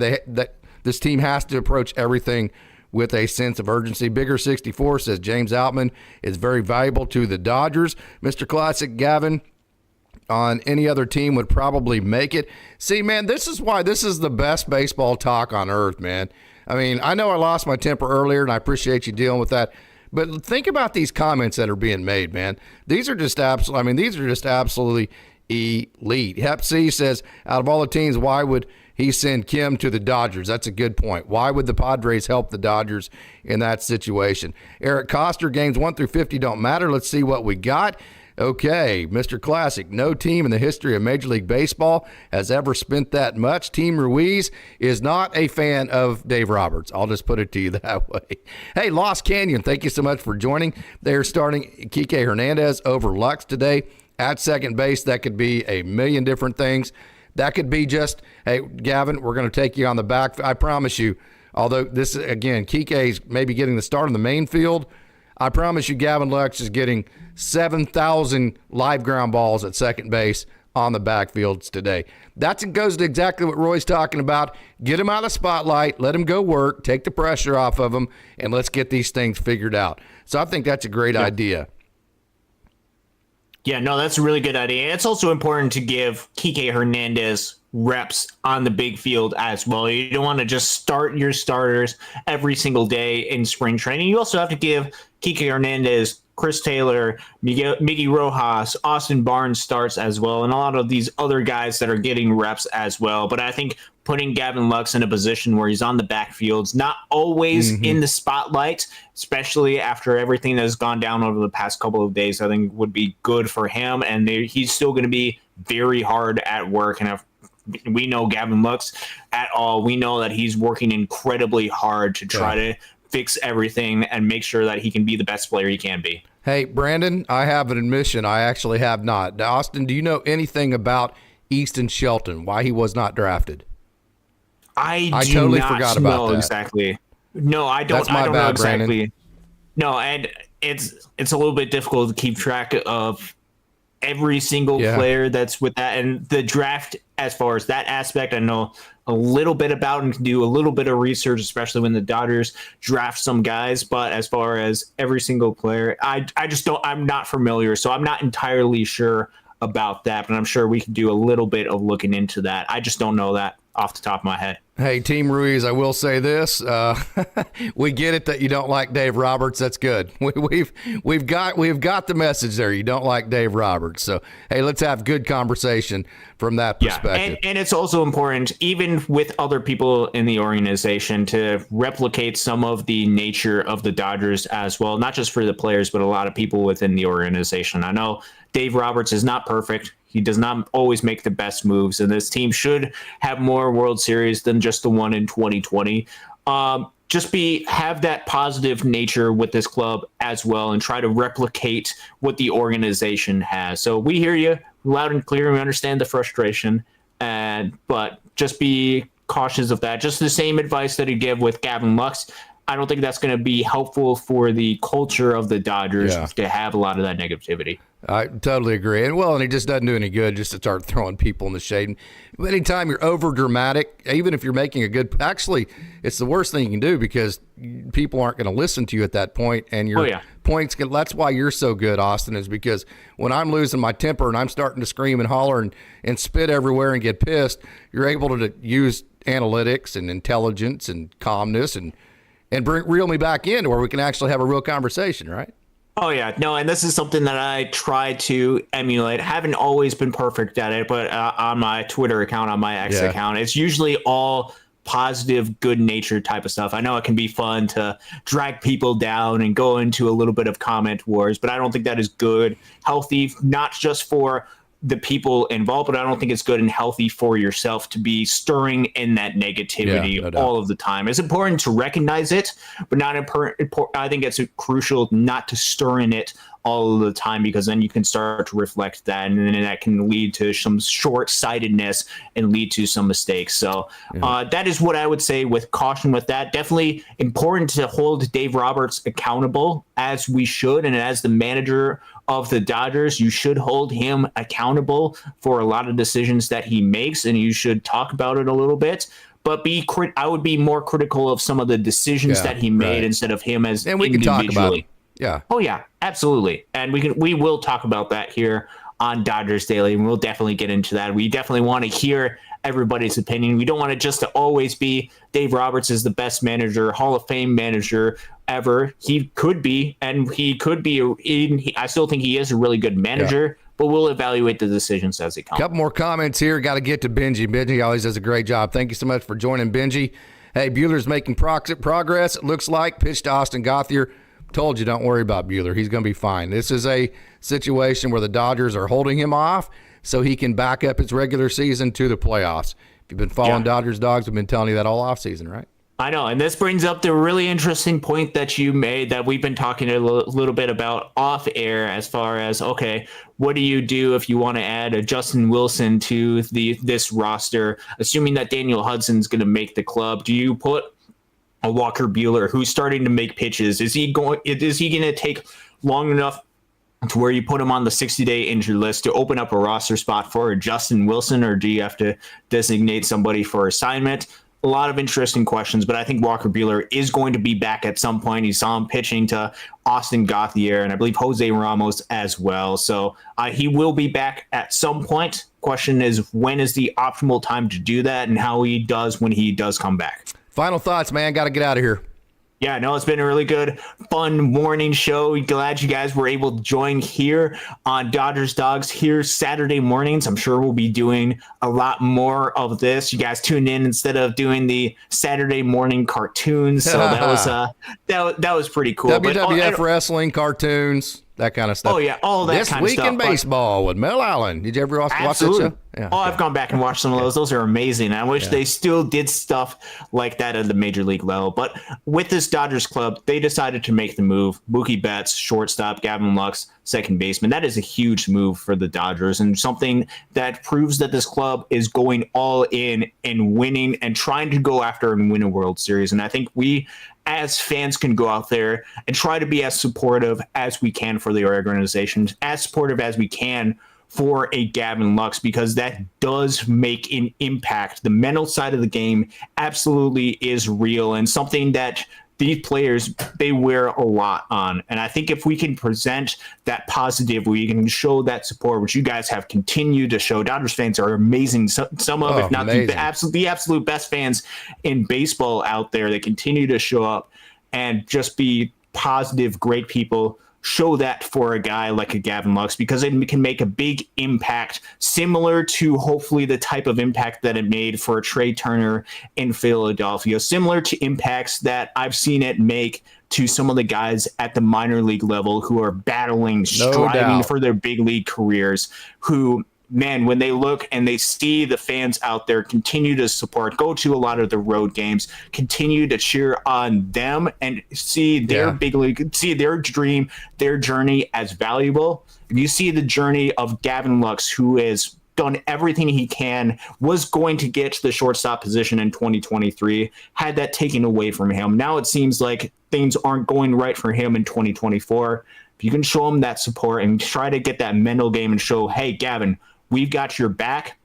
this team has to approach everything with a sense of urgency. Bigger 64 says James Outman is very valuable to the Dodgers. Mr. Classic, Gavin on any other team would probably make it. See, man, this is why this is the best baseball talk on earth, man. I mean, I know I lost my temper earlier, and I appreciate you dealing with that. But think about these comments that are being made, man. These are just absolutely elite. Hep C says, out of all the teams, why would he send Kim to the Dodgers? That's a good point. Why would the Padres help the Dodgers in that situation? Eric Coster, games 1 through 50 don't matter. Let's see what we got. Okay, Mr. Classic, no team in the history of Major League Baseball has ever spent that much. Team Ruiz is not a fan of Dave Roberts. I'll just put it to you that way. Hey, Lost Canyon, thank you so much for joining. They're starting Kike Hernandez over Lux today at second base. That could be a million different things. That could be just, hey, Gavin, we're going to take you on the back. I promise you, although this is, again, Kike's maybe getting the start on the main field, I promise you Gavin Lux is getting 7,000 live ground balls at second base on the backfields today. That goes to exactly what Roy's talking about. Get him out of the spotlight, let him go work, take the pressure off of him, and let's get these things figured out. So I think that's a great idea. Yeah, no, that's a really good idea. It's also important to give Kike Hernandez reps on the big field as well. You don't want to just start your starters every single day in spring training. You also have to give Kike Hernandez, Chris Taylor, Miguel Rojas, Austin Barnes starts as well, and a lot of these other guys that are getting reps as well. But I think putting Gavin Lux in a position where he's on the backfields, not always in the spotlight, especially after everything that has gone down over the past couple of days, I think would be good for him. And he's still going to be very hard at work. And if we know Gavin Lux at all, we know that he's working incredibly hard to try to fix everything and make sure that he can be the best player he can be. Hey, Brandon, I have an admission. I actually have not. Now, Austin, do you know anything about Easton Shelton, why he was not drafted? I totally forgot about that. Exactly. No, I don't. That's my I don't bad, know exactly. Brandon. No, and it's a little bit difficult to keep track of every single player that's with that. And the draft, as far as that aspect, I know a little bit about and can do a little bit of research, especially when the Dodgers draft some guys. But as far as every single player, I just don't, I'm not familiar. So I'm not entirely sure about that, but I'm sure we can do a little bit of looking into that. I just don't know that off the top of my head. Hey, Team Ruiz, I will say this. We get it that you don't like Dave Roberts. That's good. We've got the message there. You don't like Dave Roberts. So, hey, let's have good conversation from that perspective. And it's also important, even with other people in the organization, to replicate some of the nature of the Dodgers as well, not just for the players, but a lot of people within the organization. I know Dave Roberts is not perfect. He does not always make the best moves, and this team should have more World Series than just the one in 2020. Have that positive nature with this club as well, and try to replicate what the organization has. So we hear you loud and clear. We understand the frustration, but just be cautious of that. Just the same advice that he gave with Gavin Lux. I don't think that's going to be helpful for the culture of the Dodgers to have a lot of that negativity. I totally agree. And it just doesn't do any good just to start throwing people in the shade. And anytime you're over dramatic, even if you're making a good, actually, it's the worst thing you can do, because people aren't going to listen to you at that point, and your points can, that's why you're so good, Austin, is because when I'm losing my temper and I'm starting to scream and holler and spit everywhere and get pissed, you're able to use analytics and intelligence and calmness and reel me back in to where we can actually have a real conversation, right? Oh, yeah. No, and this is something that I try to emulate. Haven't always been perfect at it, but on my Twitter account, on my X account, it's usually all positive, good-natured type of stuff. I know it can be fun to drag people down and go into a little bit of comment wars, but I don't think that is good, healthy, not just for the people involved, but I don't think it's good and healthy for yourself to be stirring in that negativity all of the time. It's important to recognize it, but not important. I think it's crucial not to stir in it all of the time, because then you can start to reflect that, and then that can lead to some short-sightedness and lead to some mistakes. So that is what I would say with caution with that. Definitely important to hold Dave Roberts accountable, as we should, and as the manager of the Dodgers, you should hold him accountable for a lot of decisions that he makes, and you should talk about it a little bit. But I would be more critical of some of the decisions that he made instead of him as and we individually. Can talk about it. Yeah. Oh yeah, absolutely. And we will talk about that here on Dodgers Daily, and we'll definitely get into that. We definitely want to hear everybody's opinion. We don't want it just to always be Dave Roberts is the best manager, Hall of Fame manager ever. He could be, and he could be. I still think he is a really good manager, but we'll evaluate the decisions as they come. Couple more comments here. Got to get to Benji. Benji always does a great job. Thank you so much for joining, Benji. Hey, Bueller's making progress. It looks like. Pitch to Austin Gauthier. Told you, don't worry about Buehler. He's going to be fine. This is a situation where the Dodgers are holding him off so he can back up his regular season to the playoffs. If you've been following Dodgers Dogs, we've been telling you that all offseason, right? I know, and this brings up the really interesting point that you made that we've been talking a little bit about off air, as far as, okay, what do you do if you want to add a Justin Wilson to this roster, assuming that Daniel Hudson's going to make the club? Do you put a Walker Buehler who's starting to make pitches? Is he going to take long enough to where you put him on the 60-day injured list to open up a roster spot for a Justin Wilson, or do you have to designate somebody for assignment? A lot of interesting questions, but I think Walker Buehler is going to be back at some point. You saw him pitching to Austin Gauthier and I believe Jose Ramos as well. So he will be back at some point. Question is, when is the optimal time to do that, and how he does when he does come back. Final thoughts, man. Got to get out of here. Yeah, no, it's been a really good, fun morning show. Glad you guys were able to join here on Dodgers Dogs here Saturday mornings. I'm sure we'll be doing a lot more of this. You guys tune in instead of doing the Saturday morning cartoons. So that was pretty cool. WWF wrestling, cartoons, that kind of stuff. Oh, yeah, all that kind of stuff. This Week in Baseball with Mel Allen. Did you ever watch that show? Yeah, I've gone back and watched some of those. Those are amazing. I wish they still did stuff like that at the major league level. But with this Dodgers club, they decided to make the move. Mookie Betts, shortstop, Gavin Lux, second baseman. That is a huge move for the Dodgers, and something that proves that this club is going all in and winning and trying to go after and win a World Series. And I think we, as fans, can go out there and try to be as supportive as we can for the organization, as supportive as we can for a Gavin Lux, because that does make an impact. The mental side of the game absolutely is real, and something that these players, they wear a lot on. And I think if we can present that positive, we can show that support, which you guys have continued to show. Dodgers fans are amazing. Some of, if not the absolute best fans in baseball out there. They continue to show up and just be positive, great people. Show that for a guy like a Gavin Lux, because it can make a big impact, similar to hopefully the type of impact that it made for Trey Turner in Philadelphia, similar to impacts that I've seen it make to some of the guys at the minor league level who are battling, striving for their big league careers, who, man, when they look and they see the fans out there continue to support, go to a lot of the road games, continue to cheer on them and see their big league, see their dream, their journey as valuable. You see the journey of Gavin Lux, who has done everything he can, was going to get to the shortstop position in 2023, had that taken away from him. Now it seems like things aren't going right for him in 2024. If you can show him that support and try to get that mental game and show, hey, Gavin, we've got your back,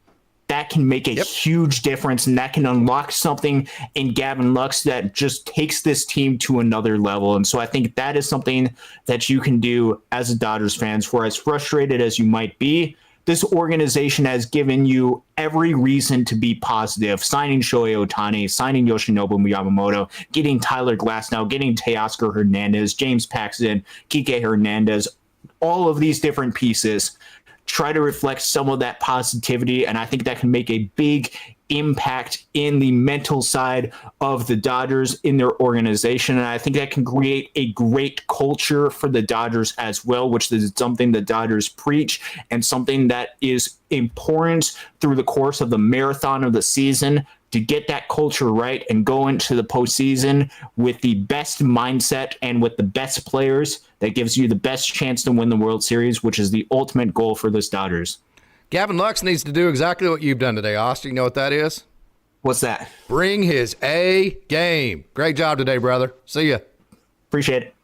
that can make a huge difference, and that can unlock something in Gavin Lux that just takes this team to another level. And so I think that is something that you can do as a Dodgers fan. For as frustrated as you might be, this organization has given you every reason to be positive. Signing Shohei Ohtani, signing Yoshinobu Yamamoto, getting Tyler Glasnow, getting Teoscar Hernandez, James Paxton, Kike Hernandez, all of these different pieces try to reflect some of that positivity, and I think that can make a big impact in the mental side of the Dodgers in their organization. And I think that can create a great culture for the Dodgers as well, which is something the Dodgers preach and something that is important through the course of the marathon of the season, to get that culture right and go into the postseason with the best mindset and with the best players. That gives you the best chance to win the World Series, which is the ultimate goal for this Dodgers. Gavin Lux needs to do exactly what you've done today, Austin. You know what that is? What's that? Bring his A game. Great job today, brother. See ya. Appreciate it.